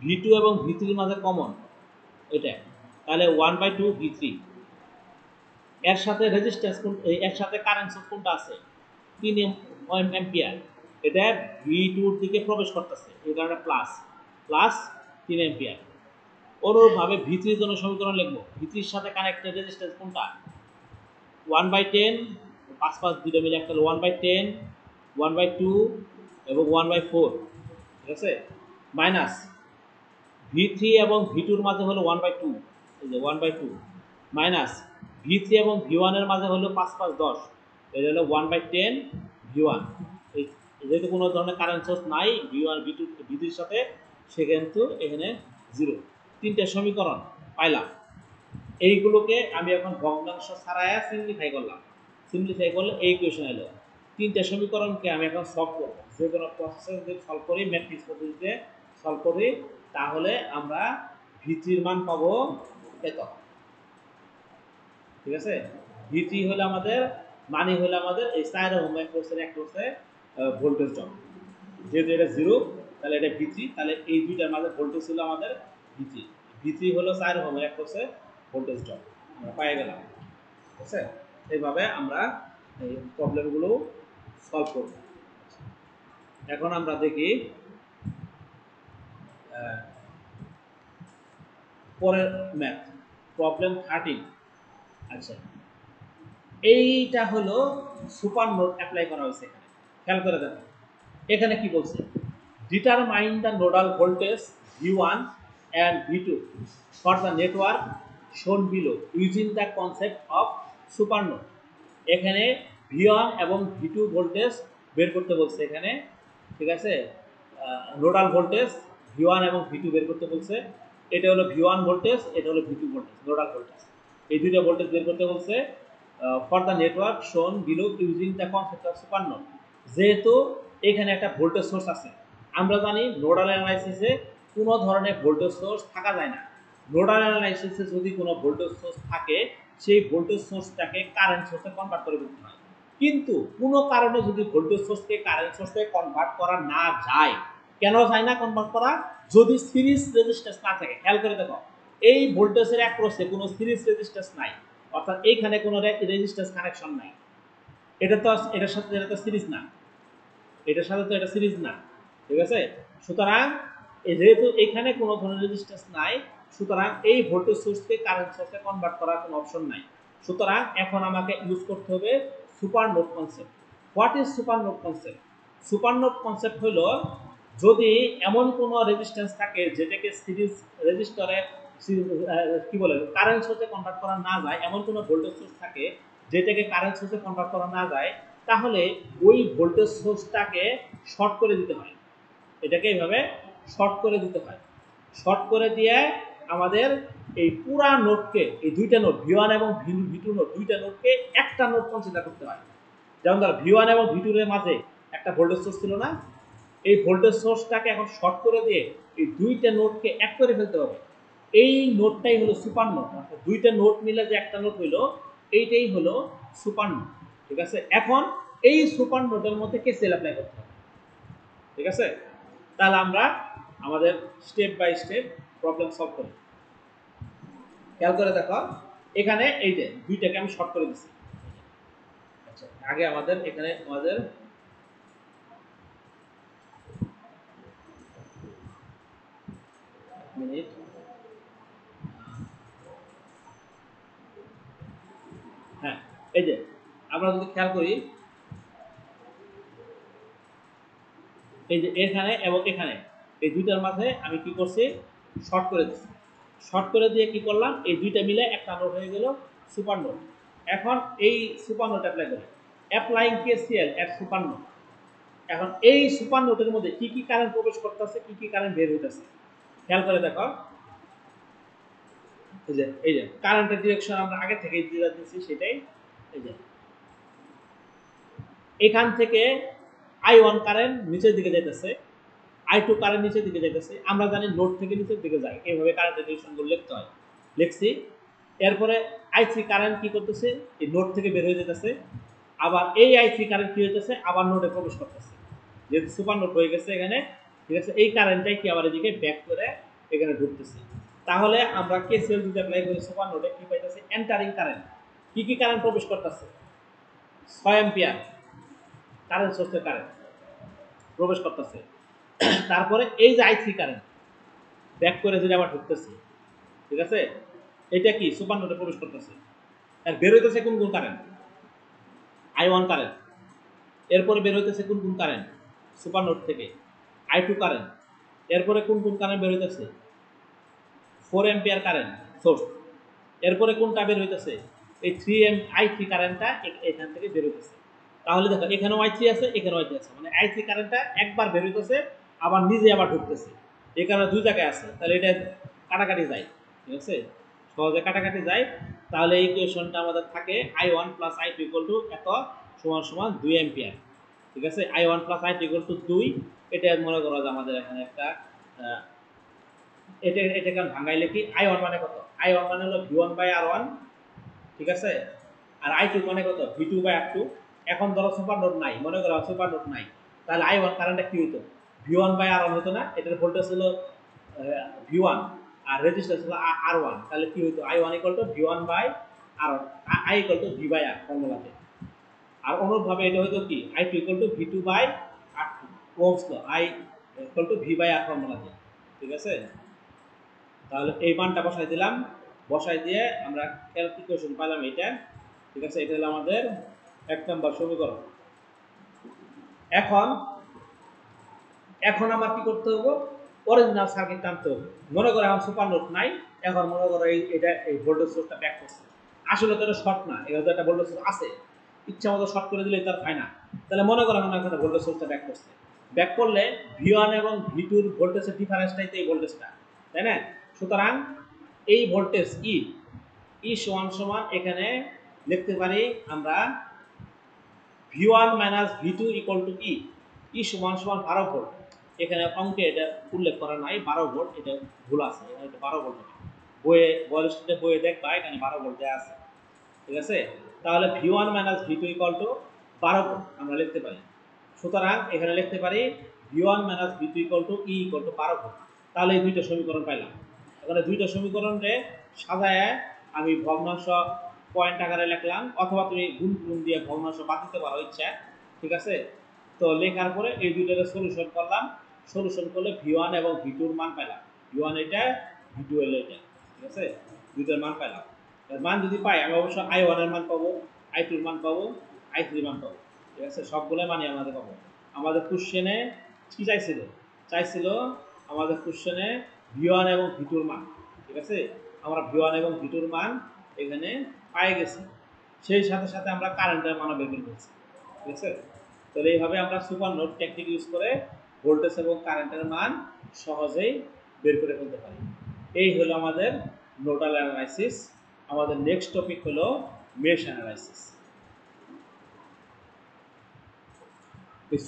V2 এবং V3 এর মাঝে কমন এটা তাহলে 1/2 V3 এর সাথে রেজিস্ট্যান্স এর সাথে কারেন্ট সোর্স কোনটা আছে 3 অ্যাম্পিয়ার এটা V2 এর দিকে প্রবেশ করতেছে এই কারণে প্লাস প্লাস 3 অ্যাম্পিয়ার অনুরূপভাবে V3 এর জন্য সমীকরণ লিখব V3 এর সাথে কানেক্টেড রেজিস্ট্যান্স কোনটা 1/10 5 5 দুটো মিলে একটা 1/10 1/2 এবং 1/4 ঠিক আছে মাইনাস V3 এবং V2 এর মাঝে হলো 1/2 এই যে 1/2 মাইনাস V3 এবং V1 এর মাঝে হলো 5 5 10 এটা হলো 1/10 V1 এই যেহেতু কোনো ধরনের কারেন্ট সোর্স নাই V1 V2 V3 এর সাথে সেক্ষেত্রে এখানে 0 তিনটা সমীকরণ পাইলাম এইগুলোকে আমি এখন ভগ্নাংশ ছাড়ায়া সিম্পলিফাই করলাম সিম্পলিফাই করলে এই ইকুয়েশন এলো তিনটা সমীকরণকে আমি এখন সলভ করব যে কোনো প্রসেসে যদি সলভ করি ম্যাট্রিক্স পদ্ধতিতে সলভ করি তাহলে আমরা V3 এর মান পাবো এত ঠিক আছে V3 হলো আমাদের মানে হলো আমাদের এই 4 ওহম কোর্সের এক কোর্সে ভোল্টেজ ড্রপ যেহেতু এটা 0 তাহলে এটা V3 তাহলে এই দুইটার মাঝে ভোল্টেজ ছিল আমাদের V3 V3 হলো 4 ওহম এক কোর্সে ভোল্টেজ ড্রপ আমরা পেয়ে গেলাম ঠিক আছে এইভাবে আমরা এই প্রবলেমগুলো সলভ করব এখন আমরা দেখি পরের ম্যাথ প্রবলেম 13 আচ্ছা এইটা হলো সুপার নোড অ্যাপ্লাই করা হয়েছে এখানে খেয়াল করে দেখো এখানে কি বলছে determine the nodal voltage V1 and V2 for the network shown below using the concept of super node এখানে V1 এবং V2 ভোল্টেজ বের করতে বলছে এখানে ঠিক আছে নোডাল ভোল্টেজ V1 এবং V2 বের করতে বলছে এটা হলো V1 ভোল্টেজ এটা হলো V2 ভোল্টেজ নোডাল ভোল্টেজ এই দুইটা ভোল্টেজ বের করতে বলছে ফর দ্য নেটওয়ার্ক শোন below using the concept of super node যেহেতু এখানে একটা ভোল্টেজ সোর্স আছে আমরা জানি নোডাল অ্যানালাইসিসে কোনো ধরনের ভোল্টেজ সোর্স থাকা যায় না নোডাল অ্যানালাইসিসে যদি কোনো ভোল্টেজ সোর্স থাকে সেই ভোল্টেজ সোর্সটাকে কারেন্ট সোর্সে কনভার্ট করে দিতে হয় কিন্তু কোনো কারণে যদি ভোল্টেজ সোর্সকে কারেন্ট সোর্সে কনভার্ট করা না যায়, কেন যায় না কনভার্ট করা? যদি সিরিজ রেজিস্ট্যান্স না থাকে। খেয়াল করে দেখো, এই ভোল্টেজের অ্যাক্রসে কোনো সিরিজ রেজিস্ট্যান্স নাই, অর্থাৎ এইখানে কোনো রেজিস্ট্যান্স কানেকশন নাই। এটা তো এটার সাথে এটা তো সিরিজ না, এটার সাথে তো এটা সিরিজ না, ঠিক আছে? সুতরাং যেহেতু এখানে কোনো ধরনের রেজিস্ট্যান্স নাই, সুতরাং এই ভোল্টেজ সোর্সকে কারেন্ট সোর্সে কনভার্ট করার কোনো অপশন নাই। সুতরাং এখন আমাকে ইউজ করতে হবে super node concept. What is super node concept? Super node concept হলো, যদি এমন কোনো রেজিস্ট্যান্স থাকে যেটাকে সিরিজ রেজিস্টরে কি বলে কারেন্ট সোর্সে কনভার্ট করা না যায়, এমন কোনো ভোল্টেজ সোর্স থাকে যেটাকে কারেন্ট সোর্সে কনভার্ট করা না যায়, তাহলে ওই ভোল্টেজ সোর্সটাকে শর্ট করে দিতে হয়। এটাকে এইভাবে শর্ট করে দিতে হয়। শর্ট করে দিয়ে আমাদের এই পুরা নোডকে, এই দুইটা নোড V1 এবং V2 নোড, দুইটা নোডকে একটা নোড কনসিডার করতে হয়। যেমন ধর V1 এবং V2 এর মাঝে একটা ভোল্টেজ সোর্স ছিল না, এই ভোল্টেজ সোর্সটাকে এখন শর্ট করে দিয়ে এই দুইটা নোডকে এক করে ফেলতে হবে। এই নোডটাই হলো সুপার নোড, অর্থাৎ দুইটা নোড মিলে যে একটা নোড হইলো, এইটাই হলো সুপার নোড, ঠিক আছে? এখন এই সুপার নোডের মধ্যে কেসিএল অ্যাপ্লাই করতে হবে, ঠিক আছে? তাহলে আমরা আমাদের step by step problem solve করি। খেয়াল করে দেখো, এখানে এই যে দুইটাকে আমি শর্ট করে দিচ্ছি। আচ্ছা, আগে আমাদের এখানে আমাদের মিনিট, হ্যাঁ, এই যে আমরা যদি খেয়াল করি, এই যে এখানে এবং এখানে এই দুইটার মাঝে আমি কি করছি, শর্ট করে দিচ্ছি। শর্ট করে দিয়ে কি করলাম, এই দুইটা মিলে একটা নোড হয়ে গেল সুপার নোড। এখন এই সুপার নোড অ্যাপ্লাই করি, অ্যাপ্লাইং কেসিএল এট সুপার নোড। এখন এই সুপার নোডের মধ্যে কি কি কারেন্ট প্রবেশ করতেছে, কি কি কারেন্ট বের হইতেছে, খেয়াল করে দেখো। এই যে কারেন্টের ডিরেকশন আমরা আগে থেকেই দিয়ে দিচ্ছি, সেটাই এই যে এখান থেকে I1 কারেন্ট নিচের দিকে যাইতেছে, I2 কারেন্ট নিচের দিকে যাইতেছে। আমরা জানি নোড থেকে নিচের দিকে যায়, এইভাবে কারেন্টের ডিরেকশনগুলো লিখতে হয়, লিখছি। এরপরে I3 কারেন্ট কি করতেছে, এই নোড থেকে বের হয়ে যেতেছে। আবার এই I3 কারেন্ট কি হইতেছে, আবার নোডে প্রবেশ করতেছে, যেহেতু সুপার নোড হয়ে গেছে এখানে, ঠিক আছে? এই কারেন্টটাই কি আবার এদিকে ব্যাক করে এখানে ঢুকতেছে। তাহলে আমরা কেসিএল যদি অ্যাপ্লাই করি সুপার নোডে, কি পাইতেছে, এন্টারিং কারেন্ট। কি কি কারেন্ট প্রবেশ করতেছে? 6 অ্যাম্পিয়ার কারেন্ট সোর্সের কারেন্ট প্রবেশ করতেছে। তারপরে এই যে I3 কারেন্ট ব্যাক করে যদি আবার ঢুকতেছে, ঠিক আছে? এটা কি সুপার নোডে প্রবেশ করতেছে। আর বের হইতেছে কোন কোন কারেন্ট, I1 কারেন্ট। এরপরে বের হইতেছে কোন কোন কারেন্ট সুপার নোড থেকে, I2 কারেন্ট। এরপরে কোন কোন কারেন্ট বের হইতেছে, 4 অ্যাম্পিয়ার কারেন্ট সোর্স। এরপরে কোনটা বের হইতেছে, এই I3 কারেন্টটা এখান থেকে বের হইতেছে। তাহলে দেখো এখানেও I3 আছে, এখানেও I3 আছে, মানে I3 কারেন্টটা একবার বের হইতেছে, আবার নিজে আবার ঢুকতেছে, এই কারণে দুই জায়গায় আছে। তাহলে এটা কাটাকাটি যায়, ঠিক আছে? সহজে কাটাকাটি যায়। তাহলে এই ইকুয়েশনটা আমাদের থাকে I1 plus I2 equal two এত সমান সমান 2 অ্যাম্পিয়ার, ঠিক আছে? I1 plus I2 equal two 2। এটা মনে করো যে আমাদের এখানে একটা এটাকে ভাঙাইলে কি, I1 মানে কত, I1 মানে হলো V1 বাই R1, ঠিক আছে? আর I2 মানে কত, V2 বাই R2। এখন ধরো সুপার নোড নাই, মনে করো সুপার নোড নাই, তাহলে I1 কারেন্টটা কি হইতো, V1 বাই R1 হতো না? এটার ভোল্টেজ হলো V1 আর রেজিস্ট্যান্স হলো R1, তাহলে কি হইতো, I1 equal to V1 by R1, I equal to V by R ফর্মুলাতে। আর অনুরূপভাবে এটা হইতো কি, I2 equal to V2 by R2, ohm's law, I equal to V by R ফর্মুলাতে, ঠিক আছে? তাহলে এই মানটা বসাই দিলাম, বসাই দিয়ে আমরা ক্যালকুলেশন পেলাম এটা, ঠিক আছে? এটা হলো আমাদের 1 নম্বর সমীকরণ। এখন এখন আমার কি করতে হবে, অরিজিনাল সার্কিট টানতে হবে। মনে করো এখন সুপার নোড নাই, এখন মনে করো এই ভোল্টেজ সোর্সটা ব্যাক করছে। আসলে তো এটা শর্ট না, এটা তো একটা ভোল্টেজ সোর্স আছে, ইচ্ছা মতো শর্ট করে দিলে তার হয় না। তাহলে মনে করো এখন একটা ভোল্টেজ সোর্সটা ব্যাক করছে, ব্যাক করলে V1 এবং V2 এর ভোল্টেজের ডিফারেন্সটাই তো এই ভোল্টেজটা, তাই না? সুতরাং এই ভোল্টেজ ই সমান সমান এখানে লিখতে পারি আমরা V1 minus V2 equal to ই সমান সমান 12 ভোল্ট। এখানে অঙ্কে এটা উল্লেখ করা নাই 12 ভোল্ট, এটা ভুল আছে, এখানে 12 ভোল্ট হবে। বইয়ে দেখবা এখানে 12 ভোল্ট দেওয়া আছে, ঠিক আছে? তাহলে V1 minus V2 equal to 12 volt আমরা লিখতে পারি। সুতরাং এখানে লিখতে পারি V1 - V2 = E = 12 ভোল্ট। তাহলে এই দুইটা সমীকরণ পাইলাম। এখানে দুইটা সমীকরণে সাজায় আমি ভগ্নাংশ পয়েন্ট আকারে লিখলাম, অথবা তুমি গুণ দিয়ে ভগ্নাংশ বাদ দিতে পারো ইচ্ছা, ঠিক আছে। তো লেখার পরে এই দুইটারে সলিউশন করলাম, সলিউশন করলে V1 এবং V2 এর মান পেলাম। V1 এটা, V2 হলো এটা, ঠিক আছে। দুইটার মান পেলাম। এর মান যদি পাই আমি অবশ্যই I1 এর মান পাবো, I2 এর মান পাবো, I3 এর মান পাবো, ঠিক আছে। সবগুলো মানই আমাদের পাবো। আমাদের কোশ্চেনে কি চাইছিল আমাদের কোশ্চেনে V1 এবং V2 এর মান, ঠিক আছে। আমরা V1 এবং V2 এর মান এখানে পেয়ে গেছি। সেই সাথে সাথে আমরা কারেন্টের মানও বের করে ফেলছি, ঠিক আছে। তাহলে এইভাবে আমরা সুপার নোড টেকনিক ইউজ করে ভোল্টেজ এবং কারেন্টের মান সহজেই বের করে ফেলতে পারি। এই হলো আমাদের নোডাল অ্যানালাইসিস। আমাদের নেক্সট টপিক হলো মেশ অ্যানালাইসিস। এই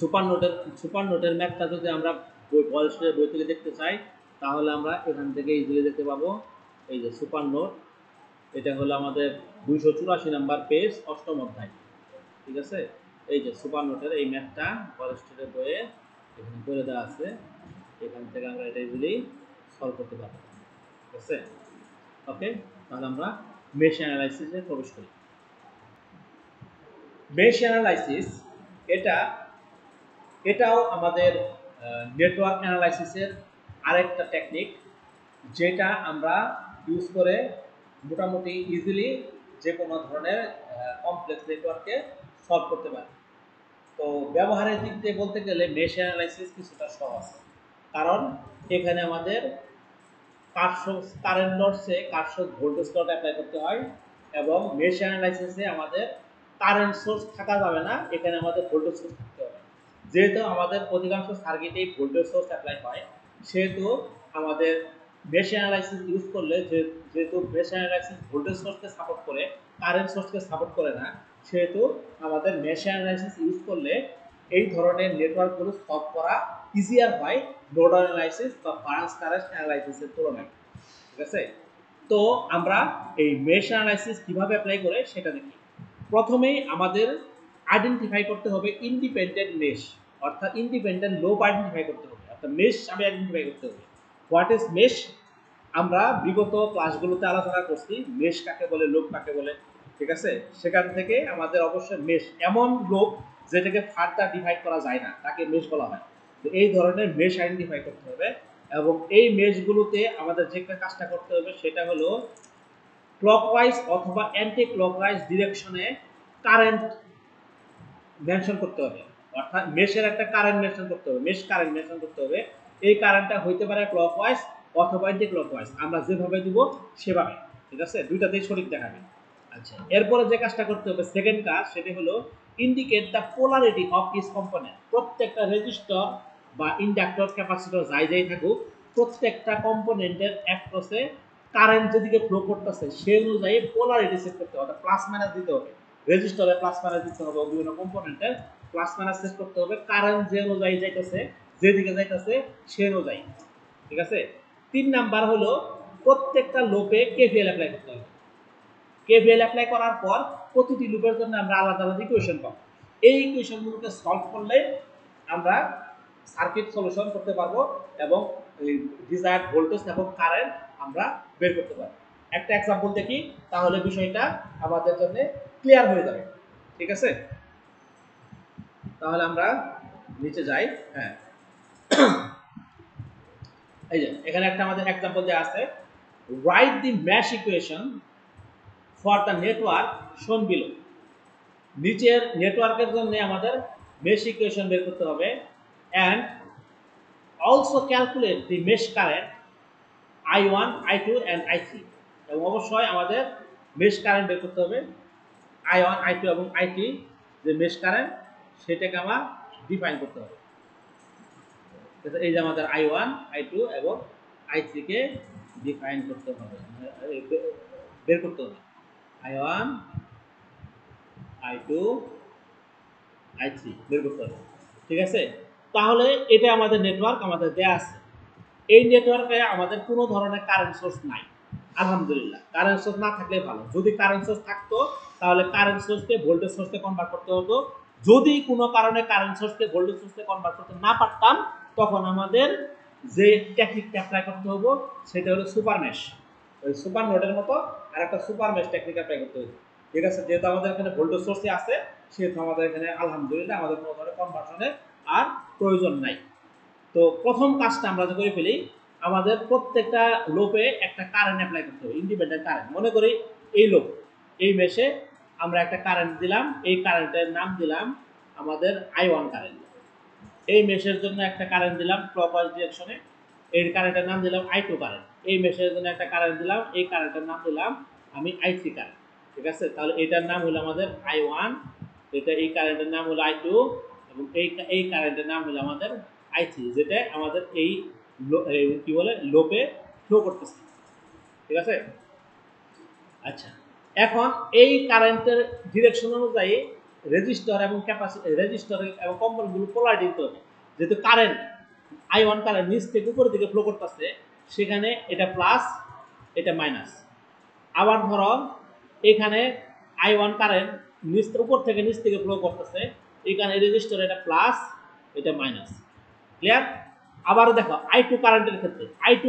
সুপার নোডের ম্যাথটা যদি আমরা বই থেকে দেখতে চাই, তাহলে আমরা এখান থেকে ইজিলি দেখতে পাবো। এই যে সুপার নোড, এটা হলো আমাদের 284 নাম্বার পেজ, 8ম অধ্যায়, ঠিক আছে। এই যে সুপার নোটের এই ম্যাথটা ফরেস্টের বইয়ে এখানে করে দেওয়া আছে। এখান থেকে আমরা এটা ইজিলি সলভ করতে পারবো, ঠিক আছে। ওকে, তাহলে আমরা মেশ অ্যানালাইসিসে প্রবেশ করি। মেশ অ্যানালাইসিস এটাও আমাদের নেটওয়ার্ক অ্যানালাইসিসের আরেকটা টেকনিক, যেটা আমরা ইউজ করে মোটামুটি ইজিলি যে কোনো ধরনের কমপ্লেক্স নেটওয়ার্কে সলভ করতে পারি। তো ব্যবহারের দিক দিয়ে বলতে গেলে মেশ অ্যানালাইসিস কিছুটা সহজ, কারণ এখানে আমাদের কারেন্ট লসে কারশফ ভোল্টেজ লট অ্যাপ্লাই করতে হয়, এবং মেশ অ্যানালাইসিসে আমাদের কারেন্ট সোর্স থাকা যাবে না, এখানে আমাদের ভোল্টেজ সোর্স থাকতে হবে। যেহেতু আমাদের অধিকাংশ সার্কিটেই ভোল্টেজ সোর্স অ্যাপ্লাই হয়, সেহেতু আমাদের মেশ অ্যানালাইসিস ইউজ করলে, যেহেতু মেশ অ্যানালাইসিস ভোল্টেজ সোর্সকে সাপোর্ট করে, কারেন্ট সোর্সকে সাপোর্ট করে না, সেহেতু আমাদের মেশ অ্যানালাইসিস ইউজ করলে এই ধরনের নেটওয়ার্কগুলো সলভ করা ইজিয়ার হয় নোডাল অ্যানালাইসিস বা ব্রাঞ্চ কারেন্ট অ্যানালাইসিসের তুলনায়, ঠিক আছে। তো আমরা এই মেশ অ্যানালাইসিস কিভাবে অ্যাপ্লাই করে সেটা দেখি। প্রথমেই আমাদের আইডেন্টিফাই করতে হবে ইন্ডিপেন্ডেন্ট মেশ, অর্থাৎ ইন্ডিপেন্ডেন্ট লুপ আইডেন্টিফাই করতে হবে, অর্থাৎ মেশ আমি আইডেন্টিফাই করতে হবে। What is mesh? আমরা বিগত ক্লাসগুলোতে আলোচনা করছি মেশ কাকে বলে, লুপ কাকে বলে, ঠিক আছে। সেখান থেকে আমাদের অবশ্যই মেশ এমন লুপ যেটাকে ফার্দার ডিভাইড করা যায় না, তাকে মেশ বলা হয়। তো এই ধরনের মেশ আইডেন্টিফাই করতে হবে, এবং এই মেশগুলোতে আমাদের যে কাজটা করতে হবে সেটা হলো ক্লকওয়াইজ অথবা অ্যান্টি ক্লকওয়াইজ ডিরেকশনে কারেন্ট মেনশন করতে হবে, অর্থাৎ মেশের একটা কারেন্ট মেনশন করতে হবে, মেশ কারেন্ট মেনশন করতে হবে। এই কারেন্টটা হইতে পারে ক্লকওয়াইজ অথবা অ্যান্টি ক্লকওয়াইজ, আমরা যেভাবে দিব সেভাবে, ঠিক আছে। দুইটাতেই সঠিক দেখাবে। আচ্ছা, এরপরে যে কাজটা করতে হবে, সেকেন্ড কাজ, সেটা হলো indicate the polarity of each component. প্রত্যেকটা রেজিস্টর বা ইন্ডাক্টর ক্যাপাসিটর যাই থাকুক, প্রত্যেকটা কম্পোনেন্টের অ্যাক্রসে কারেন্ট যেদিকে ফ্লো করতেছে সেই অনুযায়ী পোলারিটি সেট করতে হবে, প্লাস মাইনাস দিতে হবে। রেজিস্টরে প্লাস মাইনাস দিতে হবে, বিভিন্ন কম্পোনেন্টের প্লাস মাইনাস সেট করতে হবে, কারেন্ট যে অনুযায়ী যাইতেছে, যেদিকে যাইতেছে সে অনুযায়ী, ঠিক আছে। 3 নাম্বার হলো প্রত্যেকটা লুপে কেভিএল অ্যাপ্লাই করতে হবে। কেভিএল অ্যাপ্লাই করার পর প্রতিটি লুপের জন্য আমরা আলাদা আলাদা ইকুয়েশন পাবো। এই ইকুয়েশনগুলোকে সলভ করলে আমরা সার্কিট সলিউশন করতে পারবো, এবং ডিজায়ার্ড ভোল্টেজ এবং কারেন্ট আমরা বের করতে পারবো। একটা এক্সাম্পল দেখি, তাহলে বিষয়টা আমাদের জন্য ক্লিয়ার হয়ে যাবে, ঠিক আছে। তাহলে আমরা নিচে যাই। হ্যাঁ, এই যে এখানে একটা আমাদের এক্সাম্পল দেওয়া আছে, write the mash equation for the network শোন বিলো। নিচের নেটওয়ার্কের জন্য আমাদের মেশ ইকুয়েশন বের করতে হবে, and also calculate the mesh current I1, I2 and I3। এবং অবশ্যই আমাদের মেশ কারেন্ট বের করতে হবে, I1, I2 এবং I3 যে মেশ কারেন্ট সেটাকে আমরা ডিফাইন করতে হবে। এই যে আমাদের I1, I2 এবং I3 কে ডিফাইন করতে হবে, বের করতে হবে। I1, I2, I3 বের করতে হবে, ঠিক আছে। তাহলে এটা আমাদের নেটওয়ার্ক আমাদের দেয়া আছে। এই নেটওয়ার্কে আমাদের কোনো ধরনের কারেন্ট সোর্স নাই, আলহামদুলিল্লাহ। কারেন্ট সোর্স না থাকলে ভালো, যদি কারেন্ট সোর্স থাকতো তাহলে কারেন্ট সোর্সকে ভোল্টেজ সোর্সে কনভার্ট করতে হতো, যদি কোনো কারণে কারেন্ট সোর্সকে ভোল্টেজ সোর্সে কনভার্ট করতে না পারতাম, তখন আমাদের যে টেকনিকটা অ্যাপ্লাই করতে হবে সেটা হলো সুপার মেশ। ওই সুপার নোডের মতো আর একটা সুপার মেশ টেকনিক অ্যাপ্লাই করতে হবে। ঠিক আছে, যেহেতু আমাদের এখানে ভোল্টেজ সোর্সই আছে, সেহেতু আমাদের এখানে আলহামদুলিল্লাহ আমাদের কোনো ধরনের কনভার্সনের আর প্রয়োজন নাই। তো প্রথম কাজটা আমরা যে করে ফেলি, আমাদের প্রত্যেকটা লোপে একটা কারেন্ট অ্যাপ্লাই করতে হবে, ইন্ডিপেন্ডেন্ট কারেন্ট। মনে করি এই লোপ, এই মেশে আমরা একটা কারেন্ট দিলাম, এই কারেন্টের নাম দিলাম আমাদের I1 কারেন্ট। এই মেশের জন্য একটা কারেন্ট দিলাম ক্লকওয়াইজ ডিরেকশনে, এই কারেন্টের নাম দিলাম I2 কারেন্ট। এই মেশের জন্য একটা কারেন্ট দিলাম, এই কারেন্টের নাম দিলাম আমি I3 কারেন্ট। ঠিক আছে, তাহলে এটার নাম হলো আমাদের I1, এটা এই কারেন্টের নাম হলো I2, এবং এই কারেন্টের নাম হলো আমাদের I3, যেটা আমাদের এই কি বলে লোপে ফ্লো করতেছে। ঠিক আছে, আচ্ছা, এখন এই কারেন্টের ডিরেকশন অনুযায়ী রেজিস্টার এবং ক্যাপাসিটি, রেজিস্টার এবং কম্পোনেন্টগুলো পোলারিটি দিতে হবে। যেহেতু কারেন্ট I1 কারেন্ট নিচ থেকে উপরের দিকে ফ্লো করতেছে, সেখানে এটা প্লাস, এটা মাইনাস। আবার ধরো এখানে I1 কারেন্ট উপর থেকে নিচ থেকে ফ্লো করতেছে, এখানে রেজিস্টার এটা প্লাস, এটা মাইনাস। ক্লিয়ার? আবার দেখো I2 কারেন্টের ক্ষেত্রে, I2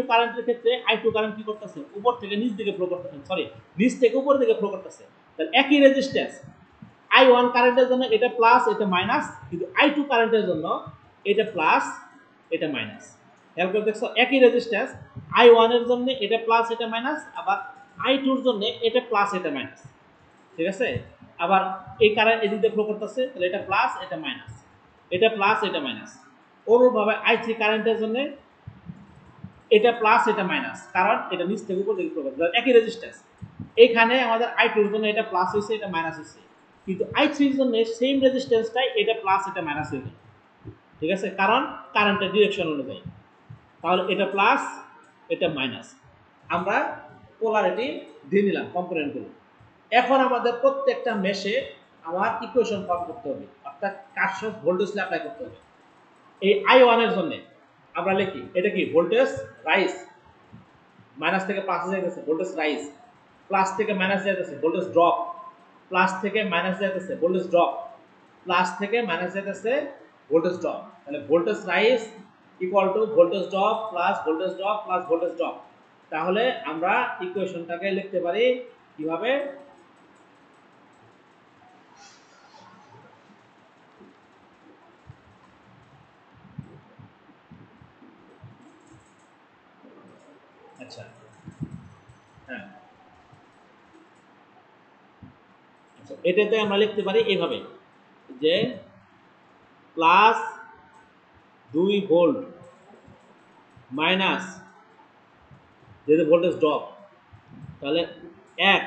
কারেন্ট কি করতেছে, উপর থেকে নিচ দিকে ফ্লো করতেছে, সরি নিচ থেকে উপর দিকে ফ্লো করতেছে। তাহলে একই রেজিস্ট্যান্স, I1 কারেন্টের জন্য এটা প্লাস, এটা মাইনাস, কিন্তু I2 কারেন্টের জন্য এটা প্লাস, এটা মাইনাস। খেয়াল করে দেখছো, একই রেজিস্ট্যান্স, I1 এর জন্য এটা প্লাস, এটা মাইনাস, আবার I2 এর জন্য এটা প্লাস, এটা মাইনাস। ঠিক আছে, আবার এই কারেন্ট এদিক দিয়ে ফ্লো করতেছে, তাহলে এটা প্লাস, এটা মাইনাস, এটা প্লাস, এটা মাইনাস। অনুরূপভাবে I3 কারেন্টের জন্য এটা প্লাস, এটা মাইনাস, কারণ এটা নিচ থেকে উপর দিকে ফ্লো করছে, একই রেজিস্ট্যান্স। এখানে আমাদের I2 এর জন্য এটা প্লাস হয়েছে, এটা মাইনাস হয়েছে, কিন্তু I3 এর জন্য সেম রেজিস্ট্যান্সটাই এটা প্লাস, এটা মাইনাস হয়ে যায়। ঠিক আছে, কারণ কারেন্টের ডিরেকশন অনুযায়ী। তাহলে এটা প্লাস, এটা মাইনাস, আমরা পোলারিটি দিয়ে নিলাম কম্পোনেন্টগুলো। এখন আমাদের প্রত্যেকটা মেশে আমার ইকুয়েশন ফর্ম করতে হবে, অর্থাৎ কারশফ ভোল্টেজ ল অ্যাপ্লাই করতে হবে। এই I1 এর জন্য আমরা লিখি এটা কি ভোল্টেজ রাইজ, মাইনাস থেকে প্লাসে যাইতেছে ভোল্টেজ রাইজ, প্লাস থেকে মাইনাসে যাইতেছে ভোল্টেজ ড্রপ, প্লাস থেকে মাইনাসে যাইতেছে ভোল্টেজ ড্রপ, প্লাস থেকে মাইনাসে যাইতেছে ভোল্টেজ ড্রপ। তাহলে voltage rise equal to voltage drop plus voltage drop plus voltage drop. তাহলে আমরা ইকুয়েশনটাকে লিখতে পারি কিভাবে, আচ্ছা হ্যাঁ, আচ্ছা এটাতে আমরা লিখতে পারি এইভাবে যে প্লাস 2 ভোল্ট মাইনাস যেহেতু ভোল্টেজ ড্রপ, তাহলে 1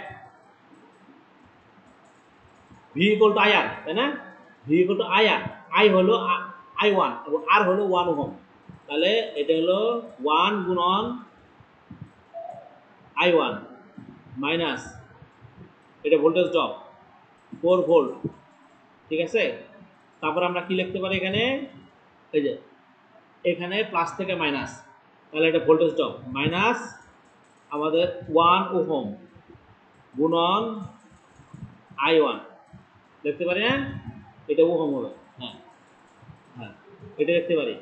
V ইকুয়াল টু IR, তাই না? V equal to IR, I হলো I1 এবং R হলো 1 ওহম। তাহলে এটা হলো 1 গুণন I1 মাইনাস এটা ভোল্টেজ ড্রপ 4 ভোল্ট। ঠিক আছে, তারপর আমরা কি লিখতে পারি এখানে, এই যে এখানে প্লাস থেকে মাইনাস, তাহলে এটা ভোল্টেজ ড্রপ মাইনাস আমাদের 1 ওহম গুণন I1 দেখতে পারি, হ্যাঁ এটা ওহম হবে, হ্যাঁ হ্যাঁ এটা দেখতে পারি।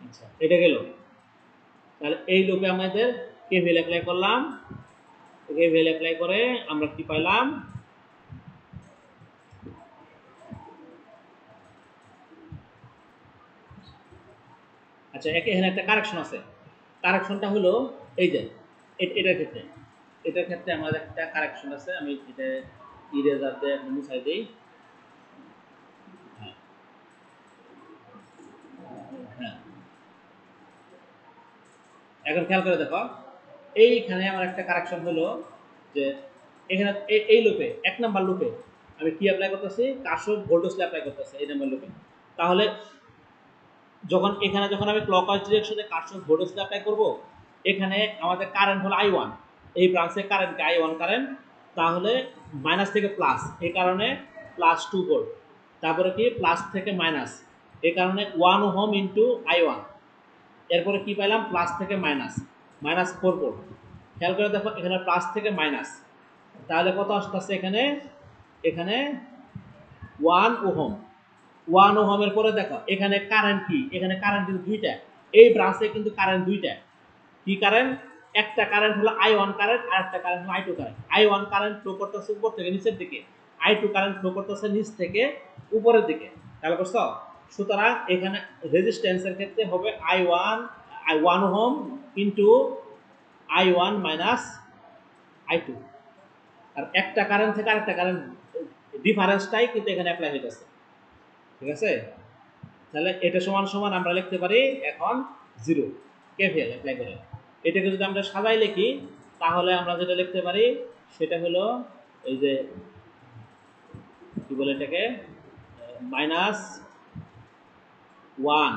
আচ্ছা এটা গেল, তাহলে এই লুপে আমাদের কেভিএল অ্যাপ্লাই করলাম, কেভিএল অ্যাপ্লাই করে আমরা কি পাইলাম, আচ্ছা এখানে একটা কারেকশন আছে। কারেকশনটা হলো এই যে এটার ক্ষেত্রে আমাদের একটা কারেকশন আছে, আমি এটা ইরেজার দিয়ে মুছাই দিই। হ্যাঁ হ্যাঁ, এখন খেয়াল করে দেখো, এইখানে আমার একটা কারেকশন হলো যে এখানে এই লুপে 1 নাম্বার লুপে আমি কি অ্যাপ্লাই করতেছি, কারশফ ভোল্টেজ ল অ্যাপ্লাই করতেছি এই নাম্বার লুপে। তাহলে যখন আমি ক্লকওয়াইজ ডিরেকশনে কারশফ ভোল্টেজ ল অ্যাপ্লাই করব, এখানে আমাদের কারেন্ট হলো I1, এই ব্রাঞ্চে কারেন্ট I1 কারেন্ট, তাহলে মাইনাস থেকে প্লাস, এই কারণে প্লাস 2 ভোল্ট, তারপরে কি প্লাস থেকে মাইনাস, এই কারণে 1 ওহম ইন্টু I1, এরপরে কি পাইলাম প্লাস থেকে মাইনাস, মাইনাস 4 ভোল্ট। খেয়াল করে দেখো এখানে প্লাস থেকে মাইনাস, তাহলে কত আসতেছে এখানে, এখানে 1 ওহম 1 ওহমের পরে দেখো এখানে কারেন্ট কি, এখানে কারেন্ট কিন্তু দুইটা, এই ব্রাঞ্চে কিন্তু কারেন্ট দুইটা। কি কারেন্ট? একটা কারেন্ট হলো I1 কারেন্ট আর একটা কারেন্ট হলো I2 current. I1 current flow করতেছে উপর থেকে নিচের দিকে, I2 কারেন্ট ফ্লো করতেছে নিচ থেকে উপরের দিকে। খেয়াল করছো? সুতরাং এখানে রেজিস্ট্যান্সের ক্ষেত্রে হবে I1 ohm into I1 minus I2। আর একটা কারেন্ট থেকে আরেকটা কারেন্ট ডিফারেন্সটাই কিন্তু এখানে অ্যাপ্লাই হইতেছে। ঠিক আছে? তাহলে এটা সমান সমান আমরা লিখতে পারি এখন 0 কেভিএল অ্যাপ্লাই করে। এটাকে যদি আমরা সাজাই লিখি তাহলে আমরা যেটা লিখতে পারি সেটা হলো এই যে কি বলে এটাকে -1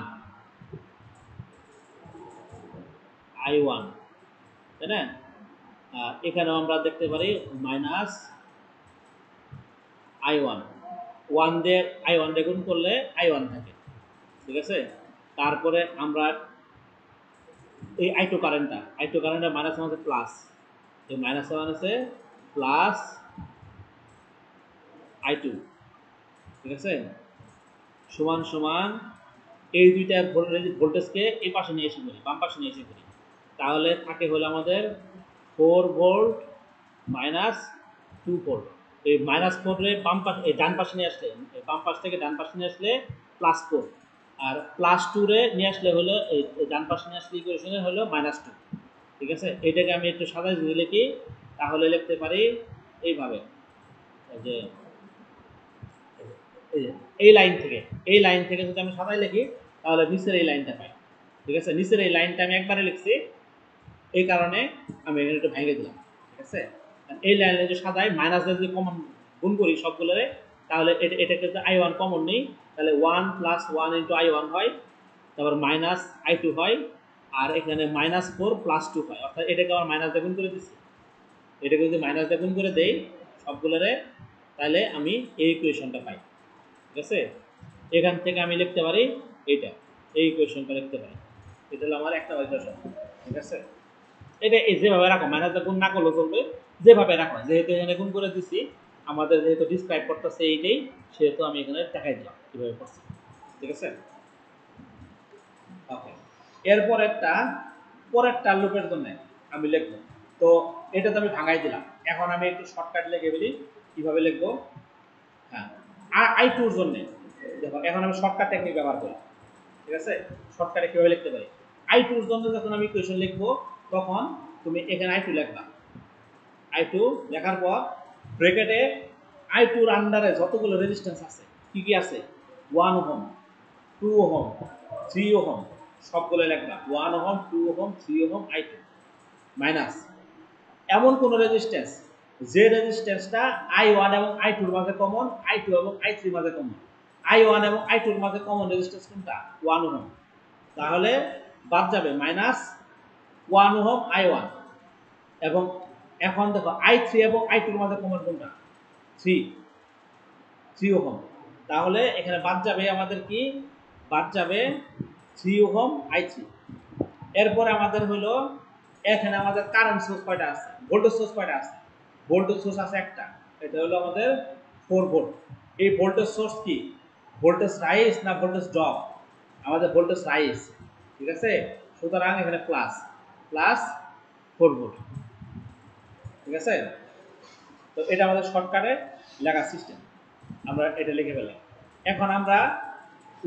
I1, তাই না? এখানেও আমরা দেখতে পারি -I1, 1 দিয়ে I1 দিয়ে গুণ করলে I1 থাকে। ঠিক আছে? তারপরে আমরা এই I2 কারেন্টটা মাইনাস মানে প্লাস, এই মাইনাস মানে প্লাস I2। ঠিক আছে? সমান সমান এই দুইটা ভোল্টেজকে এই পাশে নিয়ে এসে করি, বাম পাশে নিয়ে এসে করি, তাহলে থাকে হলো আমাদের 4 ভোল্ট মাইনাস 2 ভোল্ট। এই মাইনাস 4 রে বাম পাশে এই ডান পাশে নিয়ে আসলে, বাম পাশ থেকে ডান পাশে নিয়ে আসলে +4, আর +2 রে নিয়ে আসলে হলো এই ডান পাশে নিয়ে আসলে ইকুয়েশনে হলো -2। ঠিক আছে? এটাকে আমি একটু সাজাই দিয়ে লিখি, তাহলে লিখতে পারি এইভাবে যে এই লাইন থেকে যদি আমি সাজাই লিখি তাহলে নিচের এই লাইনটা পাই। ঠিক আছে? নিচের এই লাইনটা আমি একবারে লিখছি, এই কারণে আমি এখানে একটু ভেঙে দিলাম। ঠিক আছে? এই লাইনে যদি সাজাই মাইনাস দিয়ে যদি কমন গুণ করি সবগুলোরে, তাহলে এটাকে যদি I1 কমন নেই তাহলে 1 + 1 × I1 হয়, তারপর -I2 হয়, আর এখানে -4 + 2 হয়, অর্থাৎ এটাকে আবার মাইনাস দিয়ে গুণ করে দিচ্ছি। এটাকে যদি মাইনাস দিয়ে গুণ করে দেই সবগুলোরে, তাহলে আমি এই ইকুয়েশনটা পাই। ঠিক আছে? এখান থেকে আমি লিখতে পারি এইটা, এই ইকুয়েশনটা লিখতে পারি। এটা হলো আমার একটা ইকুয়েশন। ঠিক আছে? এটা এই যেভাবে রাখো, মাইনাস দিয়ে গুণ না করলেও চলবে, যেভাবে রাখো, যেহেতু এখানে গুণ করে দিছি, আমাদের যেহেতু ডিসক্রাইব করতেছে এইটাই, সেহেতু আমি এখানে দেখাই দিলাম কিভাবে করছি। ঠিক আছে? ওকে, এরপর পরেরটা লুপের জন্য আমি লিখবো। তো এটা তো আমি ভাঙাই দিলাম, এখন আমি একটু শর্টকাট লিখে ফেলি। কিভাবে লিখবো? হ্যাঁ, I2 এর জন্য দেখো এখন আমি শর্টকাট টেকনিক ব্যবহার করি। ঠিক আছে? শর্টকাটে কিভাবে লিখতে পারি? I2 এর জন্য যখন আমি ইকুয়েশন লিখবো তখন তুমি এখানে I2 লিখবা। I2 লেখার পর ব্র্যাকেটে I2 এর আন্ডারে যতগুলো রেজিস্ট্যান্স আছে কি কি আছে, 1 ওহম, 2 ওহম, 3 ওহম, সবগুলো লিখবা। 1 ohm, 2 ohm, 3 ohm, I2 minus এমন কোন রেজিস্ট্যান্স যে রেজিস্ট্যান্সটা I1 এবং I2 এর মাঝে কমন, I2 এবং I3 এর মাঝে কমন। I1 এবং I2 এর মাঝে কমন রেজিস্ট্যান্স কোনটা? 1 ওহম। তাহলে বাদ যাবে -1 ওহম I1, এবং এখন দেখো I3 এবং I2 এর মাঝে কমন কোনটা? 3 ওহম। তাহলে এখানে বাদ যাবে আমাদের কি? বাদ যাবে 3 ওহম I3। এরপরে আমাদের হলো এখানে আমাদের কারেন্ট সোর্স কয়টা আছে, ভোল্টেজ সোর্স কয়টা আছে? ভোল্টেজ সোর্স আছে একটা, এটা হলো আমাদের 4 ভোল্ট। এই ভোল্টেজ সোর্স কি ভোল্টেজ রাইজ না ভোল্টেজ ড্রপ? আমাদের ভোল্টেজ রাইজ। ঠিক আছে? সুতরাং এখানে প্লাস 4 ভোল্ট। ঠিক আছে? তো এটা আমাদের শর্টকাটে লেখার সিস্টেম, আমরা এটা লিখে ফেললাম। এখন আমরা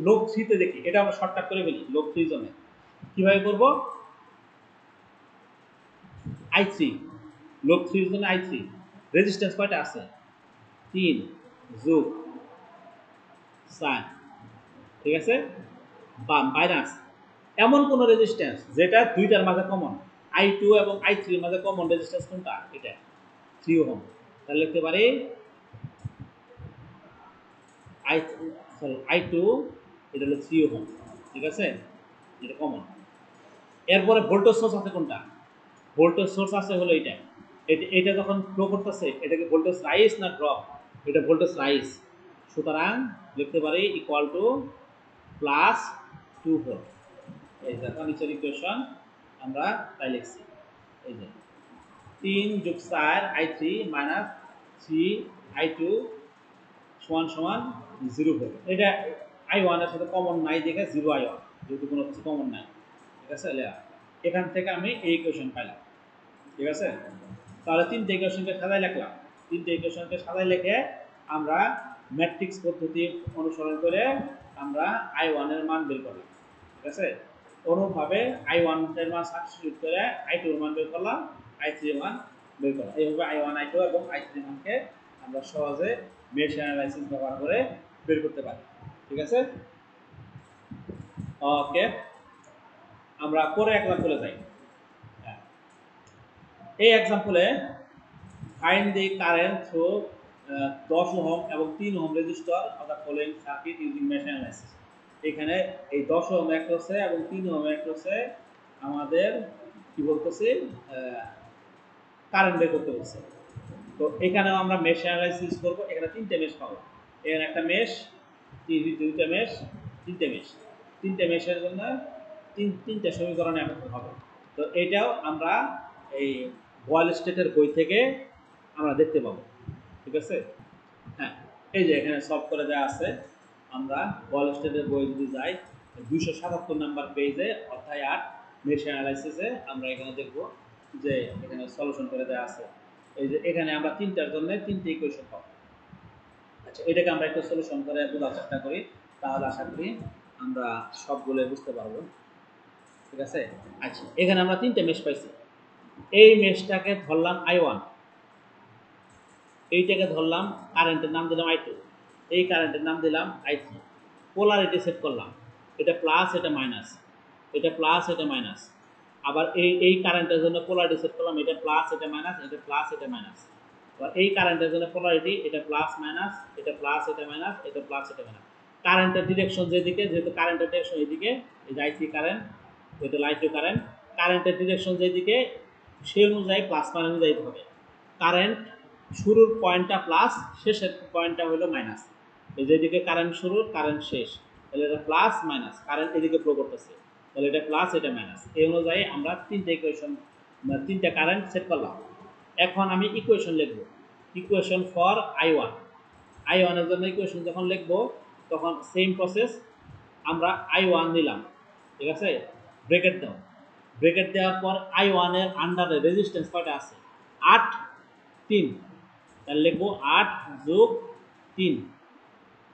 লুপ 3 তে দেখি, এটা আমরা শর্টকাট করে ফেলি লুপ 3 জন্য। কিভাবে করব? I3, লুপ 3 এর জন্য I3 রেজিস্ট্যান্স কয়টা আছে? 3 যোগ 4। ঠিক আছে? বা মাইনাস এমন কোন রেজিস্ট্যান্স যেটা দুইটার মাঝে কমন, I2 এবং I3 এর মাঝে কমন রেজিস্ট্যান্স কোনটা? এটা 3 ওহম। তাহলে লিখতে পারি I2 এটা হলো 3 ওহম। ঠিক আছে? এটা কমন। এরপরে ভোল্টেজ সোর্স আছে কোনটা? ভোল্টেজ সোর্স আছে হলো এটা। এটা যখন ফ্লো করতেছে এটা কি ভোল্টেজ রাইজ না ড্রপ? এটা ভোল্টেজ রাইজ। সুতরাং লিখতে পারি ইকুয়াল টু +2 ভোল্ট। এই দেখো নিচের ইকুয়েশন আমরা তাই লিখছি। এই যে 3 যোগ 4 I3 - 3 I2 সমান সমান 0 ভোল্ট। এটা I1 এর সাথে কমন নাই দেখে 0 I1, যেহেতু কোনো কিছু কমন নাই, ঠিক আছে। এখান থেকে আমি এই ইকুয়েশন পাইলাম, ঠিক আছে। তাহলে তিনটে ইকুয়েশনকে সাজাই লিখলাম, তিনটে ইকুয়েশনকে সাজাই লিখে আমরা ম্যাট্রিক্স পদ্ধতি অনুসরণ করে আমরা I1 এর মান বের করলাম, ঠিক আছে। অনুরূপভাবে I1 এর মান সাবস্টিটিউট করে I2 এর মান বের করলাম, I3 এর মান বের করলাম। এইভাবে I1, I2 এবং I3 এর মানকে আমরা সহজে মেশ অ্যানালাইসিস ব্যবহার করে বের করতে পারি, ঠিক আছে। ওকে, আমরা পরে এক্সাম্পলে যাই। এই এক্সাম্পলে find the current through 10 ohm এবং 3 ohm resistor of the following circuit using mesh analysis. এখানে এই 10 ওহম অ্যাক্রসে এবং 3 ওহম অ্যাক্রসে আমাদের কি বলতেছে কারেন্ট বের করতে বলছে। তো এখানেও আমরা মেশ অ্যানালাইসিস করব। এখানে তিনটে মেশ পাবো, এখানে একটা মেশ, দুইটা মেশ, তিনটে মেশের জন্য তিনটে সমীকরণ একত্র হবে। তো এটাও আমরা এই বয়েল স্টেটের বই থেকে আমরা দেখতে পাবো, ঠিক আছে। হ্যাঁ, এই যে এখানে সলভ করে দেওয়া আছে। আমরা বয়েল স্টেটের বই যদি যাই 277 নাম্বার পেজে অধ্যায় 8 মেশ অ্যানালাইসিসে আমরা এখানে দেখব যে এখানে সলিউশন করে দেওয়া আছে। এই যে এখানে আমরা তিনটার জন্য তিনটে ইকুয়েশন পাবো। আচ্ছা, এটাকে আমরা একটু সলিউশন করে বোঝার চেষ্টা করি, তাহলে আশা করি আমরা সবগুলো বুঝতে পারবো, ঠিক আছে। আচ্ছা, এখানে আমরা তিনটে মেশ পাইছি। এই মেশটাকে ধরলাম I1, এইটাকে ধরলাম, কারেন্টের নাম দিলাম I2, এই কারেন্টের নাম দিলাম I3। পোলারিটি সেট করলাম, এটা প্লাস, এটা মাইনাস, এটা প্লাস, এটা মাইনাস। আবার এই কারেন্টের জন্য পোলারিটি সেট করলাম, এটা প্লাস, এটা মাইনাস, এটা প্লাস, এটা মাইনাস। আবার এই কারেন্টের জন্য পোলারিটি, এটা প্লাস মাইনাস, এটা প্লাস, এটা মাইনাস, এটা প্লাস, এটা মাইনাস। কারেন্টের ডিরেকশন যেদিকে, যেহেতু কারেন্টের ডিরেকশন এইদিকে, এই I3 কারেন্ট, এটা I2 কারেন্ট, কারেন্টের ডিরেকশন যেদিকে সেই অনুযায়ী প্লাস মাইনাস যাইতে হবে। কারেন্ট শুরুর পয়েন্টটা প্লাস, শেষের পয়েন্টটা হলো মাইনাস। এই যেদিকে কারেন্ট শুরু, কারেন্ট শেষ, তাহলে এটা প্লাস মাইনাস, কারেন্ট এদিকে ফ্লো করতেছে, তাহলে এটা প্লাস, এটা মাইনাস। এই অনুযায়ী আমরা তিনটে ইকুয়েশন, তিনটে কারেন্ট সেট করলাম। এখন আমি ইকুয়েশন লিখব, ইকুয়েশন ফর I1। I1 এর জন্য ইকুয়েশন যখন লিখব তখন সেম প্রসেস, আমরা I1 নিলাম, ঠিক আছে। ব্র্যাকেট দাও, ব্র্যাকেট দেওয়ার পর I1 এর আন্ডারে রেজিস্ট্যান্স কয়টা আছে? 8, 3। তাহলে লিখবো 8 যোগ 3,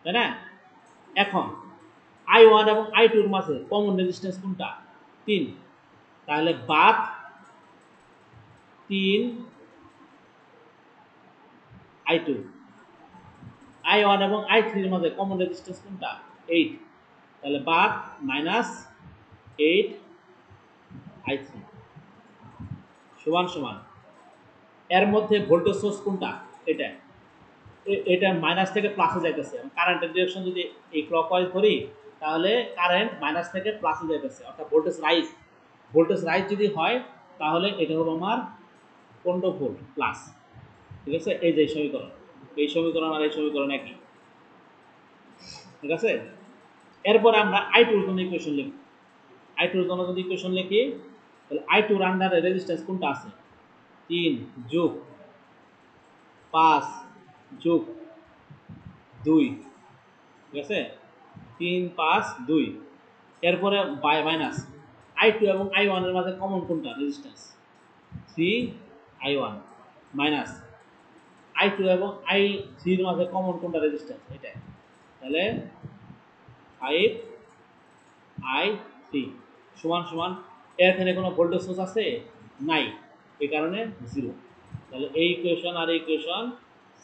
তাই না। এখন I1 এবং I2 এর মাঝে কমন রেজিস্ট্যান্স কোনটা? 3। তাহলে বাদ 3 I2। I1 এবং I3 এর মাঝে কমন রেজিস্ট্যান্স কোনটা? 8। তাহলে বাদ মাইনাস 8 I3 সমান সমান, এর মধ্যে ভোল্টেজ সোর্স কোনটা? এটা, এটা মাইনাস থেকে প্লাসে যাইতেছে। কারেন্টের ডিরেকশন যদি এই ক্লকওয়াইজ ধরি তাহলে কারেন্ট মাইনাস থেকে প্লাসে যাইতেছে, অর্থাৎ ভোল্টেজ রাইজ। ভোল্টেজ রাইজ যদি হয় তাহলে এটা হলো আমার 15 ভোল্ট প্লাস, ঠিক আছে। এই যে সমীকরণ, এই সমীকরণ আর এই সমীকরণ একই, ঠিক আছে। এরপরে আমরা I2 এর জন্য ইকুয়েশন লিখব। I2 এর জন্য যদি ইকুয়েশন লিখি তাহলে I2 এর আন্ডারে রেজিস্ট্যান্স কোনটা আছে? 3 যোগ 5 যোগ 2, ঠিক আছে। 3, 5, 2। এরপরে মাইনাস I2 এবং I1 এর মাঝে কমন কোনটা রেজিস্ট্যান্স? 3 I1 মাইনাস I2 এবং I3 এর মাঝে কমন কোনটা রেজিস্ট্যান্স? এটা, তাহলে 5 I3 সমান সমান, এখানে কোনো ভোল্টেজ সোর্স আছে? নাই, এই কারণে 0। তাহলে এই ইকুয়েশন আর এই ইকুয়েশন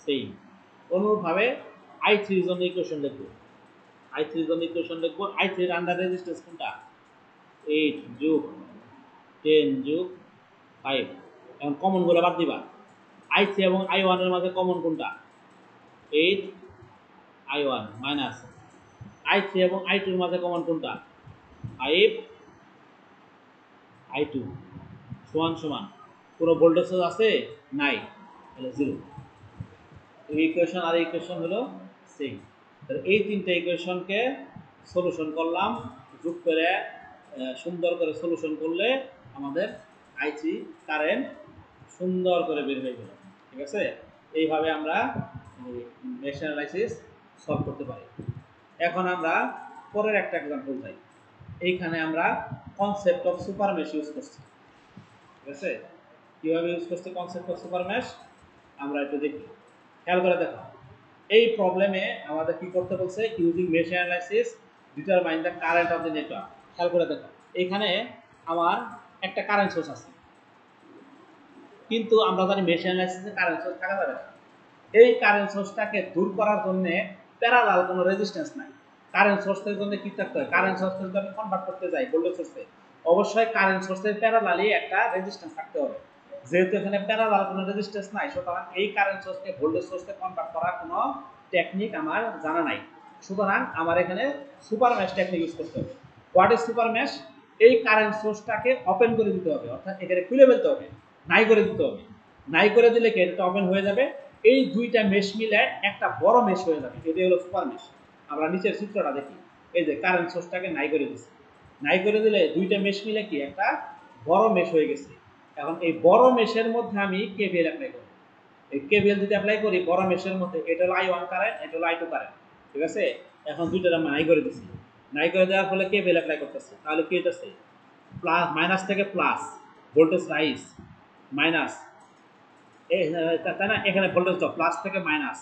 সেম। অনুরূপভাবে I3 এর জন্য ইকুয়েশন লিখব, I3 এর জন্য ইকুয়েশন লিখব। I3 এর আন্ডার রেজিস্ট্যান্স কোনটা? 8 যোগ 10 যোগ 5। এখন কমন গুলো বাদ দিবা। I3 এবং I1 এর মাঝে কমন কোনটা? 8 I1 মাইনাস I3 এবং I2 এর মাঝে কমন কোনটা? 5 I2 সমান সমান, কোনো ভোল্টেজ সোর্স আছে? নাই, তাহলে 0। এই ইকুয়েশন আর ইকুয়েশন হলো সেম। তাহলে এই তিনটা ইকুয়েশনকে সলিউশন করলাম, যোগ করে সুন্দর করে সলিউশন করলে আমাদের I3 কারেন্ট সুন্দর করে বের হয়ে গেল, ঠিক আছে। এইভাবে আমরা মেশ অ্যানালাইসিস সলভ করতে পারি। এখন আমরা পরের একটা एग्जांपल যাই। এইখানে আমরা concept of super mesh use করছি, ঠিক আছে? কিভাবে ইউজ করছি কনসেপ্ট অফ সুপার মেশ আমরা একটু দেখি, খেয়াল করে দেখো। এই প্রবলেমে আমাদের কি করতে বলছে, using mesh analysis determine the current of the network. খেয়াল করে দেখো, এখানে আমার একটা কারেন্ট সোর্স আছে, কিন্তু আমরা জানি মেশ অ্যানালাইসিসে কারেন্ট সোর্স থাকা যাবে না। এই কারেন্ট সোর্সটাকে দূর করার জন্য প্যারালাল কোনো রেজিস্ট্যান্স নাই। কারেন্ট সোর্সের জন্য কি থাকতে হয়, কারেন্ট সোর্সের যদি আমি কনভার্ট করতে যাই ভোল্টেজ সোর্সে, অবশ্যই কারেন্ট সোর্সের প্যারালালি একটা রেজিস্ট্যান্স থাকতে হবে। যেহেতু এখানে প্যারালাল কোনো রেজিস্ট্যান্স নাই, সুতরাং এই কারেন্ট সোর্সকে ভোল্টেজ সোর্সে কনভার্ট করার কোনো টেকনিক আমার জানা নাই। সুতরাং আমার এখানে সুপার মেশ টেকনিক ইউজ করতে হবে। What is super mesh? এই কারেন্ট সোর্সটাকে ওপেন করে দিতে হবে, অর্থাৎ এখানে খুলে ফেলতে হবে, নাই করে দিতে হবে। নাই করে দিলে কি এটা ওপেন হয়ে যাবে, এই দুইটা মেশ মিলে একটা বড় মেশ হয়ে যাবে, এটাই হলো সুপার মেশ। আমরা নিচের চিত্রটা দেখি, এই যে কারেন্ট সোর্সটাকে নাই করে দিচ্ছি, নাই করে দিলে দুইটা মেশ মিলে কি একটা বড় মেশ হয়ে গেছে। এখন এই বড় মেশের মধ্যে আমি কেভিএল অ্যাপ্লাই করব। এই কেভিএল যদি অ্যাপ্লাই করি বড় মেশের মধ্যে, এটা হলো I1 কারেন্ট, এটা হলো I2 কারেন্ট, ঠিক আছে? এখন দুইটার আমি নাই করে দিচ্ছি, নাই করে দেওয়ার ফলে কেভিএল অ্যাপ্লাই করতেছি, তাহলে কি হইতেছে, প্লাস মাইনাস থেকে প্লাস ভোল্টেজ রাইজ, মাইনাস তাই না, এখানে ভোল্টেজ ড্রপ প্লাস থেকে মাইনাস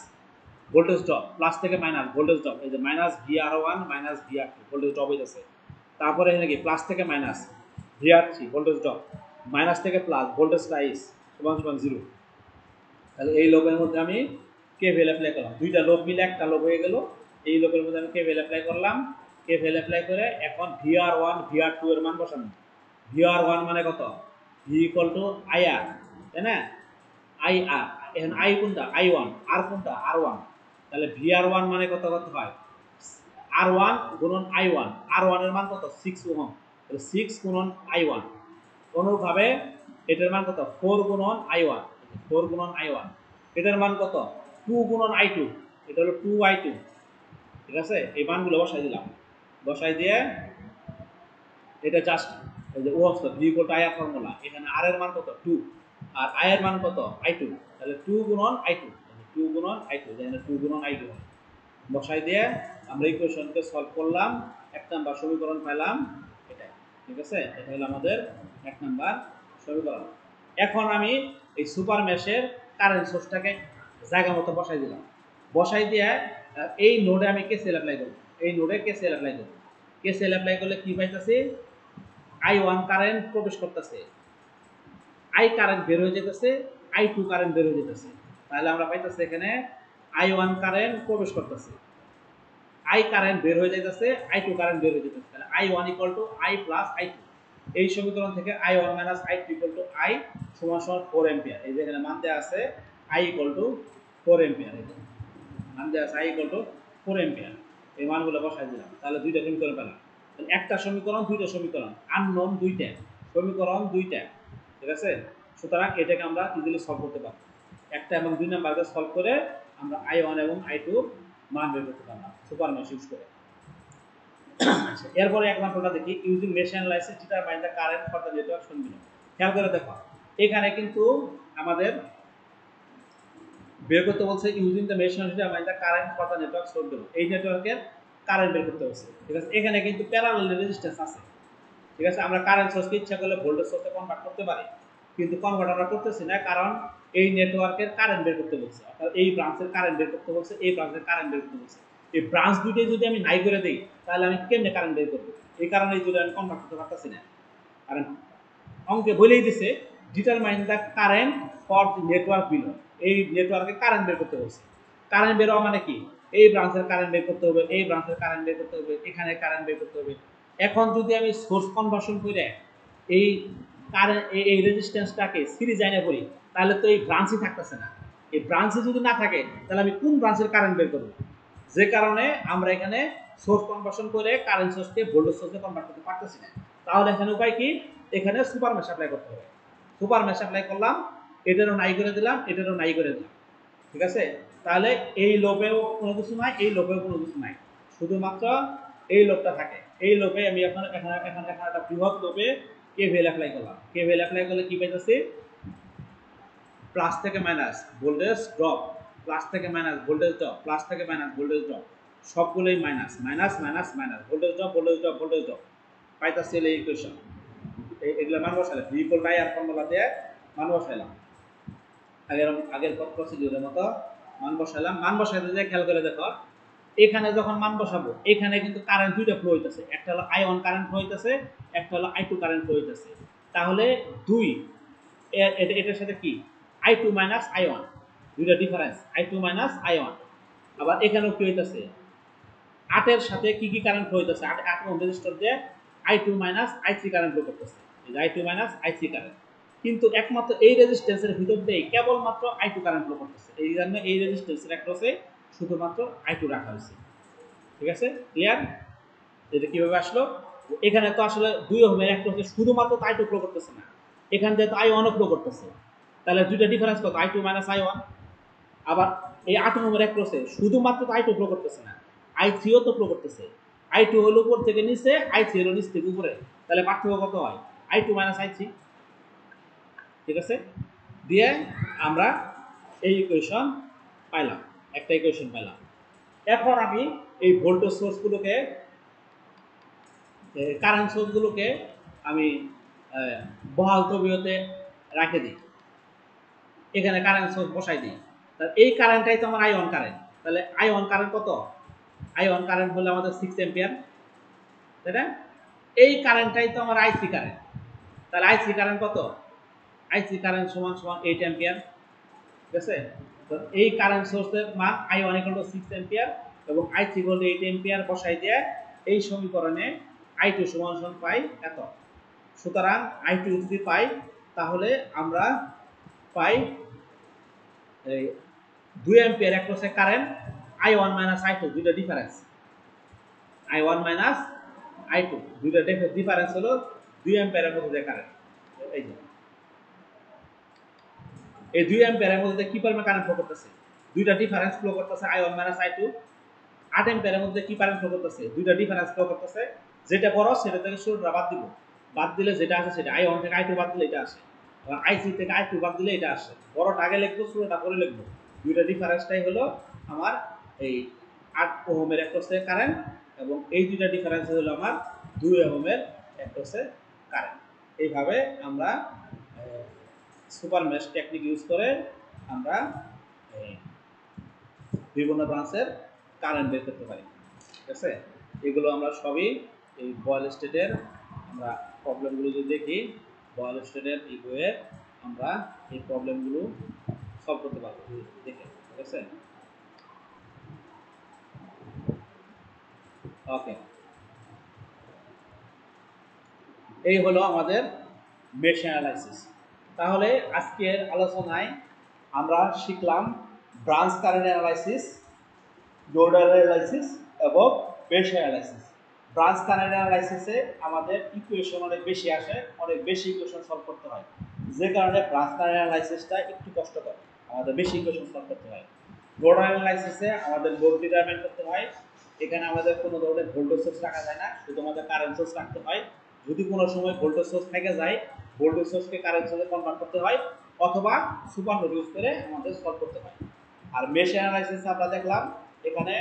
ভোল্টেজ ড্রপ, প্লাস থেকে মাইনাস ভোল্টেজ ড্রপ, এই যে minus VR1 minus VR2 voltage drop হইতেছে। তারপরে এখানে কি প্লাস থেকে minus VR3 voltage drop, minus থেকে প্লাস ভোল্টেজ রাইজ সমান সমান 0। তাহলে এই লোপের মধ্যে আমি কেভিএল অ্যাপ্লাই করলাম, দুইটা লোপ মিলে একটা লোপ হয়ে গেল। এই লোপের মধ্যে আমি কেভিএল অ্যাপ্লাই করলাম, কেভিএল অ্যাপ্লাই করে এখন VR1 VR2 এর মান বসানো। VR1 মানে কত, V ইকুয়াল টু IR, তাই না? IR, এখন I কোনটা, I1, আর কোনটা R1, তাহলে VR1 মানে কত কত হয়, R1 গুণন I1, R1 এর মান কত 6 ওহম, তাহলে 6 গুণন I1। অনুরূপভাবে এটার মান কত 4 গুণন I1, 4 গুণন I1, এটার মান কত 2 গুণন I2, এটা হলো 2I2, ঠিক আছে? এই মানগুলো বসাই দিলাম, বসাই দিয়ে এটা জাস্ট এই যে ohm's law, V equal to IR formula, এখানে R এর মান কত 2 আর I এর মান কত I2, তাহলে 2 গুণন I2, 2 গুণন I2, এখানে 2 গুণন I2 বসাই দিয়ে আমরা ইকুয়েশনকে সলভ করলাম, এক নাম্বার সমীকরণ পেলাম এটা, ঠিক আছে? এটা হলো আমাদের এক নাম্বার সমীকরণ। এখন আমি এই সুপার মেশের কারেন্ট সোর্সটাকে জায়গা মতো বসাই দিলাম, বসাই দিয়ে এই নোডে আমি কেসিএল অ্যাপ্লাই করব, এই নোডে কেসিএল অ্যাপ্লাই করব। কেসিএল অ্যাপ্লাই করলে কি পাইতেছি, I1 কারেন্ট প্রবেশ করতেছে, I কারেন্ট বের হয়ে যেতেছে, I2 কারেন্ট বের হয়ে যেতেছে। তাহলে আমরা পাইতেছি এখানে I1 কারেন্ট প্রবেশ করতেছে, I কারেন্ট বের হয়ে যাইতেছে, I2 কারেন্ট বের হয়ে যেতেছে। তাহলে I1 equal two I plus I2। এই সমীকরণ থেকে I1 minus I2 equal two I সমান সমান 4 অ্যাম্পিয়ার। এই যে এখানে মান দেওয়া আছে I ইকুয়াল টু 4 অ্যাম্পিয়ার, এই যে মান দেওয়া আছে I ইকুয়াল টু 4 অ্যাম্পিয়ার। এই মানগুলো বসাই দিলাম, তাহলে দুইটা সমীকরণ পেলাম। তাহলে একটা সমীকরণ দুইটা সমীকরণ, আননোন দুইটা সমীকরণ দুইটা, ঠিক আছে? সুতরাং এটাকে আমরা ইজিলি সলভ করতে পারবো। একটা এবং দুই নাম্বারকে সলভ করে আমরা I1 এবং I2 মান বের করতে পারলাম সুপার মেশ ইউজ করে। আচ্ছা, এরপরে এক্সাম্পলটা দেখি, using mesh analysis determine the current for the network শোন বিলো। খেয়াল করে দেখো, এখানে কিন্তু আমাদের বের করতে বলছে using the mesh analysis determine the current for the network শোন বিলো। এই নেটওয়ার্কের কারেন্ট বের করতে বলছে, ঠিক আছে? এখানে কিন্তু প্যারালাল রেজিস্ট্যান্স আছে, ঠিক আছে? আমরা কারেন্ট সোর্সকে ইচ্ছা করলে ভোল্টেজ সোর্সে কনভার্ট করতে পারি, কিন্তু কনভার্ট আমরা করতেছি না, কারণ এই নেটওয়ার্কের কারেন্ট বের করতে বলছে, অর্থাৎ এই ব্রাঞ্চের কারেন্ট বের করতে বলছে, এই ব্রাঞ্চের কারেন্ট বের করতে বলছে। এই ব্রাঞ্চ দুইটাই যদি আমি নাই করে দিই, তাহলে আমি কেমনে কারেন্ট বের করবো? এই কারণে এই দুটো আমি কনভার্ট করতে পারতেছি না, কারণ অঙ্কে বলেই দিছে determine the current for the network below. এই নেটওয়ার্কে কারেন্ট বের করতে বলছে। কারেন্ট বের হওয়া মানে কি, এই ব্রাঞ্চের কারেন্ট বের করতে হবে, এই ব্রাঞ্চের কারেন্ট বের করতে হবে, এখানে কারেন্ট বের করতে হবে। এখন যদি আমি সোর্স কনভার্সন করে এই কারেন্ট এই রেজিস্ট্যান্সটাকে সিরিজ আইনে করি, তাহলে তো এই ব্রাঞ্চই থাকতেছে না। এই ব্রাঞ্চে যদি না থাকে, তাহলে আমি কোন ব্রাঞ্চের কারেন্ট বের করব? যে কারণে আমরা এখানে সোর্স কনভার্সন করে কারেন্ট সোর্সকে ভোল্টেজ সোর্সে কনভার্ট করতে পারতেছি না। তাহলে এখানে উপায় কি, এখানে সুপার মেশ অ্যাপ্লাই করতে হবে। সুপার মেশ অ্যাপ্লাই করলাম, এটারও নাই করে দিলাম, এটারও নাই করে দিলাম, ঠিক আছে? তাহলে এই লোপেও কোনো কিছু নাই, এই লোপেও কোনো কিছু নাই, শুধুমাত্র এই লোপটা থাকে। এই লোপে আমি এখন এখানে একটা বৃহৎ লোপে কেভিএল অ্যাপ্লাই করলাম। কেভিএল অ্যাপ্লাই করলে কি পাইতেছি, প্লাস থেকে মাইনাস ভোল্টেজ ড্রপ, প্লাস থেকে মাইনাস ভোল্টেজ ড্রপ, প্লাস থেকে মাইনাস ভোল্টেজ ড্রপ, সবগুলোই minus minus minus minus, voltage drop voltage drop voltage drop পাইতাছি এই ইকুয়েশন। এগুলো মান বসাইলাম, V equal I R formula দিয়ে মান বসাইলাম, আগের প্রসিডিউরের মতো মান বসাইলাম। মান বসাইতে যে খেয়াল করে দেখো, এখানে যখন মান বসাবো এখানে কিন্তু কারেন্ট দুইটা ফ্লো হইতেছে, একটা হলো I1 কারেন্ট ফ্লো হইতেছে, একটা হলো I2 কারেন্ট ফ্লো হইতেছে। তাহলে দুই এটার সাথে কি I2 মাইনাস I1, দুইটা ডিফারেন্স I2 মাইনাস I1। আবার এখানেও কি হইতেছে, 8 এর সাথে কি কি কারেন্ট ফ্লো হইতেছে, 8 ওহম রেজিস্টর দিয়ে I2 minus I3 current flow করতেছে, এই I2 মাইনাস I3 কারেন্ট। কিন্তু একমাত্র এই রেজিস্ট্যান্সের ভিতর দিয়ে কেবলমাত্র I2 কারেন্ট ফ্লো করতেছে, এই জন্য এই রেজিস্ট্যান্সের অ্যাক্রসে শুধুমাত্র I2 রাখা হয়েছে। ঠিক আছে, ক্লিয়ার? এটা কিভাবে আসলো? এখানে তো আসলে 2 ওহমের অ্যাক্রসে শুধুমাত্র I2 ফ্লো করতেছে না, এখান দিয়ে তো I1 ও ফ্লো করতেছে, তাহলে দুইটা ডিফারেন্স কত, I2 মাইনাস I1। আবার এই 8 ওহমের অ্যাক্রসে শুধুমাত্র তো I2 ফ্লো করতেছে না, I3 ও তো ফ্লো করতেছে। I2 হলো উপর থেকে নিচে, I3 হলো নিচ থেকে উপরে, তাহলে পার্থক্য কত হয়, I2 মাইনাস I3। ঠিক আছে, দিয়ে আমরা এই ইকুয়েশন পাইলাম, একটা ইকুয়েশন পাইলাম। এখন আমি এই ভোল্টেজ সোর্সগুলোকে, কারেন্ট সোর্সগুলোকে আমি বহাল তবিয়তে রাখে দিই, এখানে কারেন্ট সোর্স বসাই দিই। তাহলে এই কারেন্টটাই তো আমার I1 কারেন্ট, তাহলে I1 কারেন্ট কত, I1 কারেন্ট হলো আমাদের 6 অ্যাম্পিয়ার, তাই না? এই কারেন্টটাই তো আমার I3 কারেন্ট, তাহলে I3 কারেন্ট কত, I3 কারেন্ট সমান সমান 8 অ্যাম্পিয়ার। ঠিক আছে, তো এই কারেন্ট সোর্সের মান I1 = 6 অ্যাম্পিয়ার এবং I3 = 8 অ্যাম্পিয়ার বসাই দিয়ে এই সমীকরণে I2 সমান সমান পাই এত। সুতরাং I2 যদি পাই তাহলে আমরা পাই এই 2 অ্যাম্পিয়ার অ্যাক্রসে কারেন্ট, I1 - I2 দুইটা ডিফারেন্স, I1 - I2 দুইটা ডিফারেন্স হলো 2 অ্যাম্পিয়ারের মধ্যে কারেন্ট। এই যে এই 2 অ্যাম্পিয়ারের মধ্যে কি পরিমাণ কারেন্ট ফ্লো করতেছে, দুইটা ডিফারেন্স ফ্লো করতেছে I1 - I2। 8 অ্যাম্পিয়ারের মধ্যে কি কারেন্ট ফ্লো করতেছে, দুইটা ডিফারেন্স ফ্লো করতেছে, যেটা বড় সেটা থেকে শুরুটা বাদ দিব, বাদ দিলে যেটা আসে সেটা, I1 থেকে I2 বাদ দিলে এটা আসে, আর I3 থেকে I2 বাদ দিলে এটা আসে। বড়টা আগে লিখবো, ছোটটা পরে লিখবো। দুইটা ডিফারেন্সটাই হলো আমার এই 8 ওহমের অ্যাক্রসে কারেন্ট এবং এই দুইটা ডিফারেন্স হলো আমার 2 ওহমের অ্যাক্রসে কারেন্ট। এইভাবে আমরা সুপার মেশ টেকনিক ইউজ করে আমরা বিভিন্ন ব্রাঞ্চের কারেন্ট বের করতে পারি। ঠিক আছে, এগুলো আমরা সবই এই বয়েল স্টেটের আমরা প্রবলেমগুলো যদি দেখি, বয়েল স্টেটের এই বইয়ে আমরা এই প্রবলেমগুলো সলভ করতে পারবো দেখে। ঠিক আছে, ওকে, এই হলো আমাদের মেশ অ্যানালাইসিস। তাহলে আজকের আলোচনায় আমরা শিখলাম branch current analysis, nodal analysis এবং মেশ অ্যানালাইসিস। ব্রাঞ্চ কারেন্ট অ্যানালাইসিসে আমাদের ইকুয়েশন অনেক বেশি আসে, অনেক বেশি ইকুয়েশন সলভ করতে হয়, যে কারণে ব্রাঞ্চ কারেন্ট অ্যানালাইসিসটা একটু কষ্টকর, আমাদের বেশি ইকুয়েশন সলভ করতে হয়। নোডাল অ্যানালাইসিসে আমাদের লোড ডিটারমাইন করতে হয়, এখানে আমাদের কোনো ধরনের ভোল্টেজ সোর্স রাখা যায় না, শুধু আমাদের কারেন্ট সোর্স রাখতে হয়। যদি কোনো সময় ভোল্টেজ সোর্স থেকে যায়, ভোল্টেজ সোর্সকে কারেন্ট সোর্সে কনভার্ট করতে হয়, অথবা সুপার নোড ইউজ করে আমাদের সলভ করতে হয়। আর মেশ অ্যানালাইসিস আমরা দেখলাম, এখানে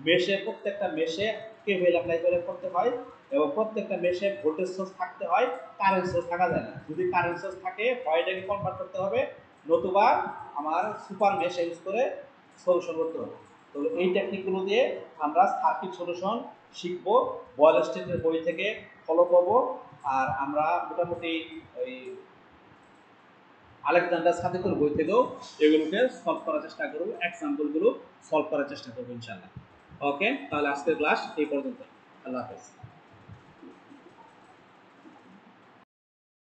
মেশে প্রত্যেকটা মেশে কেভিএল অ্যাপ্লাই করে করতে হয় এবং প্রত্যেকটা মেশে ভোল্টেজ সোর্স থাকতে হয়, কারেন্ট সোর্স থাকা যায় না। যদি কারেন্ট সোর্স থাকে হয় এটাকে কনভার্ট করতে হবে, নতুবা আমার সুপার মেশ ইউজ করে সলিউশন করতে হবে। তো এই টেকনিকগুলো দিয়ে আমরা সার্কিট সলিউশন শিখবো, বয়েল স্টেটের বই থেকে ফলো করবো। আর আমরা মোটামুটি ওই আলেকজান্ডার সাদিকের বই থেকেও এগুলোকে সলভ করার চেষ্টা করবো, এক্সাম্পলগুলো সলভ করার চেষ্টা করবো ইনশাআল্লাহ। ওকে, তাহলে আজকের ক্লাস এই পর্যন্ত। আল্লাহ হাফেজ।